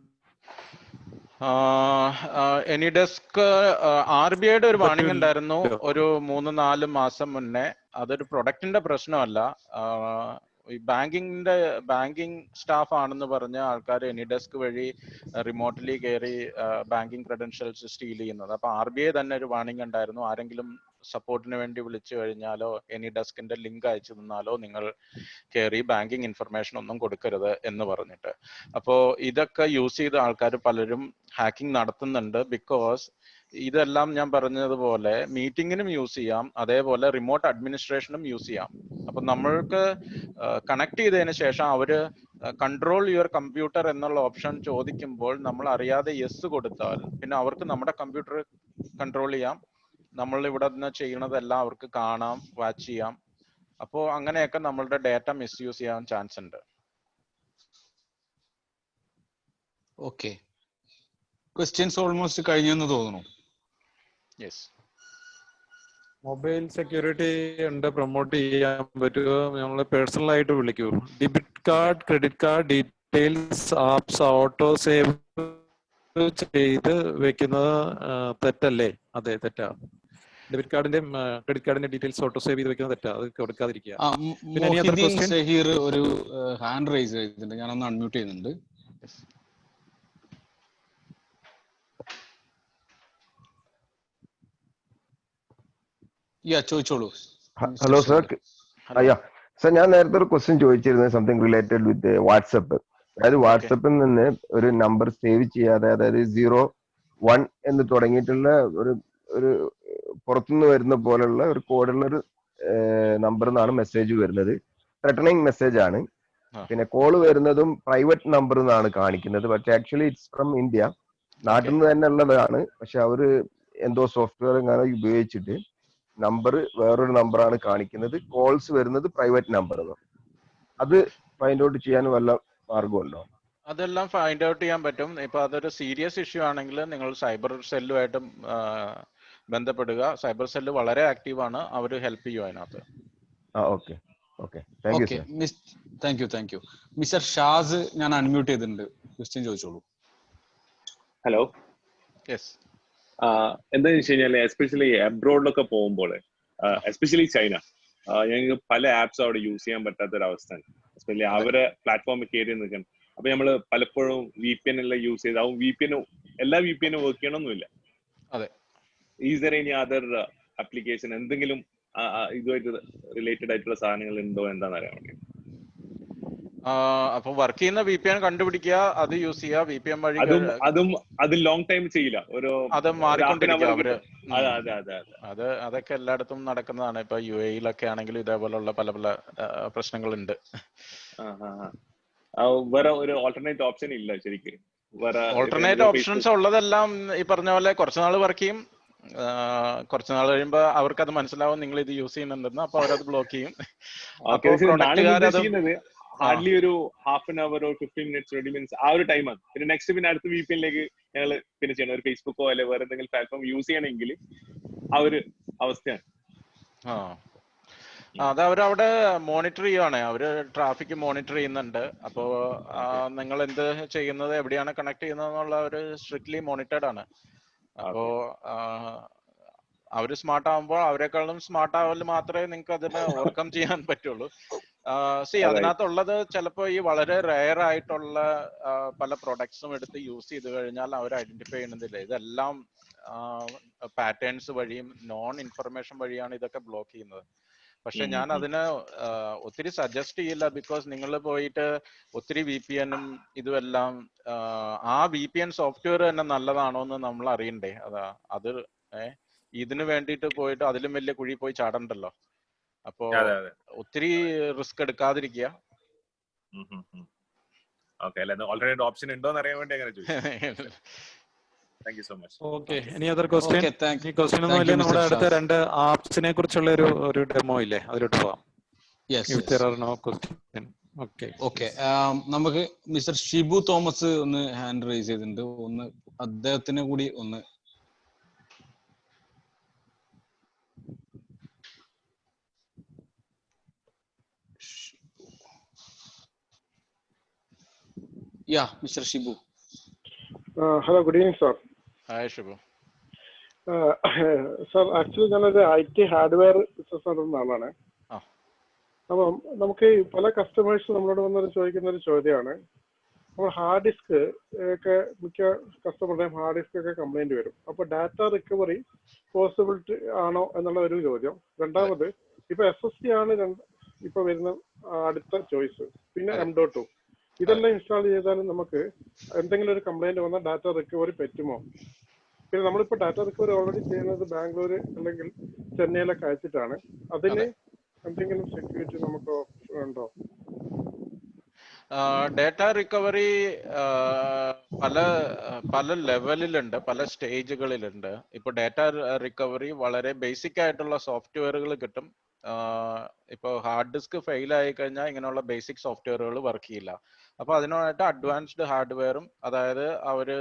AnyDesk RBIയുടെ ഒരു വാണിംഗ് ഉണ്ടായിരുന്നു ഒരു 3-4 മാസം മുന്നേ. അതൊരു പ്രൊഡക്റ്റിന്റെ പ്രശ്നമല്ല, ഈ ബാങ്കിങ് സ്റ്റാഫ് ആണെന്ന് പറഞ്ഞ ആൾക്കാർ AnyDesk വഴി റിമോട്ട്ലി കയറി ബാങ്കിങ് ക്രെഡൻഷ്യൽസ് സ്റ്റീൽ ചെയ്യുന്നത്. അപ്പൊ RBI തന്നെ ഒരു വാണിംഗ് ഉണ്ടായിരുന്നു, ആരെങ്കിലും സപ്പോർട്ടിന് വേണ്ടി വിളിച്ചു കഴിഞ്ഞാലോ AnyDeskന്റെ ലിങ്ക് അയച്ചു തന്നാലോ നിങ്ങൾ കയറി ബാങ്കിങ് ഇൻഫർമേഷൻ ഒന്നും കൊടുക്കരുത് എന്ന് പറഞ്ഞിട്ട്. അപ്പോൾ ഇതൊക്കെ യൂസ് ചെയ്ത ആൾക്കാർ പലരും ഹാക്കിംഗ് നടത്തുന്നുണ്ട്. ബിക്കോസ് ഇതെല്ലാം ഞാൻ പറഞ്ഞതുപോലെ മീറ്റിങ്ങിനും യൂസ് ചെയ്യാം, അതേപോലെ റിമോട്ട് അഡ്മിനിസ്ട്രേഷനും യൂസ് ചെയ്യാം. അപ്പൊ നമ്മൾക്ക് കണക്ട് ചെയ്തതിന് ശേഷം അവര് കൺട്രോൾ യുവർ കമ്പ്യൂട്ടർ എന്നുള്ള ഓപ്ഷൻ ചോദിക്കുമ്പോൾ നമ്മൾ അറിയാതെ യെസ് കൊടുത്താൽ പിന്നെ അവർക്ക് നമ്മുടെ കമ്പ്യൂട്ടർ കൺട്രോൾ ചെയ്യാം, നമ്മൾ ഇവിടെ നിന്ന് ചെയ്യണതെല്ലാം അവർക്ക് കാണാം, വാച്ച് ചെയ്യാം. അപ്പോ അങ്ങനെയൊക്കെ നമ്മളുടെ ഡാറ്റ മിസ്യൂസ് ചെയ്യാൻ ചാൻസ് ഉണ്ട്. ഓക്കെ, ക്വസ്റ്റ്യൻസ് ഓൾമോസ്റ്റ് കഴിഞ്ഞെന്ന് തോന്നുന്നു. യെസ്. മൊബൈൽ സെക്യൂരിറ്റി ഉണ്ട്, പ്രൊമോട്ട് ചെയ്യാൻ പറ്റുമോ? നമ്മള് പേഴ്സണൽ ആയിട്ട് വിളിക്കൂ. Debit card, credit card details apps auto save ചെയ്ത് വെക്കുന്നത് തെറ്റല്ലേ? അതെ, തെറ്റാ. ഡെബിറ്റ് കാർഡിന്റെ ക്രെഡിറ്റ് കാർഡിന്റെ ഡീറ്റെയിൽസ് ഓട്ടോ സേവ് ചെയ്ത് വെക്കുന്നത് തെറ്റാ, അത് കൊടുക്കാതിരിക്കുക. ഷഹീർ ഒരു ഹാൻഡ് റൈസ് ചെയ്തിട്ടുണ്ട്, ഞാനൊന്ന് അൺമ്യൂട്ട് ചെയ്യുന്നുണ്ട്. ചോദിച്ചോളൂ. Hello sir. സർ, ഞാൻ നേരത്തെ ഒരു ക്വസ്റ്റ്യൻ ചോദിച്ചിരുന്നത് സംതിങ് റിലേറ്റഡ് വിത്ത് വാട്സപ്പ്. അതായത് വാട്സപ്പിൽ നിന്ന് ഒരു നമ്പർ സേവ് ചെയ്യാതെ, അതായത് 01 എന്ന് തുടങ്ങിയിട്ടുള്ള ഒരു പുറത്തുനിന്ന് വരുന്ന പോലുള്ള ഒരു കോഡുള്ള ഒരു നമ്പർ നിന്നാണ് മെസ്സേജ് വരുന്നത്. ത്രെട്ടനിങ് മെസ്സേജ് ആണ്. പിന്നെ കോള് വരുന്നതും പ്രൈവറ്റ് നമ്പർ എന്നാണ് കാണിക്കുന്നത്. പക്ഷെ ആക്ച്വലി ഇറ്റ്സ് ഫ്രം ഇന്ത്യ, നാട്ടിൽ നിന്ന് തന്നെ ഉള്ളതാണ്. പക്ഷെ അവര് എന്തോ സോഫ്റ്റ്വെയർ ഇങ്ങനെ ഉപയോഗിച്ചിട്ട് നമ്പർ വേറൊരു നമ്പറാണ് കാണിക്കുന്നത്, കോൾസ് വരുന്നത് പ്രൈവറ്റ് നമ്പർ. അത് ഫൈൻഡ് ഔട്ട് ചെയ്യാൻ വല്ല മാർഗമുണ്ടോ? അതെല്ലാം ഫൈൻഡ് ഔട്ട് ചെയ്യാൻ പറ്റും. ഇപ്പൊ അതൊരു സീരിയസ് ഇഷ്യൂ ആണെങ്കിൽ നിങ്ങൾ സൈബർ സെല്ലുമായിട്ട് ബന്ധപ്പെടുക. സൈബർ സെല്ല് വളരെ ആക്റ്റീവ് ആണ്, അവർ ഹെൽപ്പ് ചെയ്യും അതിനകത്ത്. Okay okay, thank you sir. Thank you. Mister Shaz ഞാൻ അൺമ്യൂട്ട് ചെയ്തിട്ടുണ്ട്, ക്വസ്റ്റ്യൻ ചോദിച്ചോളൂ. ഹലോ. യെസ്. എന്താണെന്ന് വെച്ച് കഴിഞ്ഞാൽ എസ്പെഷ്യലി അബ്രോഡിലൊക്കെ പോകുമ്പോൾ, എസ്പെഷ്യലി ചൈന, ഞങ്ങൾക്ക് പല ആപ്സ് അവിടെ യൂസ് ചെയ്യാൻ പറ്റാത്തൊരവസ്ഥയാണ്. എസ്പെഷ്യലി അവരെ പ്ലാറ്റ്ഫോമിൽ കയറി നിൽക്കാൻ. അപ്പൊ നമ്മൾ പലപ്പോഴും VPN എല്ലാം യൂസ് ചെയ്ത് എല്ലാ VPN വർക്ക് ചെയ്യണമെന്നില്ല. അതെ. Is there any other application, എന്തെങ്കിലും ഇതുമായിട്ട് റിലേറ്റഡ് ആയിട്ടുള്ള സാധനങ്ങൾ ഉണ്ടോ എന്താണെന്ന് അറിയാൻ വേണ്ടി. അപ്പൊ വർക്ക് ചെയ്യുന്ന VPN കണ്ടുപിടിക്കുക, അത് യൂസ് ചെയ്യുക. VPN വഴി അത് ലോങ് ടൈം ചെയ്യില്ല, അത് മാറിക്കൊണ്ടിരിക്കുക അവര്. അതൊക്കെ എല്ലായിടത്തും നടക്കുന്നതാണ്. ഇപ്പൊ UAE-ലൊക്കെ ആണെങ്കിലും ഇതേപോലുള്ള പല പല പ്രശ്നങ്ങളുണ്ട്. വേറെ ഒരു ഓൾട്ടർനേറ്റ് ഓപ്ഷൻ ഇല്ല ശരിക്കും. ഓൾട്ടർനേറ്റ് ഓപ്ഷൻസ് ഉള്ളതെല്ലാം ഈ പറഞ്ഞ പോലെ കുറച്ചുനാൾ വർക്ക് ചെയ്യും, കുറച്ചുനാൾ കഴിയുമ്പോ അവർക്ക് അത് മനസ്സിലാവും നിങ്ങൾ ഇത് യൂസ് ചെയ്യുന്നുണ്ടെന്ന്, അപ്പൊ അവരത് ബ്ലോക്ക് ചെയ്യും. ഹാർഡ്ലി ഒരു half an hour 15 minutes 20 minutes ആ ഒരു ടൈമാണ്. പിന്നെ നെക്സ്റ്റ് പിന്നെ അടുത്ത VPN-ലേക്ക് ഞങ്ങൾ പിന്നെ ചെയ്യണം. ഒരു ഫേസ്ബുക്കോ അല്ലെ വേറെ എന്തെങ്കിലും പ്ലാറ്റ്ഫോം യൂസ് ചെയ്യണമെങ്കിൽ ആ ഒരു അവസ്ഥയാണ്. അത് അവരവിടെ മോണിറ്റർ ചെയ്യുവാണ്, അവര് ട്രാഫിക് മോണിറ്റർ ചെയ്യുന്നുണ്ട്. അപ്പോ നിങ്ങൾ എന്ത് ചെയ്യുന്നത്, എവിടെയാണ് കണക്ട് ചെയ്യുന്നത് എന്നുള്ള ഒരു സ്ട്രിക്ട്ലി മോണിറ്റർഡ് ആണ്. അപ്പോ അവര് സ്മാർട്ട് ആവുമ്പോൾ അവരെക്കാളും സ്മാർട്ട് ആവല് മാത്രമേ നിങ്ങൾക്ക് അതിനെ ഓവർകം ചെയ്യാൻ പറ്റുള്ളൂ. അതിനകത്തുള്ളത് ചിലപ്പോൾ ഈ വളരെ റെയർ ആയിട്ടുള്ള പല പ്രൊഡക്ട്സും എടുത്ത് യൂസ് ചെയ്ത് കഴിഞ്ഞാൽ അവർ ഐഡന്റിഫൈ ചെയ്യുന്നില്ല. ഇതെല്ലാം പാറ്റേൺസ് വഴിയും നോൺ ഇൻഫർമേഷൻ വഴിയാണ് ഇതൊക്കെ ബ്ലോക്ക് ചെയ്യുന്നത്. പക്ഷെ ഞാൻ അതിന് ഒത്തിരി സജസ്റ്റ് ചെയ്യില്ല. ബിക്കോസ് നിങ്ങൾ പോയിട്ട് ഒത്തിരി VPN-ഉം ഇതുമെല്ലാം ആ VPN സോഫ്റ്റ്വെയർ തന്നെ നല്ലതാണോ എന്ന് നമ്മൾ അറിയണ്ടേ. അത് ഇതിന് വേണ്ടിയിട്ട് പോയിട്ട് അതിലും വലിയ കുഴി പോയി ചാടണ്ടല്ലോ. അപ്പോ ഒത്തിരി റിസ്ക് എടുക്കാതിരിക്കുക. ഓൾട്ടർനേറ്റ് ഓപ്ഷൻ ഉണ്ടോ എന്ന് അറിയാൻ വേണ്ടി അങ്ങനെ ചോദിച്ചു. Thank you so much. Okay. Any other question? ഈ ക്വസ്റ്റ്യൻ ഒന്നും ഇല്ലേ? നമ്മുടെ അടുത്ത 2 ആപ്സിനെ കുറിച്ചുള്ള ഒരു ഡെമോ ഇല്ലേ, അതിലോട്ട് പോവാം. Yes. There are no question. Okay. നമുക്ക് മിസ്റ്റർ ഷിബു തോമസ് ഒന്ന് ഹാൻഡ് റൈസ് ചെയ്തിട്ടുണ്ട്. ഒന്ന് അദ്ദേഹത്തിന് കൂടി ഒന്ന്. Mr. Shibu. Hello, good evening, sir. Hi, Shibu. Sir, actually, ഞാനൊരു IT ഹാർഡ്വെയർ ബിസിനസ് നടത്തുന്ന ആളാണ്. അപ്പം നമുക്ക് പല കസ്റ്റമേഴ്സ് നമ്മളോട് വന്നൊരു ചോദിക്കുന്ന ഒരു ചോദ്യമാണ്, നമ്മൾ ഹാർഡ് ഡിസ്ക് ഒക്കെ മിക്ക കസ്റ്റമറുടെയും ഹാർഡ് ഡിസ്ക് ഒക്കെ കംപ്ലൈന്റ് വരും. അപ്പോൾ ഡാറ്റ റിക്കവറി പോസിബിലിറ്റി ആണോ എന്നുള്ള ഒരു ചോദ്യം. രണ്ടാമത് ഇപ്പൊ SSD ആണ് ഇപ്പൊ വരുന്ന അടുത്ത ചോയ്സ്. പിന്നെ M.2 ഇതെല്ലാം ഇൻസ്റ്റാൾ ചെയ്താലും നമുക്ക് എന്തെങ്കിലും ഒരു കംപ്ലൈന്റ് വന്നാൽ ഡാറ്റ റിക്കവറി പറ്റുമോ? പിന്നെ നമ്മളിപ്പോ ഡാറ്റ റിക്കവറി ഓൾറെഡി ചെയ്യുന്നത് ബാംഗ്ലൂർ അല്ലെങ്കിൽ ചെന്നൈയിലൊക്കെ അയച്ചിട്ടാണ്. അതിന് എന്തെങ്കിലും സെക്യൂരിറ്റി നമുക്ക് ഉണ്ടോ? ഡാറ്റ റിക്കവറി പല ലെവലിലുണ്ട്, പല സ്റ്റേജുകളിലുണ്ട്. ഇപ്പൊ ഡാറ്റ റിക്കവറി വളരെ ബേസിക് ആയിട്ടുള്ള സോഫ്റ്റ്വെയറുകൾ കിട്ടും. ഇപ്പൊ ഹാർഡ് ഡിസ്ക് ഫെയിൽ ആയി കഴിഞ്ഞാൽ ഇങ്ങനെയുള്ള ബേസിക് സോഫ്റ്റ്വെയറുകൾ വർക്ക് ചെയ്യില്ല. അപ്പൊ അതിനായിട്ട് അഡ്വാൻസ്ഡ് ഹാർഡ്വെയറും, അതായത് അവര്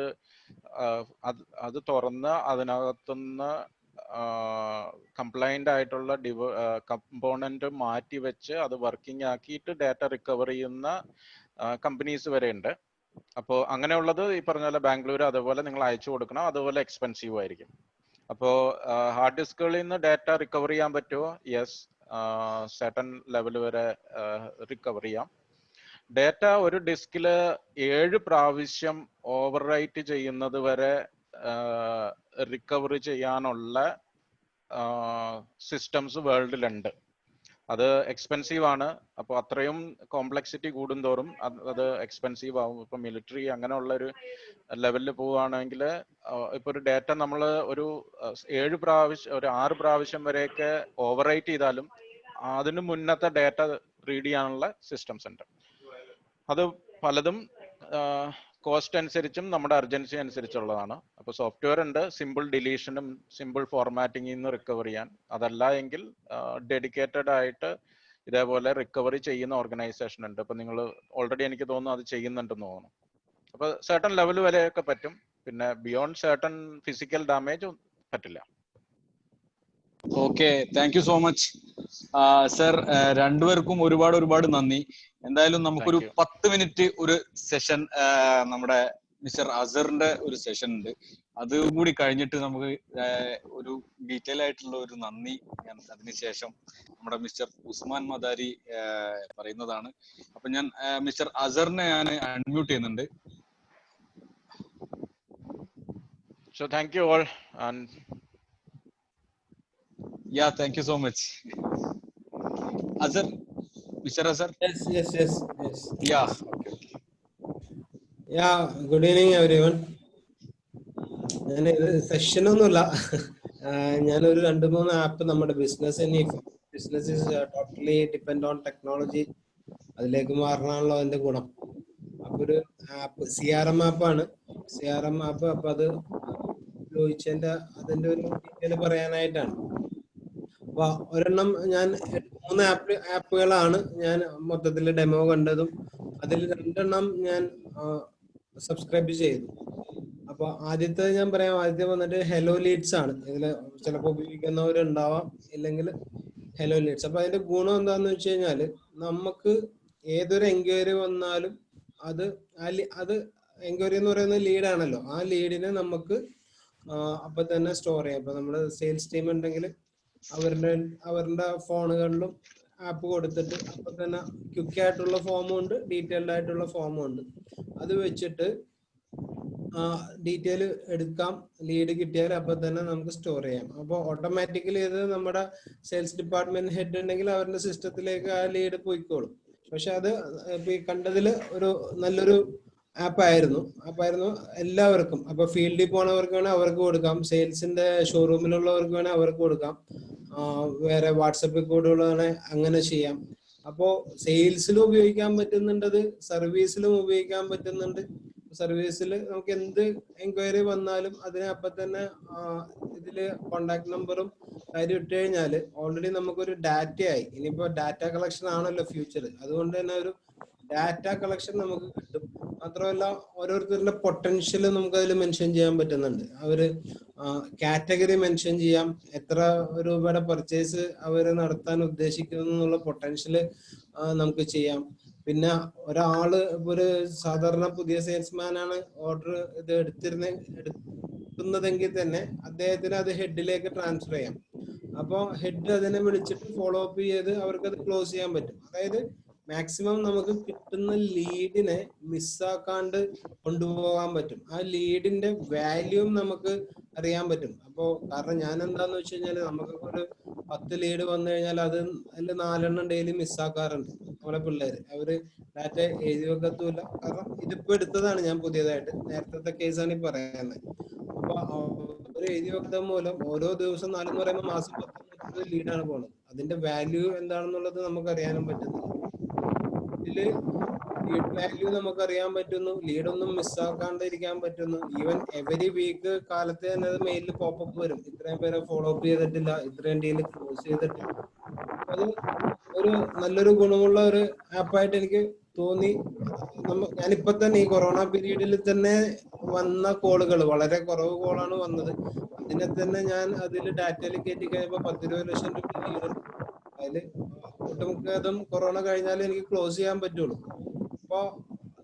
അത് തുറന്ന് അതിനകത്തുനിന്ന് കംപ്ലൈന്റ് ആയിട്ടുള്ള കമ്പോണന്റ് മാറ്റി വെച്ച് അത് വർക്കിംഗ് ആക്കിയിട്ട് ഡാറ്റ റിക്കവർ ചെയ്യുന്ന കമ്പനീസ് വരെ ഉണ്ട്. അപ്പോൾ അങ്ങനെയുള്ളത് ഈ പറഞ്ഞ പോലെ ബാംഗ്ലൂർ അതുപോലെ നിങ്ങൾ അയച്ചു കൊടുക്കണം, അതുപോലെ എക്സ്പെൻസീവ് ആയിരിക്കും. അപ്പോൾ ഹാർഡ് ഡിസ്കുകളിൽ നിന്ന് ഡാറ്റ റിക്കവർ ചെയ്യാൻ പറ്റുമോ? യെസ്, സർട്ടൻ ലെവൽ വരെ റിക്കവർ ചെയ്യാം. ഡാറ്റ ഒരു ഡിസ്കില് 7 പ്രാവശ്യം ഓവർ റൈറ്റ് ചെയ്യുന്നത് വരെ റിക്കവർ ചെയ്യാനുള്ള സിസ്റ്റംസ് വേൾഡിലുണ്ട്. അത് എക്സ്പെൻസീവ് ആണ്. അപ്പോൾ അത്രയും കോംപ്ലക്സിറ്റി കൂടുന്തോറും അത് എക്സ്പെൻസീവ് ആവും. ഇപ്പൊ മിലിറ്ററി അങ്ങനെയുള്ള ഒരു ലെവലിൽ പോവുകയാണെങ്കിൽ ഇപ്പൊ ഒരു ഡാറ്റ നമ്മൾ ഒരു 7 പ്രാവശ്യം ഒരു 6 പ്രാവശ്യം വരെയൊക്കെ ഓവർ റൈറ്റ് ചെയ്താലും അതിന് മുന്നത്തെ ഡാറ്റ റീഡ് ചെയ്യാനുള്ള സിസ്റ്റംസ് ഉണ്ട്. അത് പലതും കോസ്റ്റ് അനുസരിച്ചും നമ്മുടെ അർജൻസി അനുസരിച്ചുള്ളതാണ്. അപ്പോൾ സോഫ്റ്റ്വെയർ ഉണ്ട് സിമ്പിൾ ഡിലീഷനും സിമ്പിൾ ഫോർമാറ്റിംഗിൽ നിന്ന് റിക്കവർ ചെയ്യാൻ. അതല്ല എങ്കിൽ ഡെഡിക്കേറ്റഡ് ആയിട്ട് ഇതേപോലെ റിക്കവറി ചെയ്യുന്ന ഓർഗനൈസേഷൻ ഉണ്ട്. ഇപ്പൊ നിങ്ങൾ ഓൾറെഡി എനിക്ക് തോന്നുന്നു അത് ചെയ്യുന്നുണ്ടെന്ന് തോന്നുന്നു. അപ്പൊ സർട്ടൻ ലെവൽ വരെയൊക്കെ പറ്റും. പിന്നെ ബിയോണ്ട് സർട്ടൻ ഫിസിക്കൽ ഡാമേജ് പറ്റില്ല. Okay, thank you so much sir. രണ്ടുപേർക്കും ഒരുപാട് നന്ദി. എന്തായാലും നമുക്കൊരു 10 മിനിറ്റ് ഒരു സെഷൻ നമ്മുടെ മിസ്റ്റർ അസറിന്റെ ഒരു സെഷൻ ഉണ്ട്. അതും കൂടി കഴിഞ്ഞിട്ട് നമുക്ക് ഒരു ഡീറ്റെയിൽ ആയിട്ടുള്ള ഒരു നന്ദി ഞാൻ അതിനുശേഷം നമ്മുടെ മിസ്റ്റർ ഉസ്മാൻ മദാരി പറയുന്നതാണ്. അപ്പൊ ഞാൻ മിസ്റ്റർ അസറിനെ ഞാൻ അൺമ്യൂട്ട് ചെയ്യുന്നുണ്ട്. So thank you all and yeah, thank you so much. Azhar, Mr. Azhar. Yes. Yeah. Okay. Yeah, good evening everyone. ഞാൻ സെഷൻ ഒന്നുമില്ല, ഞാനൊരു 2-3 ആപ്പ് നമ്മുടെ business totally depend on technology അതിലേക്ക് മാറണമല്ലോ അതിന്റെ ഗുണം. അപ്പൊ ഒരു ആപ്പ് CRM ആപ്പാണ്. CRM app. അപ്പൊ അത് ഉപയോഗിച്ചതിന്റെ അതിന്റെ ഒരു ഡീറ്റെയിൽ പറയാനായിട്ടാണ്. അപ്പൊ ഒരെണ്ണം ഞാൻ 3 ആപ്പുകളാണ് ഞാൻ മൊത്തത്തിൽ ഡെമോ കണ്ടതും അതിൽ 2 ഞാൻ സബ്സ്ക്രൈബ് ചെയ്തു. അപ്പൊ ആദ്യത്തെ ഞാൻ പറയാം. ആദ്യത്തെ വന്നിട്ട് ഹെലോ ലീഡ്സ് ആണ്. ഇതിൽ ചിലപ്പോൾ ഉപയോഗിക്കുന്നവരുണ്ടാവാം, ഇല്ലെങ്കിൽ ഹെലോ ലീഡ്സ്. അപ്പൊ അതിന്റെ ഗുണം എന്താന്ന് വെച്ച് കഴിഞ്ഞാല് നമുക്ക് ഏതൊരു എൻക്വയറി വന്നാലും അത് എൻക്വയറി എന്ന് പറയുന്നത് ലീഡാണല്ലോ, ആ ലീഡിനെ നമുക്ക് അപ്പൊ തന്നെ സ്റ്റോർ ചെയ്യാം. ഇപ്പൊ നമ്മുടെ സെയിൽസ് ടീം ഉണ്ടെങ്കിൽ അവരുടെ ഫോണുകളിലും ആപ്പ് കൊടുത്തിട്ട് അപ്പൊ തന്നെ ക്വിക്ക് ആയിട്ടുള്ള ഫോമും ഉണ്ട്, ഡീറ്റെയിൽഡ് ആയിട്ടുള്ള ഫോമും ഉണ്ട്. അത് വെച്ചിട്ട് ഡീറ്റെയിൽ എടുക്കാം. ലീഡ് കിട്ടിയാൽ അപ്പൊ തന്നെ നമുക്ക് സ്റ്റോർ ചെയ്യാം. അപ്പോൾ ഓട്ടോമാറ്റിക്കലി ഇത് നമ്മുടെ സെയിൽസ് ഡിപ്പാർട്ട്മെന്റ് ഹെഡ് ഉണ്ടെങ്കിൽ അവരുടെ സിസ്റ്റത്തിലേക്ക് ആ ലീഡ് പോയിക്കോളും. പക്ഷെ അത് ഇപ്പൊ ഈ കണ്ടതില് ഒരു നല്ലൊരു ആപ്പായിരുന്നു എല്ലാവർക്കും. അപ്പൊ ഫീൽഡിൽ പോണവർക്ക് വേണേൽ അവർക്ക് കൊടുക്കാം, സെയിൽസിന്റെ ഷോറൂമിലുള്ളവർക്ക് വേണേൽ അവർക്ക് കൊടുക്കാം, വേറെ വാട്സപ്പിൽ കോഡുകൾ വേണേൽ അങ്ങനെ ചെയ്യാം. അപ്പോ സെയിൽസിലും ഉപയോഗിക്കാൻ പറ്റുന്നുണ്ട്, സർവീസിലും ഉപയോഗിക്കാൻ പറ്റുന്നുണ്ട്. സർവീസിൽ നമുക്ക് എന്ത് എൻക്വയറി വന്നാലും അതിനെ അപ്പൊ തന്നെ ഇതില് കോണ്ടാക്ട് നമ്പറും കാര്യം ഇട്ട് കഴിഞ്ഞാല് ഓൾറെഡി നമുക്കൊരു ഡാറ്റയായി. ഇനിയിപ്പോ ഡാറ്റ കളക്ഷൻ ആണല്ലോ ഫ്യൂച്ചർ, അതുകൊണ്ട് തന്നെ ഒരു ഡാറ്റ കളക്ഷൻ നമുക്ക് കിട്ടും. മാത്രമല്ല ഓരോരുത്തരുടെ പൊട്ടൻഷ്യൽ നമുക്ക് അതിൽ മെൻഷൻ ചെയ്യാൻ പറ്റുന്നുണ്ട്. അവര് കാറ്റഗറി മെൻഷൻ ചെയ്യാം, എത്ര രൂപയുടെ പർച്ചേസ് അവര് നടത്താൻ ഉദ്ദേശിക്കുന്നു എന്നുള്ള പൊട്ടൻഷ്യല് നമുക്ക് ചെയ്യാം. പിന്നെ ഒരാള് ഒരു സാധാരണ പുതിയ സെയിൽസ്മാൻ ആണ് ഓർഡർ ഇത് എടുക്കുന്നതെങ്കിൽ തന്നെ അദ്ദേഹത്തിന് അത് ഹെഡിലേക്ക് ട്രാൻസ്ഫർ ചെയ്യാം. അപ്പൊ ഹെഡ് അതിനെ വിളിച്ചിട്ട് ഫോളോ അപ്പ് ചെയ്ത് അവർക്ക് അത് ക്ലോസ് ചെയ്യാൻ പറ്റും. അതായത് മാക്സിമം നമുക്ക് കിട്ടുന്ന ലീഡിനെ മിസ്സാക്കാണ്ട് കൊണ്ടുപോകാൻ പറ്റും. ആ ലീഡിന്റെ വാല്യൂം നമുക്ക് അറിയാൻ പറ്റും. അപ്പോ കാരണം ഞാൻ എന്താന്ന് വെച്ച് കഴിഞ്ഞാല് നമുക്ക് ഒരു 10 ലീഡ് വന്നു കഴിഞ്ഞാൽ അതിൽ 4 ഡെയിലി മിസ്സാക്കാറുണ്ട് നമ്മളെ പിള്ളേര്. അവര് ഡാറ്റ എഴുതി വെക്കത്തൂല്ല. കാരണം ഇതിപ്പോ എടുത്തതാണ് ഞാൻ പുതിയതായിട്ട്, നേരത്തെ കേസാണ് ഈ പറയുന്നത്. അപ്പൊ അവർ എഴുതി വെക്കുന്നത് മൂലം ഓരോ ദിവസം 4 എന്ന് പറയുമ്പോൾ മാസം 10 ലീഡാണ് പോകുന്നത്. അതിന്റെ വാല്യൂ എന്താണെന്നുള്ളത് നമുക്ക് അറിയാനും പറ്റുന്നില്ല. ഇതില് ലീഡ് വാല്യൂ നമുക്ക് അറിയാൻ പറ്റുന്നു, ലീഡൊന്നും മിസ്സാക്കാണ്ടിരിക്കാൻ പറ്റുന്നു. ഈവൻ എവരി വീക്ക് കാലത്ത് തന്നെ അത് മെയിലിൽ പോപ്പപ്പ് വരും, ഇത്രയും പേരെ ഫോളോ അപ്പ് ചെയ്തിട്ടില്ല, ഇത്രയും ഡീൽ ക്ലോസ് ചെയ്തിട്ടില്ല. അത് ഒരു നല്ലൊരു ഗുണമുള്ള ഒരു ആപ്പായിട്ട് എനിക്ക് തോന്നി. ഞാനിപ്പോ തന്നെ ഈ കൊറോണ പീരീഡിൽ തന്നെ വന്ന കോളുകൾ വളരെ കുറവ് കോളാണ് വന്നത്. അതിനെ തന്നെ ഞാൻ അതിൽ ഡാറ്റയിൽ കയറ്റി കഴിയുമ്പോൾ 10-20 ലക്ഷം രൂപ ലീഡ്. അതില് ഒട്ടുമുക്കതും കൊറോണ കഴിഞ്ഞാലേ എനിക്ക് ക്ലോസ് ചെയ്യാൻ പറ്റുള്ളൂ. അപ്പൊ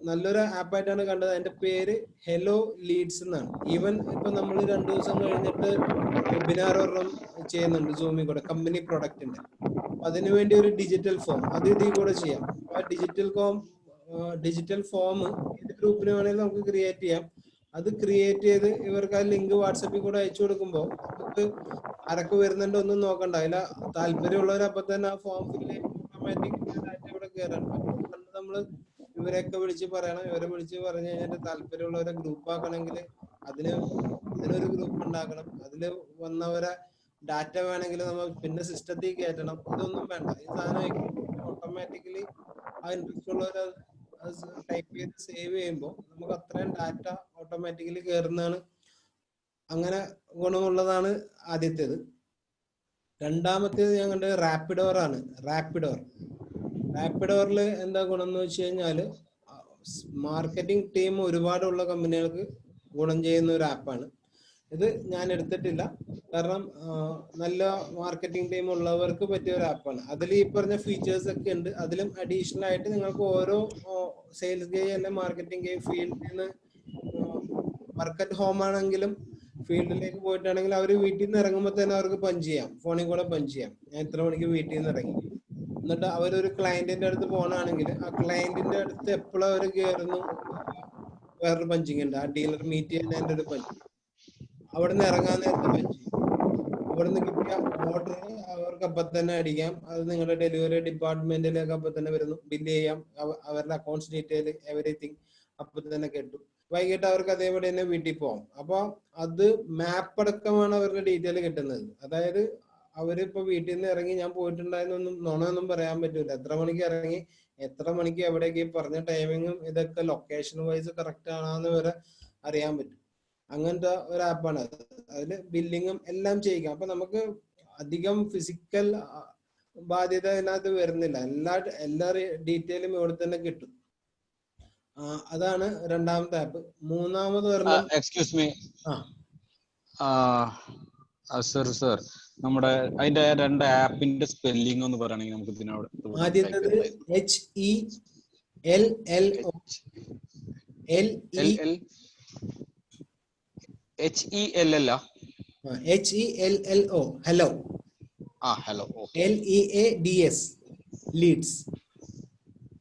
നല്ലൊരു ആപ്പായിട്ടാണ് കണ്ടത്. അതിന്റെ പേര് ഹെലോ ലീഡ്സ് എന്നാണ്. ഈവൻ ഇപ്പൊ നമ്മൾ 2 ദിവസം കഴിഞ്ഞിട്ട് വെബിനാർ ഒരെണ്ണം ചെയ്യുന്നുണ്ട് സൂമിൽ കൂടെ, കമ്പനി പ്രൊഡക്റ്റിന്റെ. അതിനുവേണ്ടി ഒരു ഡിജിറ്റൽ ഫോം അത് ഇതിൽ കൂടെ ചെയ്യാം. ആ ഡിജിറ്റൽ ഫോം ഏത് ഗ്രൂപ്പിന് വേണമെങ്കിലും നമുക്ക് ക്രിയേറ്റ് ചെയ്യാം. അത് ക്രിയേറ്റ് ചെയ്ത് ഇവർക്ക് ആ ലിങ്ക് വാട്സപ്പിൽ കൂടെ അയച്ചു കൊടുക്കുമ്പോൾ നമുക്ക് ആരൊക്കെ വരുന്നുണ്ട് ഒന്നും നോക്കണ്ട. അതിൽ താല്പര്യമുള്ളവർ അപ്പൊ തന്നെ ആ ഫോം ഫില്ല് ചെയ്ത് ഓട്ടോമാറ്റിക് ഡാറ്റ ഇവിടെ കയറാൻ പറ്റും. പണ്ട് നമ്മള് ഇവരെയൊക്കെ വിളിച്ച് പറയണം. ഇവരെ വിളിച്ച് പറഞ്ഞു കഴിഞ്ഞിട്ട് താല്പര്യമുള്ളവരെ ഗ്രൂപ്പ് ആക്കണമെങ്കിൽ അതിനൊരു ഗ്രൂപ്പ് ഉണ്ടാക്കണം. അതില് വന്നവരെ ഡാറ്റ വേണമെങ്കിൽ നമ്മൾ പിന്നെ സിസ്റ്റത്തിൽ കയറ്റണം. ഇതൊന്നും വേണ്ട. ഈ സാധനം ഓട്ടോമാറ്റിക്കലി ആ ഇൻട്രസ്റ്റ് ഉള്ളവരെ ടൈപ്പ് ചെയ്ത് സേവ് ചെയ്യുമ്പോൾ നമുക്ക് അത്രയും ഡാറ്റ ഓട്ടോമാറ്റിക്കലി കയറുന്നതാണ്. അങ്ങനെ ഗുണമുള്ളതാണ് ആദ്യത്തേത്. രണ്ടാമത്തേത് ഞാൻ കണ്ടത് റാപ്പിഡോർ ആണ്. റാപ്പിഡോറിൽ എന്താ ഗുണം എന്ന് വെച്ച് കഴിഞ്ഞാൽ മാർക്കറ്റിംഗ് ടീം ഒരുപാടുള്ള കമ്പനികൾക്ക് ഗുണം ചെയ്യുന്ന ഒരു ആപ്പാണ്. ഇത് ഞാൻ എടുത്തിട്ടില്ല. കാരണം നല്ല മാർക്കറ്റിംഗ് ടീം ഉള്ളവർക്ക് പറ്റിയ ഒരു ആപ്പാണ്. അതിൽ ഈ പറഞ്ഞ ഫീച്ചേഴ്സ് ഒക്കെ ഉണ്ട്. അതിലും അഡീഷണൽ ആയിട്ട് നിങ്ങൾക്ക് ഓരോ സെയിൽസ് ഗെയ് അല്ലെ മാർക്കറ്റിംഗ് ഗെയ് ഫീൽഡിൽ നിന്ന് വർക്ക് അറ്റ് ഹോം ആണെങ്കിലും ഫീൽഡിലേക്ക് പോയിട്ടാണെങ്കിൽ അവർ വീട്ടിൽ നിന്ന് ഇറങ്ങുമ്പോൾ തന്നെ അവർക്ക് പഞ്ച് ചെയ്യാം, ഫോണിൽ കൂടെ പഞ്ച് ചെയ്യാം. ഞാൻ ഇത്ര മണിക്ക് വീട്ടിൽ നിന്ന് ഇറങ്ങി. എന്നിട്ട് അവരൊരു ക്ലയന്റിന്റെ അടുത്ത് പോകണമെങ്കിൽ ആ ക്ലയന്റിന്റെ അടുത്ത് എപ്പോഴും അവർ കയറുന്നു, വേറൊരു പഞ്ചിങ് ഉണ്ട്. ആ ഡീലർ മീറ്റ് ചെയ്യുന്നതിന്റെ ഒരു പഞ്ച്, അവിടെ നിന്ന് ഇറങ്ങാൻ നേരത്തെ പഞ്ച് ചെയ്യും. അവിടെ നിന്ന് കിട്ടിയ ഓർഡർ അവർക്ക് അപ്പം തന്നെ അടിക്കാം. അത് നിങ്ങളുടെ ഡെലിവറി ഡിപ്പാർട്ട്മെന്റിലേക്ക് അപ്പം തന്നെ വരുന്നു, ബില്ല് ചെയ്യാം. അവരുടെ അക്കൗണ്ട്സ് ഡീറ്റെയിൽ എവറിത്തിങ് അപ്പം തന്നെ കിട്ടും. വൈകിട്ട് അവർക്ക് അതേപോലെ തന്നെ വീട്ടിൽ പോകാം. അപ്പൊ അത് മാപ്പ് അടക്കമാണ് അവരുടെ ഡീറ്റെയിൽ കിട്ടുന്നത്. അതായത് അവരിപ്പോ വീട്ടിൽ നിന്ന് ഇറങ്ങി ഞാൻ പോയിട്ടുണ്ടായിരുന്നൊന്നും നുണയൊന്നും പറയാൻ പറ്റൂല. എത്ര മണിക്ക് ഇറങ്ങി, എത്ര മണിക്ക് എവിടേക്ക്, പറഞ്ഞ ടൈമിങ്ങും ഇതൊക്കെ ലൊക്കേഷൻ വൈസ് കറക്റ്റ് ആണെന്ന് വരെ അറിയാൻ പറ്റും. അങ്ങനത്തെ ഒരു ആപ്പാണ് അത്. അതിൽ ബില്ലിങ്ങും എല്ലാം ചെയ്യിക്കാം. അപ്പൊ നമുക്ക് അധികം ഫിസിക്കൽ ബാധ്യത അതിനകത്ത് വരുന്നില്ല. എല്ലാ ഡീറ്റെയിലും ഇവിടെ തന്നെ കിട്ടും. അതാണ് രണ്ടാമത്തെ ആപ്പ്. മൂന്നാമത് പറഞ്ഞ എക്സ്ക്യൂസ് മീ സർ, നമ്മുടെ അതിന്റെ രണ്ട് ആപ്പിന്റെ സ്പെല്ലിംഗ് ഒന്ന് പറയുകയാണെങ്കിൽ നമുക്ക് ഇതിനോട്. ആദ്യത്തേത് HELLO hello, hello, LEADS leads,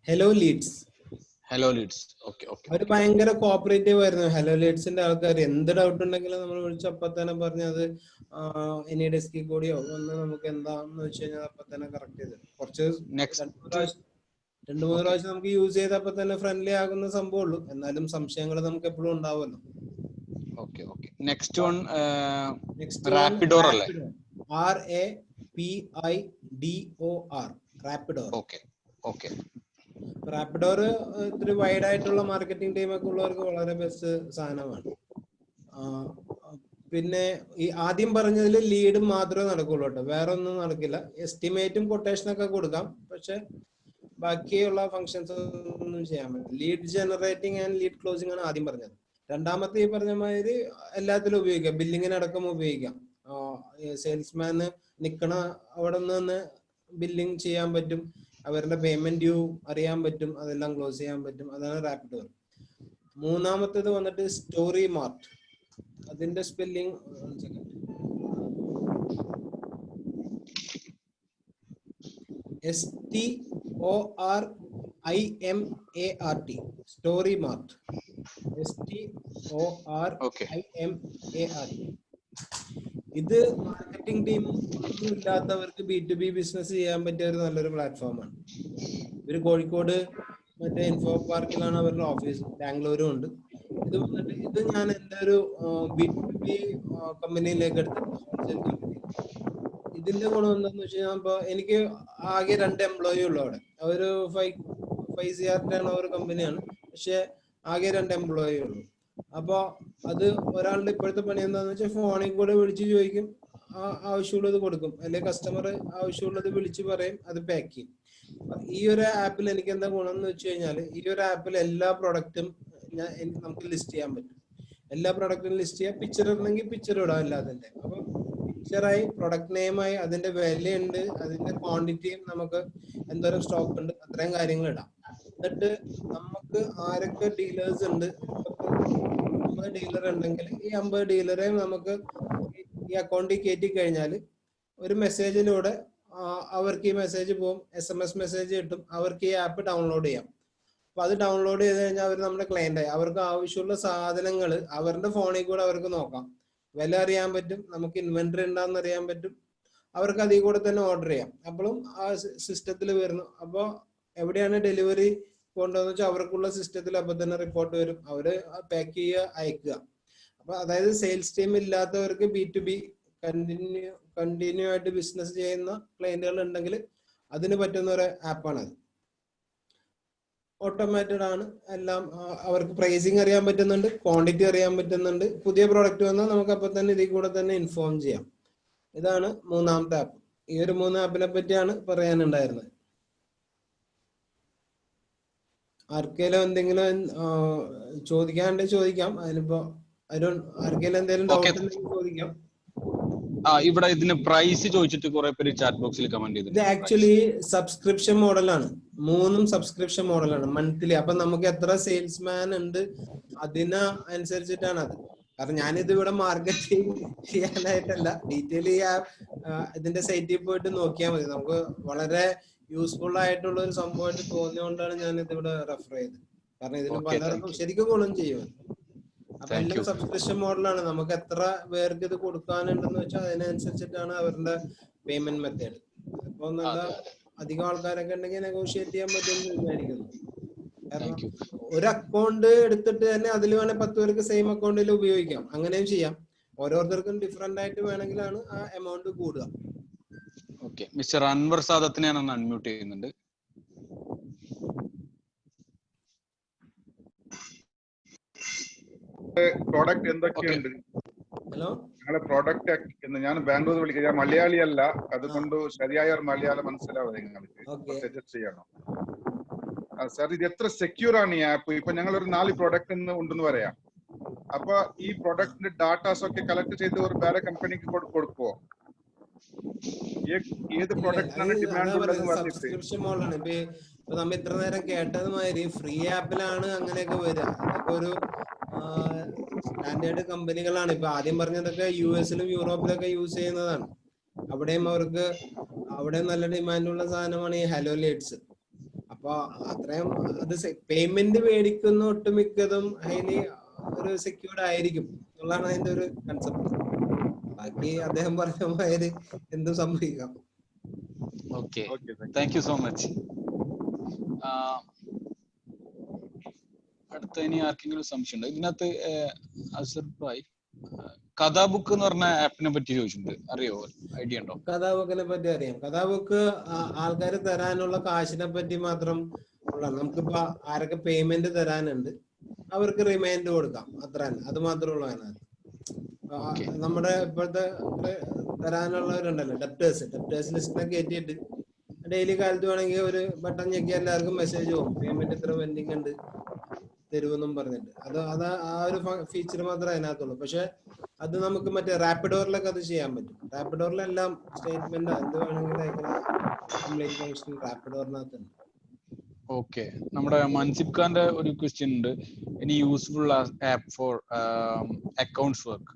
hello leads. Hello leads. Okay okay. അവര് ഭയങ്കര കോപ്പറേറ്റീവ് ആയിരുന്നു. ഹലോ ലീഡ്സിന്റെ ആൾക്കാർ എന്ത് ഡൗട്ട് ഉണ്ടെങ്കിലും നമ്മൾ വിളിച്ച് അപ്പൊ തന്നെ പറഞ്ഞത് എനി ഡെസ്കിൽ കൂടിയോ ഒന്ന് നമുക്ക് എന്താന്ന് വെച്ച് കഴിഞ്ഞാൽ അപ്പൊ തന്നെ കറക്റ്റ് ചെയ്ത് കുറച്ച് 2-3 പ്രാവശ്യം നമുക്ക് യൂസ് ചെയ്തപ്പോ തന്നെ ഫ്രണ്ട്ലി ആകുന്ന സംഭവം ഉള്ളൂ. എന്നാലും സംശയങ്ങൾ നമുക്ക് എപ്പോഴും ഉണ്ടാവുമല്ലോ. Okay okay. നെക്സ്റ്റ് വൺ റാപ്പിഡോർ അല്ലേ? RAPIDOR റാപ്പിഡോർ. Okay okay. റാപ്പിഡോർ ഇത്തിരി വൈഡ് ആയിട്ടുള്ള മാർക്കറ്റിംഗ് ടീമൊക്കെ ഉള്ളവർക്ക് വളരെ ബെസ്റ്റ് സാധനമാണ്. പിന്നെ ഈ ആദ്യം പറഞ്ഞതിൽ ലീഡ് മാത്രമേ നടക്കുള്ളൂ കേട്ടോ, വേറെ ഒന്നും നടക്കില്ല. എസ്റ്റിമേറ്റും കൊട്ടേഷനൊക്കെ കൊടുക്കാം, പക്ഷെ ബാക്കിയുള്ള ഫങ്ഷൻസ് ഒന്നും ചെയ്യാൻ പറ്റില്ല. Lead generating and lead closing ആണ് ആദ്യം പറഞ്ഞത്. രണ്ടാമത്തെ ഈ പറഞ്ഞ മാതിരി എല്ലാത്തിലും ഉപയോഗിക്കാം, ബില്ലിങ്ങിനടക്കം ഉപയോഗിക്കാം. സെയിൽസ്മാന് നിക്കണ അവിടെ നിന്ന് തന്നെ ബില്ലിങ് ചെയ്യാൻ പറ്റും, അവരുടെ പേയ്മെന്റ് ഡ്യൂ അറിയാൻ പറ്റും, അതെല്ലാം ക്ലോസ് ചെയ്യാൻ പറ്റും. അതാണ് റാപ്പിഡോർ. മൂന്നാമത്തേത് വന്നിട്ട് സ്റ്റോറി മാർട്ട്. അതിന്റെ spelling STORIMART, story mart. STORIMART. ഇത് മാർക്കറ്റിംഗ് ടീം ഒന്നും ഇല്ലാത്തവർക്ക് B2B ബിസിനസ് ചെയ്യാൻ പറ്റിയ ഒരു നല്ലൊരു പ്ലാറ്റ്ഫോമാണ്. ഇവര് കോഴിക്കോട് മറ്റേ ഇൻഫോ പാർക്കിലാണ് അവരുടെ ഓഫീസ്, ബാംഗ്ലൂരും ഉണ്ട്. ഇത് വന്നിട്ട് ഇത് ഞാൻ എൻ്റെ ഒരു B2B കമ്പനിയിലേക്ക് എടുത്തിട്ടുണ്ട്, ഹോൾസെയിൽ കമ്പനി. ഇതിന്റെ ഗുണം എന്താന്ന് വെച്ച് കഴിഞ്ഞാൽ ഇപ്പൊ എനിക്ക് ആകെ 2 എംപ്ലോയി ഉള്ളു അവിടെ. ഒരു 5 CR ടേണോവർ കമ്പനിയാണ്, പക്ഷെ ആകെ 2 എംപ്ലോയി ഉള്ളു. അപ്പൊ അത് ഒരാളുടെ ഇപ്പോഴത്തെ പണി എന്താന്ന് വെച്ചാൽ ഫോണിൽ കൂടെ വിളിച്ച് ചോദിക്കും, ആവശ്യമുള്ളത് കൊടുക്കും, അല്ലെങ്കിൽ കസ്റ്റമർ ആവശ്യമുള്ളത് വിളിച്ച് പറയും, അത് പാക്ക് ചെയ്യും. ഈ ഒരു ആപ്പിൽ എനിക്ക് എന്താ ഗുണം എന്ന് വെച്ച് കഴിഞ്ഞാൽ ഈ ഒരു ആപ്പിൽ എല്ലാ പ്രൊഡക്റ്റും നമുക്ക് ലിസ്റ്റ് ചെയ്യാൻ പറ്റും. എല്ലാ പ്രൊഡക്റ്റും ലിസ്റ്റ് ചെയ്യാം. പിക്ചർ ഇടണമെങ്കിൽ പിക്ചർ ഇടാം എല്ലാതിന്റെ. അപ്പൊ പിക്ചറായി, പ്രൊഡക്റ്റ് നെയിമായി, അതിന്റെ വിലയുണ്ട്, അതിന്റെ ക്വാണ്ടിറ്റിയും, നമുക്ക് എന്തോരം സ്റ്റോക്ക് ഉണ്ട്, അത്രയും കാര്യങ്ങൾ ഇടാം. എന്നിട്ട് നമുക്ക് ആരൊക്കെ ഡീലേഴ്സ് ഉണ്ട്, 50 ഡീലർ ഉണ്ടെങ്കിൽ ഈ 50 ഡീലറെ നമുക്ക് ഈ അക്കൗണ്ടിൽ കയറ്റി കഴിഞ്ഞാൽ ഒരു മെസ്സേജിലൂടെ അവർക്ക് ഈ മെസ്സേജ് പോകും, SMS മെസ്സേജ് കിട്ടും, അവർക്ക് ഈ ആപ്പ് ഡൗൺലോഡ് ചെയ്യാം. അപ്പൊ അത് ഡൗൺലോഡ് ചെയ്ത് കഴിഞ്ഞാൽ അവർ നമ്മുടെ ക്ലയന്റ് ആയി. അവർക്ക് ആവശ്യമുള്ള സാധനങ്ങൾ അവരുടെ ഫോണിൽ കൂടെ അവർക്ക് നോക്കാം, വില അറിയാൻ പറ്റും, നമുക്ക് ഇൻവെന്ററി ഉണ്ടാന്ന് അറിയാൻ പറ്റും, അവർക്ക് അതിൽ കൂടെ തന്നെ ഓർഡർ ചെയ്യാം. അപ്പോഴും ആ സിസ്റ്റത്തിൽ വരുന്നു. അപ്പോൾ എവിടെയാണ് ഡെലിവറി പോകേണ്ടതെന്ന് വെച്ചാൽ അവർക്കുള്ള സിസ്റ്റത്തിൽ അപ്പൊ തന്നെ റിപ്പോർട്ട് വരും, അവര് പാക്ക് ചെയ്യുക, അയക്കുക. അപ്പൊ അതായത് സെയിൽസ് ടീം ഇല്ലാത്തവർക്ക് B2B കണ്ടിന്യൂ ആയിട്ട് ബിസിനസ് ചെയ്യുന്ന ക്ലയന്റുകൾ ഉണ്ടെങ്കിൽ അതിന് പറ്റുന്ന ഒരു ആപ്പാണത്. ഓട്ടോമാറ്റഡ് ആണ് എല്ലാം. അവർക്ക് പ്രൈസിങ് അറിയാൻ പറ്റുന്നുണ്ട്, ക്വാണ്ടിറ്റി അറിയാൻ പറ്റുന്നുണ്ട്. പുതിയ പ്രോഡക്റ്റ് വന്നാൽ നമുക്ക് അപ്പൊ തന്നെ ഇതിൽ കൂടെ തന്നെ ഇൻഫോം ചെയ്യാം. ഇതാണ് മൂന്നാമത്തെ ആപ്പ്. ഈ ഒരു 3 ആപ്പിനെ പറ്റിയാണ് പറയാനുണ്ടായിരുന്നത്. ആർക്കെങ്കിലും എന്തെങ്കിലും ചോദിക്കാണ്ട് ചോദിക്കാം. അതിനിപ്പോ ആർക്കെങ്കിലും എന്തെങ്കിലും ഡൗട്ട് ഉണ്ടെങ്കിൽ ചോദിക്കാം. ഇവിടെ ഇതിന് പ്രൈസ് ചോദിച്ചിട്ട് കുറെ പേര് ചാറ്റ് ബോക്സിൽ കമന്റ് ഇത് ആക്ച്വലി സബ്സ്ക്രിപ്ഷൻ മോഡലാണ്. 3 സബ്സ്ക്രിപ്ഷൻ മോഡലാണ് മന്ത്ലി. അപ്പൊ നമുക്ക് എത്ര സെയിൽസ്മാൻ ഉണ്ട് അതിന് അനുസരിച്ചിട്ടാണ് അത്. കാരണം ഞാനിത് ഇവിടെ മാർക്കറ്റിംഗ് ചെയ്യാനായിട്ടല്ല, ഡീറ്റെയിൽ ഇതിന്റെ സൈറ്റിൽ പോയിട്ട് നോക്കിയാൽ മതി. നമുക്ക് വളരെ യൂസ്ഫുൾ ആയിട്ടുള്ള ഒരു സംഭവമായിട്ട് തോന്നിയോണ്ടാണ് ഞാൻ ഇതിവിടെ റെഫർ ചെയ്തത്. കാരണം ഇതിന് പലർക്കും ശരിക്കും ഗുണം ചെയ്യും. അപ്പൊ എല്ലാം സബ്സ്ക്രിപ്ഷൻ മോഡലാണ്. നമുക്ക് എത്ര പേർക്ക് ഇത് കൊടുക്കാനുണ്ടെന്ന് വെച്ചാൽ അതിനനുസരിച്ചിട്ടാണ് അവരുടെ പേയ്മെന്റ് മെത്തേഡ്. അപ്പൊ നല്ല അധികം ആൾക്കാരൊക്കെ ഉണ്ടെങ്കിൽ നെഗോഷിയേറ്റ് ചെയ്യാൻ പറ്റുമെന്ന് വിചാരിക്കുന്നു. കാരണം ഒരു അക്കൗണ്ട് എടുത്തിട്ട് തന്നെ അതിൽ വേണേൽ 10 പേർക്ക് സെയിം അക്കൗണ്ടിൽ ഉപയോഗിക്കാം, അങ്ങനെയും ചെയ്യാം. ഓരോരുത്തർക്കും ഡിഫറെന്റ് ആയിട്ട് വേണമെങ്കിലാണ് ആ എമൗണ്ട് കൂടുക. ഓക്കെ, മിസ്റ്റർ അൻവർ സാദത്തിനെ ഞാൻ ഒന്ന് അൺമ്യൂട്ട് ചെയ്യുന്നുണ്ട്. പ്രോഡക്റ്റ് എന്തൊക്കെയുണ്ട്? ഹലോ, നിങ്ങളുടെ പ്രോഡക്റ്റ് എന്ന് ഞാൻ ബാംഗ്ലൂർ വിളിക്കുക. ഞാൻ മലയാളിയല്ല, അതുകൊണ്ട് ശരിയായ ഒരു മലയാളം മനസ്സിലാവും നിങ്ങൾക്ക്. സജസ്റ്റ് ചെയ്യണം സാർ. ഇത് എത്ര സെക്യൂർ ആണ് ഈ ആപ്പ്? ഇപ്പൊ ഞങ്ങൾ ഒരു 4 പ്രോഡക്റ്റ് ഉണ്ടെന്ന് പറയാം. അപ്പൊ ഈ പ്രോഡക്റ്റിന്റെ ഡാറ്റാസ് ഒക്കെ കളക്ട് ചെയ്ത് ഒരു വേറെ കമ്പനിക്ക് കൊടുക്കുവോ? ഏത് പ്രോഡക്റ്റിനാണ് ഡിമാൻഡ് ഉള്ളതെന്ന് പറഞ്ഞിട്ട് സബ്സ്ക്രിപ്ഷൻ മോഡലാണ്. ഇപ്പൊ നമ്മ ഇത്ര നേരം കേട്ടത് മാതിരി ഫ്രീ ആപ്പിലാണ് അങ്ങനെയൊക്കെ വരിക. അതൊക്കെ ഒരു സ്റ്റാൻഡേർഡ് കമ്പനികളാണ്. ഇപ്പൊ ആദ്യം പറഞ്ഞതൊക്കെ US-ലും യൂറോപ്പിലൊക്കെ യൂസ് ചെയ്യുന്നതാണ്. അവിടെയും അവർക്ക് അവിടെ നല്ല ഡിമാൻഡുള്ള സാധനമാണ് ഈ ഹലോ ലീഡ്സ്. അപ്പൊ അത്രയും അത് പേയ്മെന്റ് മേടിക്കുന്ന ഒട്ടുമിക്കതും ഹൈലി ഒരു സെക്യൂർഡ് ആയിരിക്കും എന്നുള്ളതാണ് അതിന്റെ ഒരു കൺസെപ്റ്റ്. ബാക്കി അദ്ദേഹം പറഞ്ഞ മാതിരി എന്തും സംഭവിക്കാം. Okay, thank you so much. അടുത്ത ഇനി ആർക്കെങ്കിലും സംശയം ഉണ്ടോ ഇതിനകത്ത്? അസർ ഭായ്, കഥാബുക്ക് എന്ന് പറഞ്ഞ ആപ്പിനെ പറ്റി ചോദിച്ചിട്ടുണ്ട്, അറിയോ? ഐഡിയ ഉണ്ടോ? കഥാബുക്കിനെ പറ്റി അറിയാം. കഥാബുക്ക് ആൾക്കാർ തരാനുള്ള കാശിനെ പറ്റി മാത്രം ഉള്ള, നമുക്കിപ്പോ ആരൊക്കെ പേയ്മെന്റ് തരാനുണ്ട് അവർക്ക് റിമൈൻഡ് കൊടുക്കാം, അത്ര തന്നെ. അത് മാത്രമേ ഉള്ളൂ അതിനകത്ത്. നമ്മുടെ ഇപ്പോഴത്തെ തരാനുള്ളവരുണ്ടല്ലോ, ഡെപ്റ്റേഴ്സ് ലിസ്റ്റിനെ കയറ്റിയിട്ട് ഡെയിലി കാലത്ത് വേണമെങ്കിൽ ഒരു ബട്ടൺ ഞെക്കി എല്ലാവർക്കും മെസ്സേജ് പോകും, പേയ്മെന്റ് ഇത്ര പെൻഡിങ് ഉണ്ട് തരുമെന്നും പറഞ്ഞിട്ട്. അത് ആ ഒരു ഫീച്ചർ മാത്രമേ അതിനകത്തുള്ളൂ. പക്ഷെ അത് നമുക്ക് മറ്റേ റാപ്പിഡോറിലൊക്കെ അത് ചെയ്യാൻ പറ്റും. റാപ്പിഡോറിലെല്ലാം സ്റ്റേറ്റ്മെന്റ് എന്ത് വേണമെങ്കിലും അയക്കുന്ന കംപ്ലീറ്റ് ഫംഗ്ഷൻ റാപ്പിഡോറിനകത്തുണ്ട്. ഓക്കെ, നമ്മുടെ മൻസിബ് ഖാന്റെ ഒരു ക്വസ്റ്റ്യൻ ഉണ്ട്. Any useful app for accounts work?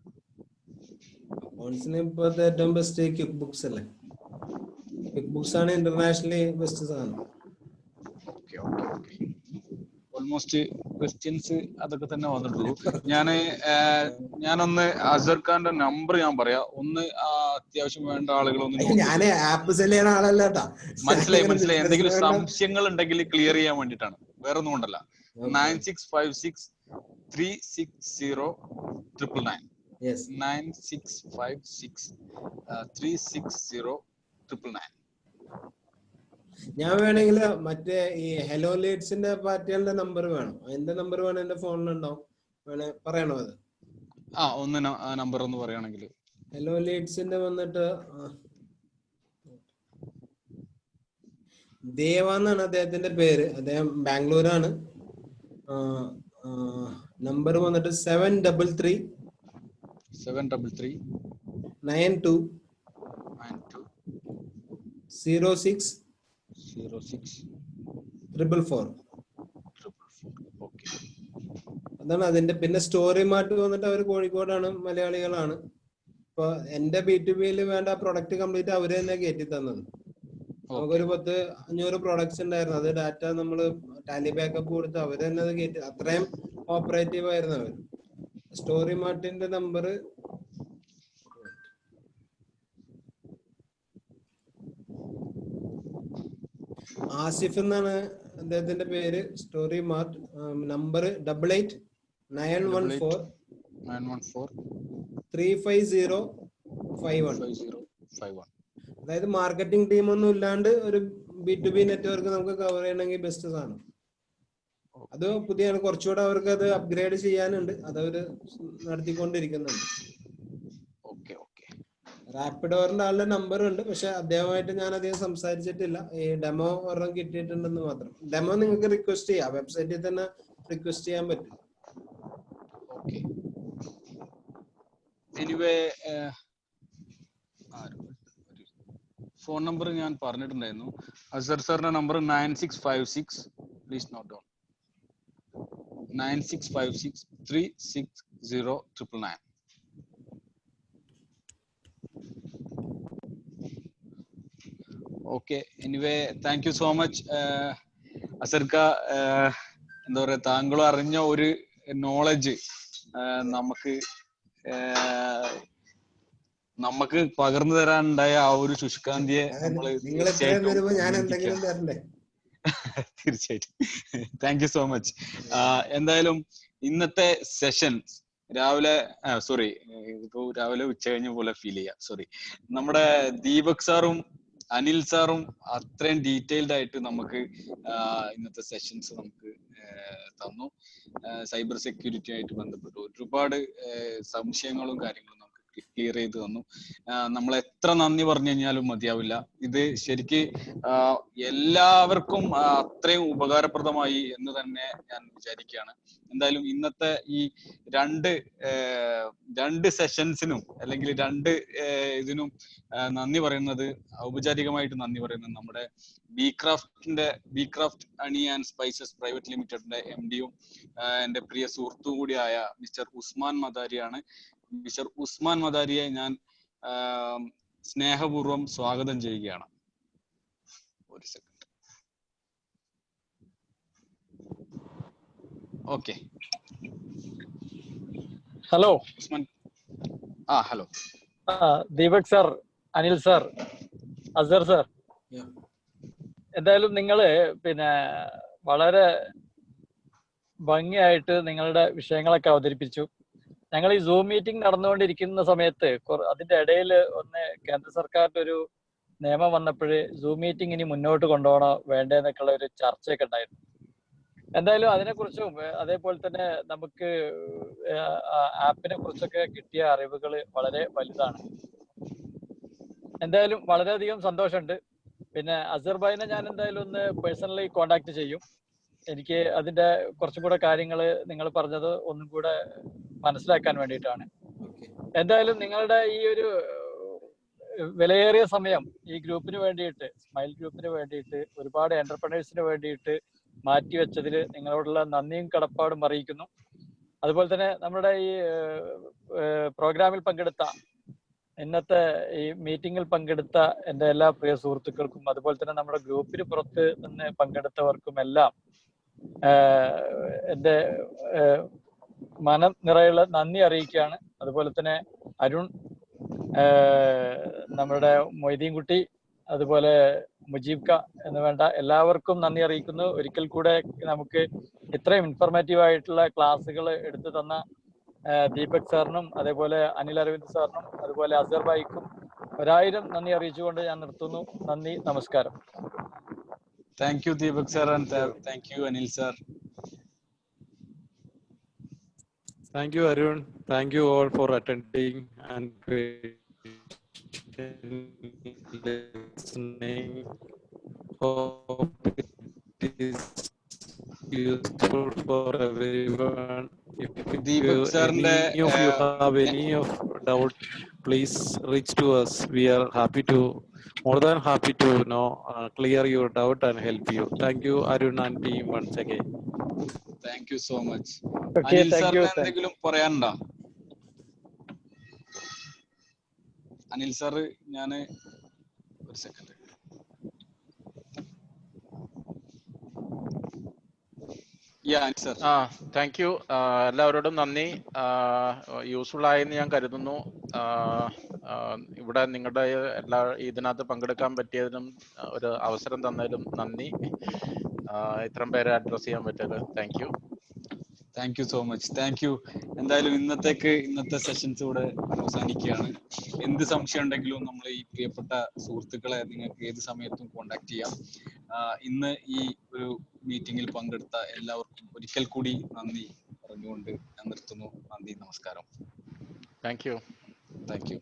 അക്കൗണ്ട്സിന് ഇപ്പോഴത്തെ ഏറ്റവും ബെസ്റ്റ് ക്വിക്ക് ബുക്സ് അല്ലേ. ക്വിക്ക് ബുക്സ് ആണ് ഇന്റർനാഷണലി ബെസ്റ്റ് സാധനം. Okay okay okay, almost questions അതൊക്കെ തന്നെ വന്നിട്ടുള്ളൂ. ഞാനൊന്ന് അസർ ഖാന്റെ നമ്പർ ഞാൻ പറയാം. ഒന്ന് അത്യാവശ്യം വേണ്ട ആളുകളൊന്ന് മനസ്സിലായി. എന്തെങ്കിലും സംശയങ്ങൾ ഉണ്ടെങ്കിൽ ക്ലിയർ ചെയ്യാൻ വേണ്ടിയിട്ടാണ്, വേറെ ഒന്നും കൊണ്ടല്ല. 9656360999 9656360999. ഞാൻ വേണമെങ്കിൽ മറ്റേ ഈ ഹെലോ ലീഡ്സിന്റെ പാർട്ടികളുടെ നമ്പർ വേണം. അതിന്റെ നമ്പർ വേണം, എന്റെ ഫോണിലുണ്ടാവും. പറയണോ അത്? ഒന്ന് നമ്പർ ഒന്ന് പറയുകയാണെങ്കിൽ. ഹെലോ ലീഡ്സിന്റെ വന്നിട്ട് ദേവ എന്നാണ് അദ്ദേഹത്തിന്റെ പേര്. അദ്ദേഹം ബാംഗ്ലൂരാണ്. നമ്പർ വന്നിട്ട് 733 92 06 444. അതാണ് അതിന്റെ. പിന്നെ സ്റ്റോറി മാർട്ട് വന്നിട്ട് അവർ കോഴിക്കോടാണ്, മലയാളികളാണ്. ഇപ്പൊ എന്റെ B2Bയിൽ വേണ്ട പ്രൊഡക്റ്റ് കംപ്ലീറ്റ് അവര് തന്നെ കയറ്റി തന്നത്. നമുക്കൊരു 500 പ്രൊഡക്ട്സ് ഉണ്ടായിരുന്നു. അത് ഡാറ്റ നമ്മള് ടാലി ബാക്കപ്പ് കൊടുത്ത് അവര് തന്നെ അത് കയറ്റി. അത്രയും ഓപ്പറേറ്റീവ് ആയിരുന്നു അവർ. സ്റ്റോറി മാർട്ടിന്റെ നമ്പർ ആസിഫ് എന്നാണ് അദ്ദേഹത്തിന്റെ പേര്. Story mart number 8891435051. അതായത് മാർക്കറ്റിംഗ് ടീം ഒന്നും ഇല്ലാണ്ട് ഒരു B2B നെറ്റ്വർക്ക് നമുക്ക് കവർ ചെയ്യണമെങ്കിൽ ബെസ്റ്റ് സാധനം. അത് പുതിയ കുറച്ചുകൂടെ അവർക്ക് അത് അപ്ഗ്രേഡ് ചെയ്യാനുണ്ട്, അതവര് നടത്തിക്കൊണ്ടിരിക്കുന്നുണ്ട്. റാപ്പിഡോറിന്റെ ആളുടെ നമ്പർ ഉണ്ട്, പക്ഷെ അദ്ദേഹമായിട്ട് ഞാൻ അധികം സംസാരിച്ചിട്ടില്ല. ഈ ഡെമോ ഒരെണ്ണം കിട്ടിയിട്ടുണ്ടെന്ന് മാത്രം. ഡെമോ നിങ്ങൾക്ക് റിക്വസ്റ്റ് ചെയ്യാം, വെബ്സൈറ്റിൽ തന്നെ റിക്വസ്റ്റ് ചെയ്യാൻ പറ്റും. എനിവേ ഫോൺ നമ്പർ ഞാൻ പറഞ്ഞിട്ടുണ്ടായിരുന്നു. അസർ സാറിന്റെ number 9656, please note down, 9656360999. Okay, anyway thank you so much അസർക്ക. എന്താ പറയാ, താങ്കൾ അറിഞ്ഞ ഒരു നോളജ് നമുക്ക് പകർന്നു തരാനുണ്ടായ ആ ഒരു ശുഷ്കാന്തിയെ നമ്മൾ തീർച്ചയായിട്ടും താങ്ക് യു സോ മച്ച്. എന്തായാലും ഇന്നത്തെ സെഷൻ രാവിലെ ഉച്ച കഴിഞ്ഞ പോലെ ഫീൽ ചെയ്യാം. നമ്മുടെ ദീപക് സാറും അനിൽ സാറും അത്രയും ഡീറ്റെയിൽഡ് ആയിട്ട് നമുക്ക് ഇന്നത്തെ സെഷൻസ് നമുക്ക് തന്നു. സൈബർ സെക്യൂരിറ്റി ആയിട്ട് ബന്ധപ്പെട്ട് ഒരുപാട് സംശയങ്ങളും കാര്യങ്ങളും നമുക്ക് ക്ലിയർ ചെയ്ത് തന്നു. നമ്മൾ എത്ര നന്ദി പറഞ്ഞു കഴിഞ്ഞാലും മതിയാവില്ല. ഇത് ശരിക്ക് എല്ലാവർക്കും അത്രയും ഉപകാരപ്രദമായി എന്ന് തന്നെ ഞാൻ വിചാരിക്കുകയാണ്. എന്തായാലും ഇന്നത്തെ ഈ രണ്ട് സെഷൻസിനും അല്ലെങ്കിൽ ഇതിനും നന്ദി പറയുന്നത്, ഔപചാരികമായിട്ട് നന്ദി പറയുന്നത് നമ്മുടെ B craft honey and spices private ലിമിറ്റഡിന്റെ MD-യും എൻ്റെ പ്രിയ സുഹൃത്തും കൂടിയായ മിസ്റ്റർ ഉസ്മാൻ മദാരിയാണ്. മിസ്റ്റർ ഉസ്മാൻ മദാരിയെ ഞാൻ സ്നേഹപൂർവ്വം സ്വാഗതം ചെയ്യുകയാണ്. ഒരു second. Okay, hello Usman. Hello Deepak sir, Anil sir, Azhar sir, എന്തായാലും നിങ്ങള് വളരെ ഭംഗിയായിട്ട് നിങ്ങളുടെ വിഷയങ്ങളൊക്കെ അവതരിപ്പിച്ചു. ഞങ്ങൾ ഈ സൂം മീറ്റിംഗ് നടന്നുകൊണ്ടിരിക്കുന്ന സമയത്ത് അതിന്റെ ഇടയിൽ കേന്ദ്ര സർക്കാരിന്റെ ഒരു നിയമം വന്നപ്പോഴ് സൂം മീറ്റിംഗ് ഇനി മുന്നോട്ട് കൊണ്ടുപോകണോ വേണ്ടതെന്നൊക്കെയുള്ള ഒരു ചർച്ചയൊക്കെ ഉണ്ടായിരുന്നു. എന്തായാലും അതിനെക്കുറിച്ചും അതേപോലെ തന്നെ നമുക്ക് ആപ്പിനെ കുറിച്ചൊക്കെ കിട്ടിയ അറിവുകൾ വളരെ വലുതാണ്. എന്തായാലും വളരെയധികം സന്തോഷമുണ്ട്. പിന്നെ അസർബൈനെ ഞാൻ എന്തായാലും ഒന്ന് പേഴ്സണലി കോണ്ടാക്ട് ചെയ്യും. എനിക്ക് അതിന്റെ കുറച്ചും കൂടെ കാര്യങ്ങൾ നിങ്ങൾ പറഞ്ഞത് ഒന്നും കൂടെ മനസ്സിലാക്കാൻ വേണ്ടിയിട്ടാണ്. എന്തായാലും നിങ്ങളുടെ ഈ ഒരു വിലയേറിയ സമയം ഈ ഗ്രൂപ്പിന് വേണ്ടിയിട്ട്, സ്മൈൽ ഗ്രൂപ്പിന് വേണ്ടിയിട്ട്, ഒരുപാട് എന്റർപ്രണേഴ്സിന് വേണ്ടിയിട്ട് മാറ്റിവെച്ചതിൽ നിങ്ങളോടുള്ള നന്ദിയും കടപ്പാടും അറിയിക്കുന്നു. അതുപോലെ തന്നെ നമ്മുടെ ഈ പ്രോഗ്രാമിൽ പങ്കെടുത്ത, ഇന്നത്തെ ഈ മീറ്റിംഗിൽ പങ്കെടുത്ത എൻ്റെ എല്ലാ പ്രിയ സുഹൃത്തുക്കൾക്കും, അതുപോലെ തന്നെ നമ്മുടെ ഗ്രൂപ്പിന് പുറത്ത് നിന്ന് പങ്കെടുത്തവർക്കും എല്ലാം എൻ്റെ മനം നിറയുള്ള നന്ദി അറിയിക്കുകയാണ്. അതുപോലെ തന്നെ അരുൺ, നമ്മുടെ മൊയ്തീൻ കുട്ടി, അതുപോലെ മുജീബ് ക എന്ന് വേണ്ട എല്ലാവർക്കും നന്ദി അറിയിക്കുന്നു. ഒരിക്കൽ കൂടെ നമുക്ക് ഇത്രയും ഇൻഫോർമേറ്റീവ് ആയിട്ടുള്ള ക്ലാസ്സുകൾ എടുത്തു തന്ന ദീപക് സാറിനും അതേപോലെ അനിൽ അരവിന്ദ് സാറിനും അതുപോലെ അസർ ഭായിക്കും 1000 നന്ദി അറിയിച്ചുകൊണ്ട് ഞാൻ നിർത്തുന്നു. നന്ദി, നമസ്കാരം. Thank you Deepak sir and thank you Anil sir. Thank you, Arun. Thank you all for attending and listening. Hope it is useful for everyone. If you have any doubt, please reach to us. We are more than happy to clear your doubt and help you. Thank you, Arun and team, once again. Thank you so much. Anil സാറിന് എന്തെങ്കിലും പറയാനുണ്ടോ? Anil sir, ഞാന് ഒരു second. Thank you. എല്ലാവരോടും നന്ദി. Useful ആയെന്ന് ഞാൻ കരുതുന്നു. ഇവിടെ നിങ്ങളുടെ ഇതിനകത്ത് പങ്കെടുക്കാൻ പറ്റിയതിനും ഒരു അവസരം തന്നതിലും നന്ദി. ഇത്രയും പേരെ അഡ്രസ് ചെയ്യാൻ പറ്റിയത് thank you. Thank you so much. Thank you. എന്തായാലും ഇന്നത്തെ സെഷൻസ് ഇവിടെ അവസാനിക്കുകയാണ്. എന്ത് സംശയം ഉണ്ടെങ്കിലും നമ്മൾ ഈ പ്രിയപ്പെട്ട സുഹൃത്തുക്കളെ നിങ്ങൾക്ക് ഏത് സമയത്തും കോണ്ടാക്ട് ചെയ്യാം. ഇന്ന് ഈ ഒരു മീറ്റിംഗിൽ പങ്കെടുത്ത എല്ലാവർക്കും ഒരിക്കൽ കൂടി നന്ദി പറഞ്ഞുകൊണ്ട് ഞാൻ നിർത്തുന്നു. നന്ദി, നമസ്കാരം. Thank you. Thank you.